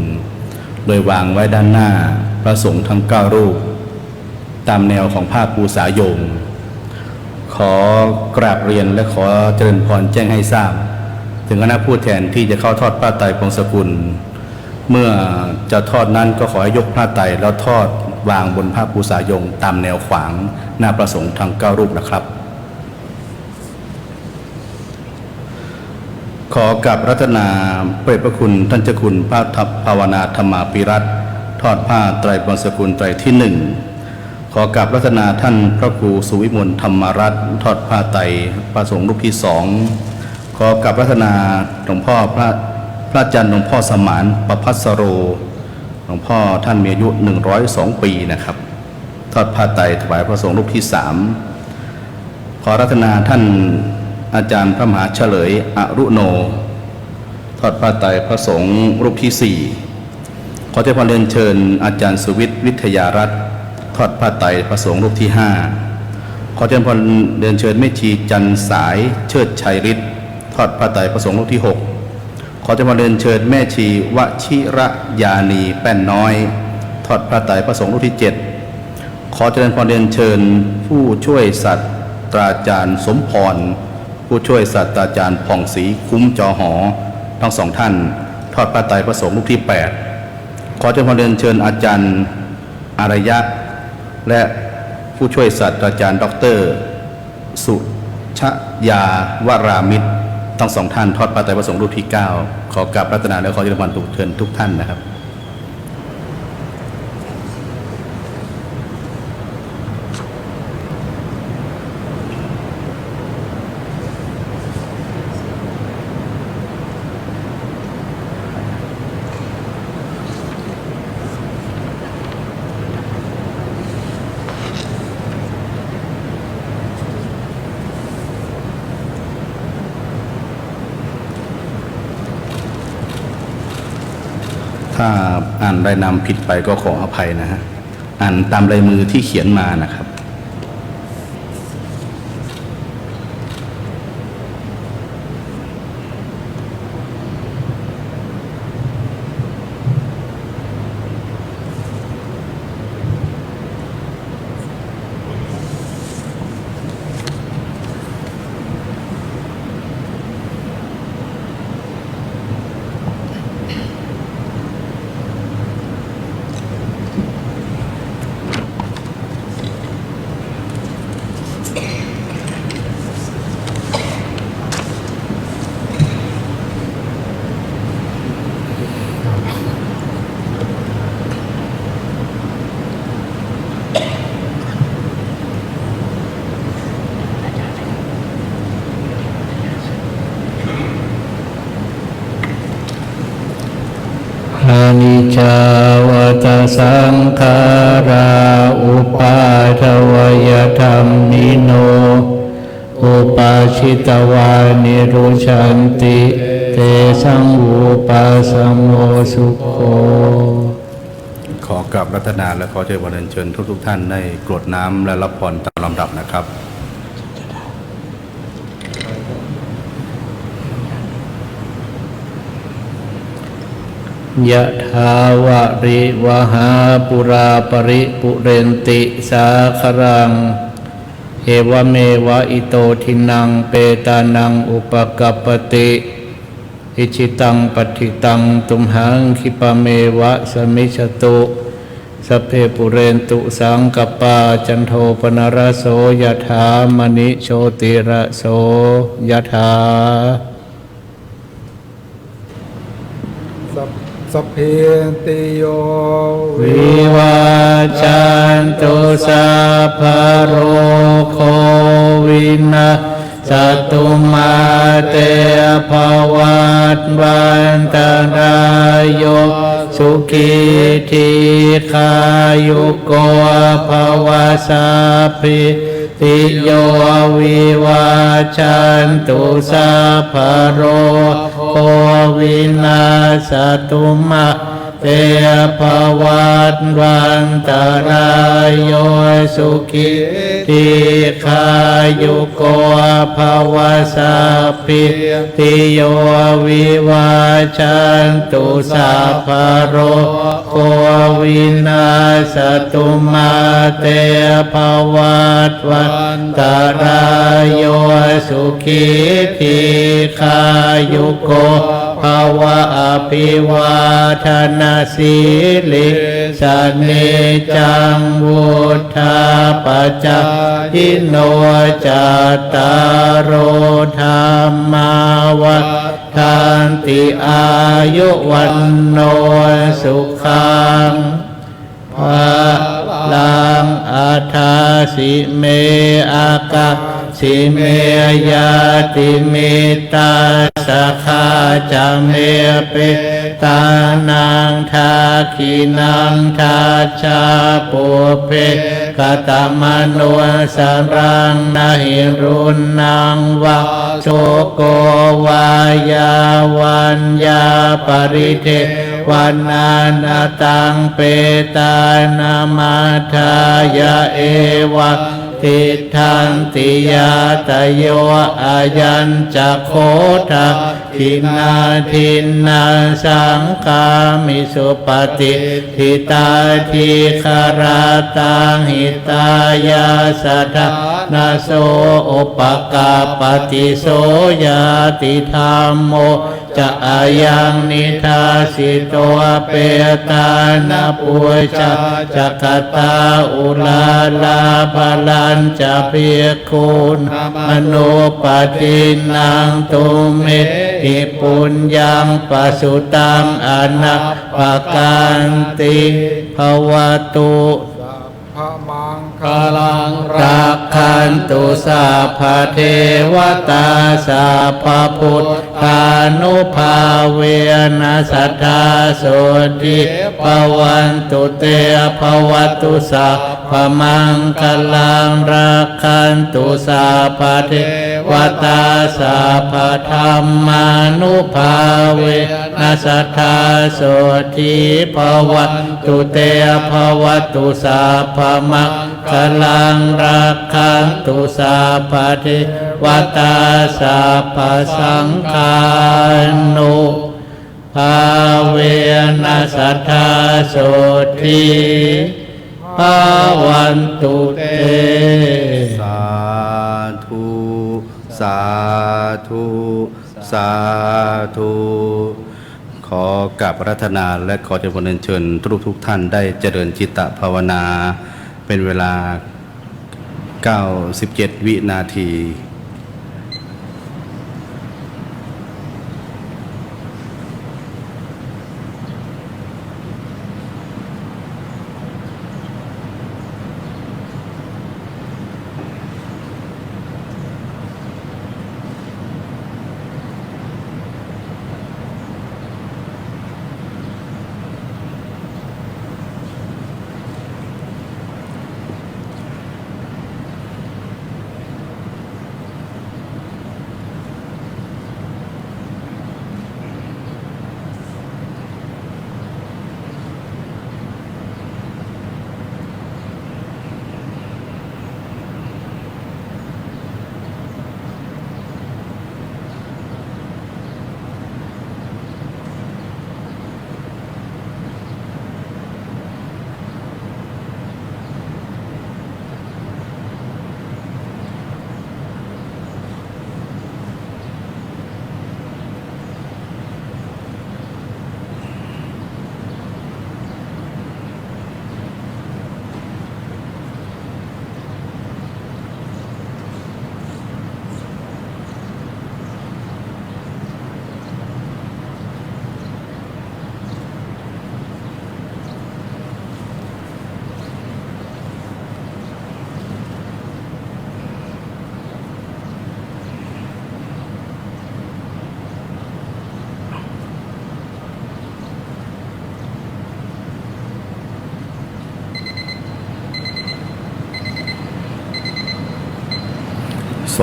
โดยวางไว้ด้านหน้าพระสงฆ์ทั้ง9 รูปตามแนวของผ้าภูษายงขอกราบเรียนและขอเจริญพรแจ้งให้ทราบถึงคณะผู้แทนที่จะเข้าทอดผ้าไตรบางสกุลเมื่อจะทอดนั้นก็ขอให้ยกผ้าไตรแล้วทอดวางบนผ้าภูษายงตามแนวขวางหน้าพระสงฆ์ทั้ง9 รูปนะครับขอกราบรัตนาพระเดชพระคุณท่านเจ้าคุณพระภาวนาธรรมาภิรัตน์ทอดผ้าไตรบางสกุลไตรที่1ขอกราบรัตนาท่านพระครูสุวิมลธรรมรัตน์ทอดผ้าไตรพระสงฆ์รูปที่2ขอกราบรัตนาหลวงพ่อพระอาจารย์หลวงพ่อสมานประภัสโรหลวงพ่อท่านมีอายุ102 ปีนะครับทอดผ้าไตรถวายพระสงฆ์รูปที่3ขอรัตนาท่านอาจารย์พระมหาเฉลยอรุโนทอดผ้าไตรพระสงฆ์รูปที่4ขอเจริญพรเรียนเชิญอาจารย์สุวิทย์วิทยารัตน์ทอดผ้าไตรพระสงฆ์รูปที่5ขอเจริญพรเรียนเชิญแม่ชีจันสายเชิดชัยฤทธิ์ทอดผ้าไตรพระสงฆ์รูปที่6ขอเจริญพรเรียนเชิญแม่ชีวชิระยานีแป้นน้อยทอดผ้าไตรพระสงฆ์รูปที่7ขอเจริญพรเรียนเชิญผู้ช่วยศาสตราจารย์สมพรผู้ช่วยศาสตราจารย์ผ่องศรีคุ้มจอหอทั้ง2 ท่านทอดผ้าไตรพระสงฆ์รูปที่8ขอเจริญพรเรียนเชิญอาจารย์อารยะและผู้ช่วยศาสตราจารย์ดร. สุชยาวรามิตรทั้งสองท่านทอดพระไตรประสงค์รูปที่ 9 ขอกราบรัตนาและขอเจริญพรทุกเชิญทุกท่านนะครับ ถ้าอ่านรายนามผิดไปก็ขออภัยนะฮะอ่านตามลายมือที่เขียนมานะครับ อานิจจาวัตสังขาราอุปาทวยธรรมนิโนอุปาชิตวานิรุชันติเตสังอุปาสมโมสุโข ขอกราบรัตนาและขอเจริญพรเชิญทุกท่านได้กรวดน้ำและรับพรตามลำดับนะครับ ยะถาวะริวหาปุราปริปุเรนติสาครังเอวเมวะอิโตทินังเปตานังอุปกัปปติอิชิตังปัฏฐิตังตุมหังคิปะเมวะสมิจฉตุสัพเพปุเรนตุสังกปาจันโทปนรสโสยะถามณิโชติระโสยะถาสัพเพติโย วิวาจันตุสัพพะโรโควินาศตุมาเตภวัตวันตรายโยสุขีทีขายุโกภวสัพพิติโยวิวาจันตุสัพพะโรโควินาศตุมาเตภวัตวันตรายโยสุขิติขายุโกภวสัพพิติโยวิวาจันตุสัพพะโรโควินาศตุมาเตภวัตวันตรายโยสุขิติขายุโกภวะอภิวาทนาสีลิสเนจังวุธาปัจจยิโนจัตตารโอธรรมาวัฏันติอายุวันโนสุขังภาลังอัฏฐาสิเมอากาสิเมยาติมิตาสคาจาเมเปตานังทาคินังทาชาปุเพกตมโนสังรังนาหิรุนังวะโชโกวายาวันยาปริเทวันนานาตังเปตานามาทายาเอวะทิทันติยาตโยอายัญจะโคทะ ทินาทินนาสังฆามิสุปฏิทิตาทิคาราตังหิตายาสัทธานาโสอุปกาปฏิโสยาติธรรมโมจะอายังนิทาสิโตเปตานาปุชาจักตาอุลาลาภลัญจะเพียคุณมโนปฏินังตุเมหิปุญญังปสุตังอนัปปกันติภวตุพระมังค กาลังรักขันตุสัพพะเทวตาสัพพะพุทธานุภาเวนะสัทธาโสติภวันตุเตภวตุสัพพะมังคลังรักขันตุสัพพะเทวตาสัพพะธรรมานุภาเวนะสัทธาโสติภวันตุเตภวตุสัพพะมังคลังรักขันตุสัพพะเทวตาสัพพะสังฆานุภาเวนะสัทธาโสติภวันตุเต สาธุสาธุสาธุขอกราบอาราธนาและขอเจริญเชิญทุกท่านได้เจริญจิตตภาวนาเป็นเวลา 97 วินาที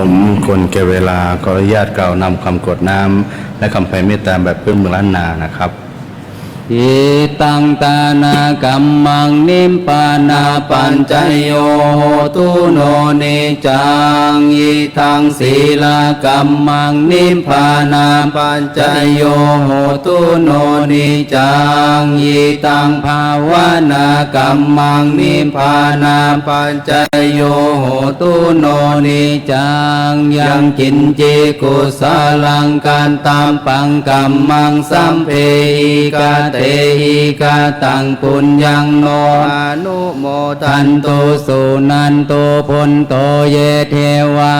สมควรแก่เวลาขออนุญาตกล่าวนำคำกรวดน้ำและคำแผ่เมตตาแบบพื้นเมืองล้านนานะครับ อิตังตานากัมมังนิมปานาปัญจโยโหตุโนเนจังอิทังศีลากัมมังนิมปานาปัญจโยโหตุโนเนจังอิตังภาวนากัมมังนิมปานาปัญจโยโหตุโนเนจังยังกินเจกุสาลังการตามปังกัมมังสัมเพกาเตหิกาตังปุญญังโนอนุโมทันตุสุนันตุพุนโตเยเทวา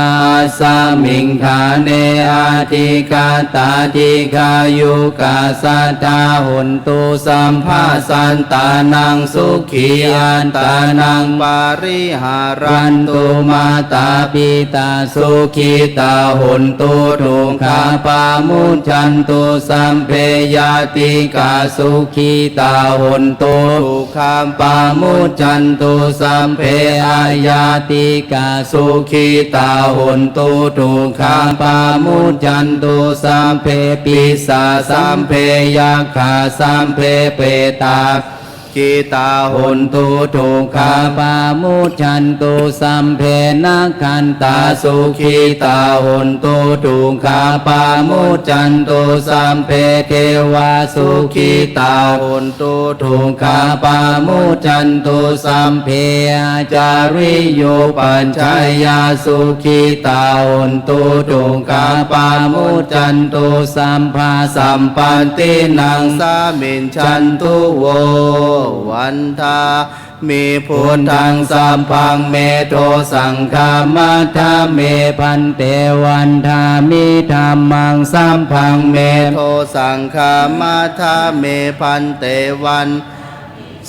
สามิงคาเนอาทิกาตาทิกายุกาสัทธาหุนตุสัมภาสันตานังสุขีอันตานังปาริหารันตุมาตาปิตาสุขีตาหุนตุทุกขาปามุจันตุสัมเพยติกาสุขีตาหุนตุทุกขามปามุจันตุสัมเพอายาติกาสุขีตาหุนตุทุกขามปามุจันตุสัมเพปิสาสัมเพยาขาสัมเพเปตา ขิตาหนตุทุกขาปามุจจันตุสัมเพนะขันตาสุขิตาหนตุทุกขาปามุจจันตุสัมเพเทวาสุขิตาหนตุทุกขาปามุจจันตุสัมเพจาริโยปัญชยาสุขิตาหนตุทุกขาปามุจจันตุสัมภาสัมปันตินังสามินชันตุโววันทามีพุทธังสัมพังเมโทสังฆามัทธาเมพันเตวันทามิธรรมังสัมพังเมโทสังฆามัทธาเมพันเตวัน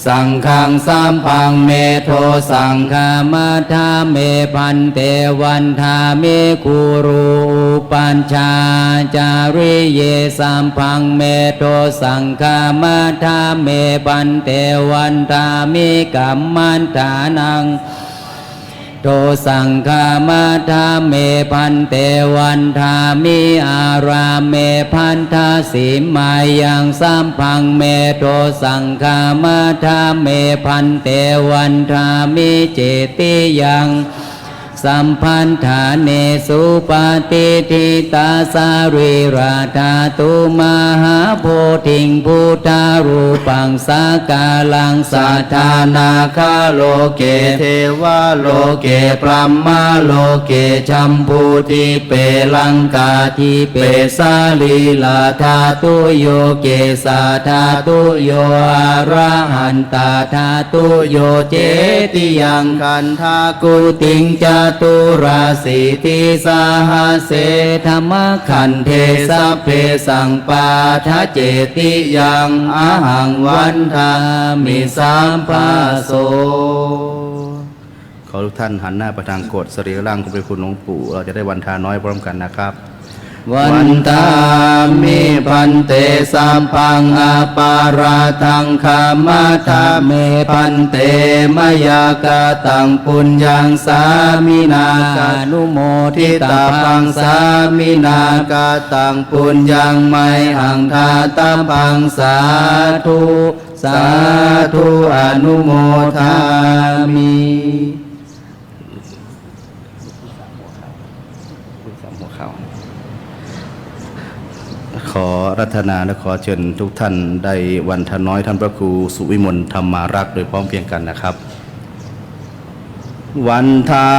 สังฆังสัมพังเมโทสังฆามัทธาเมพันเตวันทามิคุรูปัญชาจาริเยสัมพังเมโทสังฆามัทธาเมพันเตวันทามิกัมมันฐานังโทสังฆามัทธาเมพันเตวันทามิอาราเมพันธาสีมายังสัมพังเมโทสังฆามัทธาเมพันเตวันทามิเจติยังสัมพันธาเนสุปฏิทิตาสาริราธาตุมหาโพธิงพุทธารูปังสากาลังสัทธานาคาโลเกเทวาโลเกพรหมโลเกชัมพูทิเปลังกาทิเปสาลีลาธาตุโยเกสาธาตุโยอาระหันตาธาตุโยเจติยังคันธากุติงจตุราสีทิสาหาเสธรรมขันเทสัพเพสังปาทะเจติยังอาหังวันทามิสัมภาโสขอทุกท่านหันหน้าไปทางโกฏสรีระร่างของพระคุณหลวงปู่เราจะได้วันทาน้อยพร้อมกันนะครับวันตามิพันเตสัมพังอาปาราทังคามาทาเมพันเตมยากาตังปุญญังสามินากานุโมทิตาพังสามินากาตังปุญญังไมหังทาตาพังสาธุสาธุอนุโมทามิขอรัตนาและขอเชิญทุกท่านได้วันทาน้อยท่านพระครูสุวิมลธรรมารักษ์โดยพร้อมเพรียงกันนะครับวันทา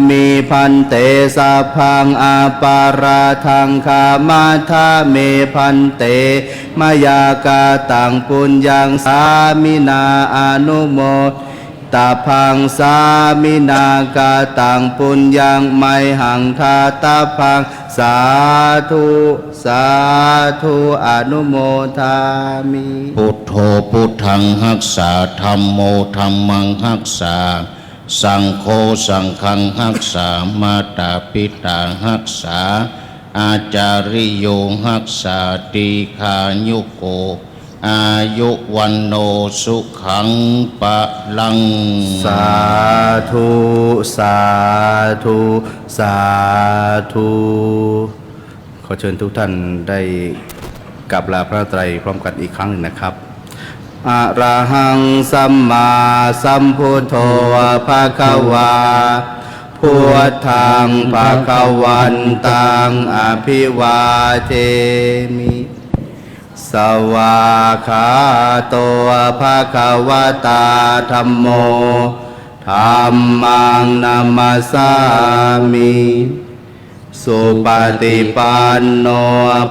มิพันเตสัพพังอาปาราทังคามาทาเมพันเตมายากาตังปุญญังสามินาอนุโมตาพังสามินากาตังปุญญังไมหังทาตาพังสาธุสาธุอนุโมทามิพุทโธพุทธังรักษาธัมโมธัมมังรักษาสังโฆสังฆังรักษามาตาปิตารักษาอาจาริโยรักษาตีคายุโกอายุวันโนสุขังปะลังสาธุสาธุสาธุขอเชิญทุกท่านได้กราบลาพระไตรัยพร้อมกันอีกครั้งหนึ่งนะครับอะระหังสัมมาสัมพุทโธภะคะวาพุทธังภะคะวันตังอภิวาเทมิสวากขาโตภะคะวะตาธัมโมธัมมังนัมมัสสามิสุปฏิปันโน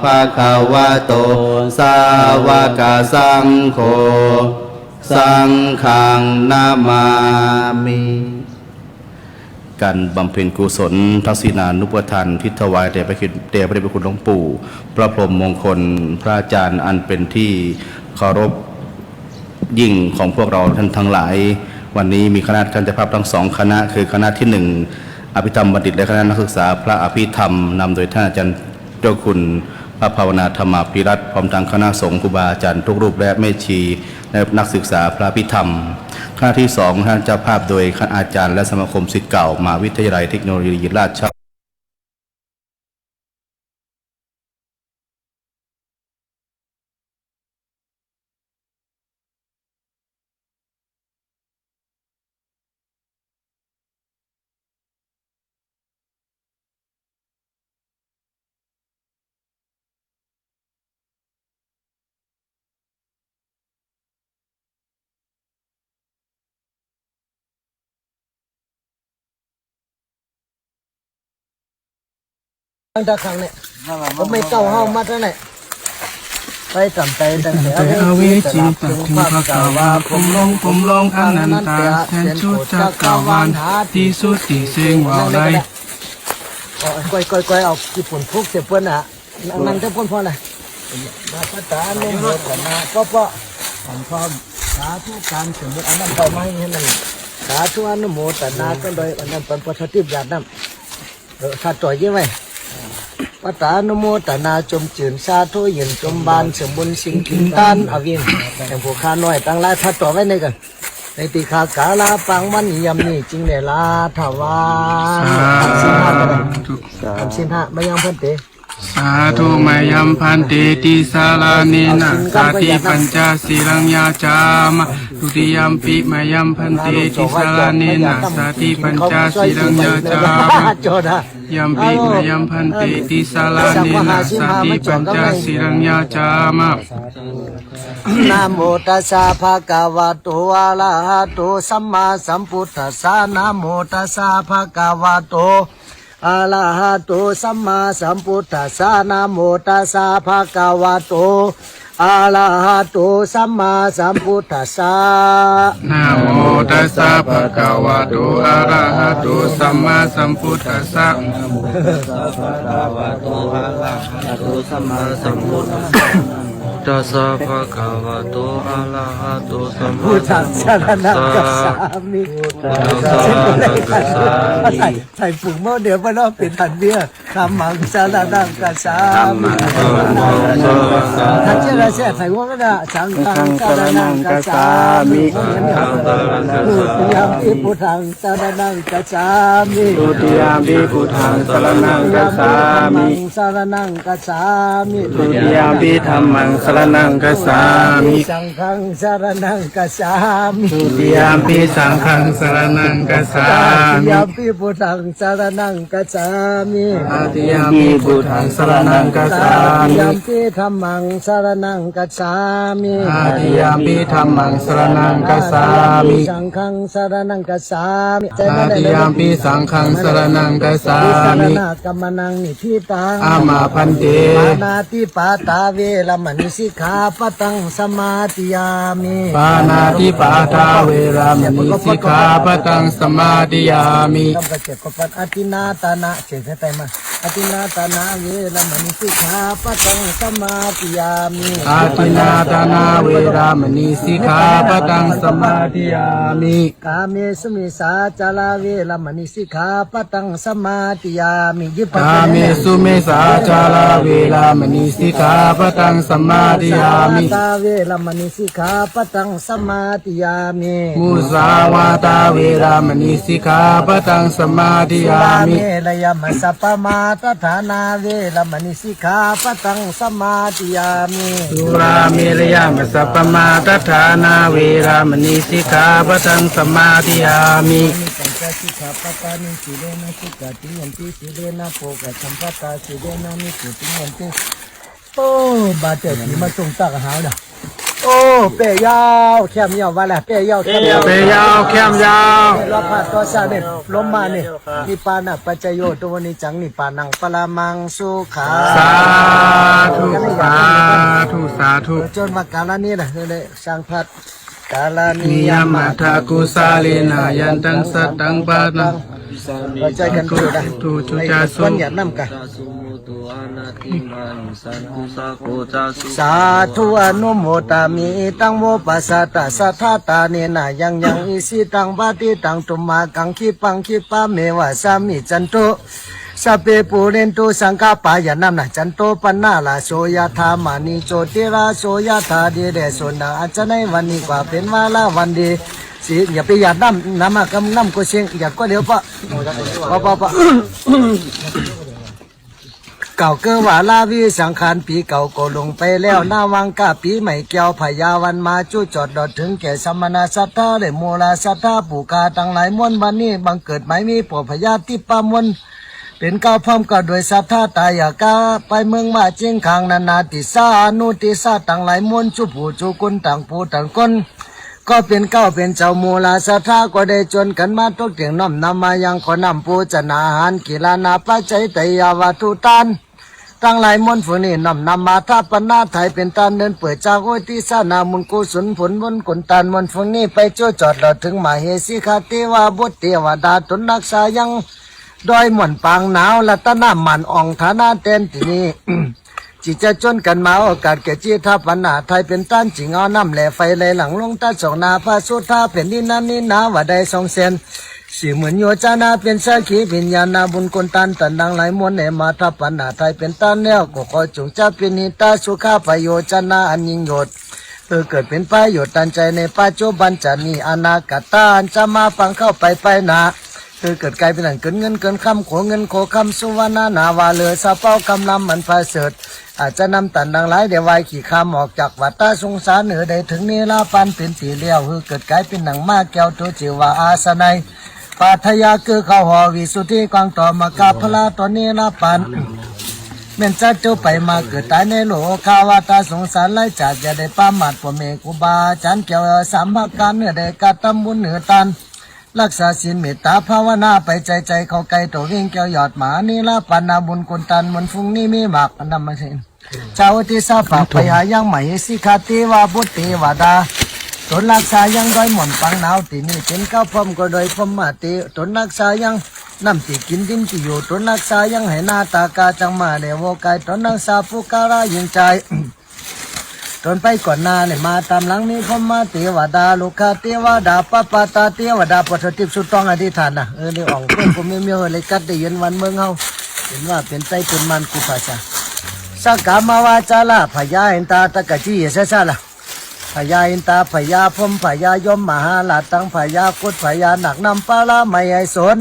ภะคะวะโตสาวกสังโฆสังฆังนามามิการบำเพ็ญกุศลทักษิณานุปทานทิถวายแด่พระเดชพระคุณหลวงปู่พระพรหมมงคลพระอาจารย์อันเป็นที่เคารพยิ่งของพวกเราท่านทั้งหลายวันนี้มีคณะท่านเจ้าภาพทั้งสองคณะคือคณะที่หนึ่งอภิธรรมบัณฑิตและคณะนักศึกษาพระอภิธรรมนำโดยท่านอาจารย์เจ้าคุณพระภาวนาธรรมาภิรัตน์พร้อมทางคณะสงฆ์ครูบาอาจารย์ทุกรูปและแม่ชีและนักศึกษาพระอภิธรรมคณะที่สองท่านเจ้าภาพโดยคณะอาจารย์และสมาคมศิษย์เก่ามหาวิทยาลัยเทคโนโลยีราช ตั้งแต่ครั้งเนี่ยผมไม่เก้าห้ามาเท่าไหร่ไปจำใจตั้งแต่อเวจีตักถึงภาคกาวาผมลงอนันตาแทนชุดจักรวาลที่สุดที่เสียงว่าไรก้อยเอาญี่ปุ่นพุกเสียเปิ้ลอ่ะนั่งจะเปิ้ลพอไหนมาพัฒนาเรื่องรถกันมาก็ผมพร้อมสาธุการสมมติอันนั้นต่อมาให้นั่นสาธุอนุโมทนาก็โดยอันนั้นเป็นปฐทิพย์ญาตินั่นถ้าจ่อยยิ่งไหมปัตตานุโมทนาจมจืนสาธุยินจมบานสมบุญสิ่งขินตานอวินแต่ผู้ข้าน้อยตั้งหลายถ้าจ่อไว้ในกันในตีขากาลาปังมันยำนี่จริงเดลาถาวาทำสิ้นห้าไม่ยังเพิ่นเต สาธุมายัมพันเตติสาลานินะสาธิปัญจศีลังยาจามะทุติยมปิมายัมพันเตติสาลานินะสาธิปัญจศีลังยาจามะยัมปิมายัมพันเตติสาลานินะสาธิปัญจศีลังยาจามะนะโมตัสสะภะคะวะโตอะระหะโตสัมมาสัมพุทธัสสะนะโมตัสสะภะคะวะโตอะระหะโตสัมมาสัมพุทธัสสะนะโมตัสสะภะคะวะโตอะระหะโตสัมมาสัมพุทธัสสะนะโมตัสสะภะคะวะโตอะระหะโตสัมมาสัมพุทธัสสะนะโมตัสสะภะคะวะโตอะระหะโตสัมมาสัมพุทธัสสะตัสสะภะคะวะโตอะระหะโตสัมมา พุทธัสสะนะกัสสามิใส่ปุ๋งเมื่อเดี๋ยวมันเอาเป็นทันเบี้ยธรรมังสารนังกัสสามิถ้าเจ้าเสียใส่หัวก็ได้สังฆังสารนังกัสสามิตุติยมปิพุทธังสารนังกัสสามิตุติยมปิพุทธังสารนังกัสสามิสารนังกัสสามิตุติยมปิธัมมังสารนังกัสสามิสังฆังสารนังกัสสามิตุติยมปิสังฆังสารนังกัสสามิตุติยมปิพุทธังสารนังกัสสามิตุติยมปิพุทธังสารนังกัสสามิตุติยมปิธัมมังสารนังกัสสามิตุติยมปิธัมมังสารนังกัสสามิสังฆังสารนังกัสสามิตุติยมปิสังฆังสารนังกัสสามิกัมมนังนิพิตังอามาพันเตปานาติปาตาเวรมณีสิกขาปะตังสมาธิยามิปานาติปาทาเวรามณีสิกขาปะตังสมาธิยามิทำกระเจ็บกปัดอตินาตานะเจ็บให้ใจมาอตินาตานะเวรมณีสิกขาปะตังสมาธิยามิอตินาตานาเวรามณีสิกขาปะตังสมาธิยามิกาเมสุมิสาจาราเวรมณีสิกขาปะตังสมาธิยามิยิปะกาเมสุมิสาจาราเวรามณีสิกขาปะตังสมาธิยามิตาเวรมณีสิกขาปะตังสมาธิยามิมุสาวาตาเวรามณีสิกขาปะตังสมาธิยามิเมรยมัสสะปมาตฐานาเวรมณีสิกขาปะตังสมาธิยามิสุราเมรยมัสสะปมาตฐานาเวรามณีสิกขาปะตังสมาธิยามิปัญจสิกขาปตานิสีเลนะสุขติยันติสีเลนะโภกสัมปตาสีเลนะนิสุติยันติโอ้บาดเจ็บที่มาส่งตากหาวเนี่ยโอ้เปยยาวแคมยาวว่าแหละเปยยาวแคมยาวเปยยาวแคมยาวเราผ่าตัวซาเนี่ยล้มมาเนี่ยนิปานะปัจจโยตัวนี้จังนิปานังปรามังสุขาสาธุสาธุสาธุจนมากาลนี้นะเลยสร้างพัดกาลานิยามะทากุสาเลนะยันตังสัตตังปาตังเราใจกันดูนะทุจุจาสุวันอย่านั่งกันสาธุอนุโมทามิตังโมปัสสะตะสัทธาตาเนนะยังอิสิตังปะติตังตุมากังคิปังคิปะเมวะสามิจันโตสัพเพปูเรนตุสังฆปายานัมนะจันโตปนาลาโสยธามานิโจติราโสยธาเดเดโสนาอัจฉนัยวันนี้กว่าเป็นวาลาวันดีสิอย่าไปหยาดน้ำมากำน้ำก็เชียงหยาดก็เดี๋ยวปะเก่าเกินว่าลาวิสังขารปีเก่าก็ลงไปแล้วหน้าวังกาปีใหม่เกี่ยวพยาวันมาจู่จอดดอดถึงแก่สมณสัทธาเลยโมลาสัทธาปูกาตั้งหลายมวลวันนี้บังเกิดไม่มีปอพยาที่ปามวลเป็นก้าวพร้อมก็โดยสัทธาตายากาไปเมืองมาเจียงคางนานาติสานุติสาตั้งหลายมวลจุผู้จุกุนต่างผู้ต่างคน ก็เป็นเก้าเป็นเจ้ามูลาสถาก็ได้จนกันมาทุกเถียงน้อมนำมายังขอนำปูจนาหารกีฬานาปัจจัยไตยาวัตถุทานตั้งหลายมนต์ฝืนนี่น้อมนำมาทัพปนาไทยเป็นตานเดินเปิดจากโอติสานามุนกุศลผลบนกลตานมนต์ฝืนนี่ไปโจจอดเราถึงมาเฮสิคาติวาบุตรเทวดาตนรักษายังดอยหม่อนปางหนาวละตะน้ำมันอ่องฐานาเต้นที่นี่ จิจะจนกันมาโอกาสแก่จีท่าปัญหาไทยเป็นต้านจิงเอาน้ำแหล่ไฟเลยหลังลงตาสองนาพระสุธาเป็นดินนั้นนี่นาว่าได้สองเซนสี่หมื่นโยจานาเป็นสักขีวิญญาณนาบุญคนตันตันดังไหลมวลเนมาท่าปัญหาไทยเป็นต้านแล้วก็ขอจงเจ้าเป็นนิตาสุขาประโยชนาอันยิ่งโยดเกิดเป็นประโยชน์ตันใจในปัจจุบันจะมีอนาคตอันจะมาฟังเข้าไปนาเกิดกลายเป็นหนังเกินเงินเกินคำขอเงินขอคำสุวรรณนาวาเลือสะเป้ากำลำมันพาเสดอาจจะนำตันดังหลายเดี๋ยววายขี่คำออกจากวัดตาสงสารเหนือได้ถึงนี้ลาปันเป็นตีเลี้ยวเกิดกลายเป็นหนังมาแก้วตัวจิวาอาสนัยปัทยาคือเขาหอวิสุทธิกองต่อมากาพลาตอนนี้ลาปันเม่นจัดเจ้าไปมาเกิดตายในโลกาวาตาสงสารไล่จากอย่าได้ป้าหมัดปเมกุบาจันเกี่ยวสามหักการเหนือได้กาตำบุญเหนือตันรักษาศีลเมตตาภาวนาไปใจเข้าไกลตัววิ่งเกี่ยวหยอดหมานี่ละปันนาบุญกุนตันมันฟุ้งนี่มีหมากนำมาเห็นเจ้าที่สาฝากไปหายังใหม่สิคาติวาบุตรวาดาตนรักษายังโดยหม่อนปังหนาวตีนี่เป็นข้าวพรมก็โดยพรมมาตีตนรักษายังน้ำตีกินดินที่อยู่ตนรักษายังให้หน้าตากาจังมาเดวกายตนรักษาผู้การายิงใจตนไปก่อนหน้าเนี่ยมาตามหลังนี้พมมาเทวดาลูกค้าเทวดาปปาตาเทวดาปฐทิพย์สุดต้องอธิษฐานนะเดี๋ยวออกเพื่อนผมมีเลยกัดได้ยินวันเมืองเฮาเห็นว่าเป็นใจเป็นมันกุภาษาสักกามาวาจาละพญาอินตาตะกะจีเสซาละพญาอินตาพญาพมพญายมมหาลาตังพญากุฎพญาหนักนำปาลาไม่ไอสน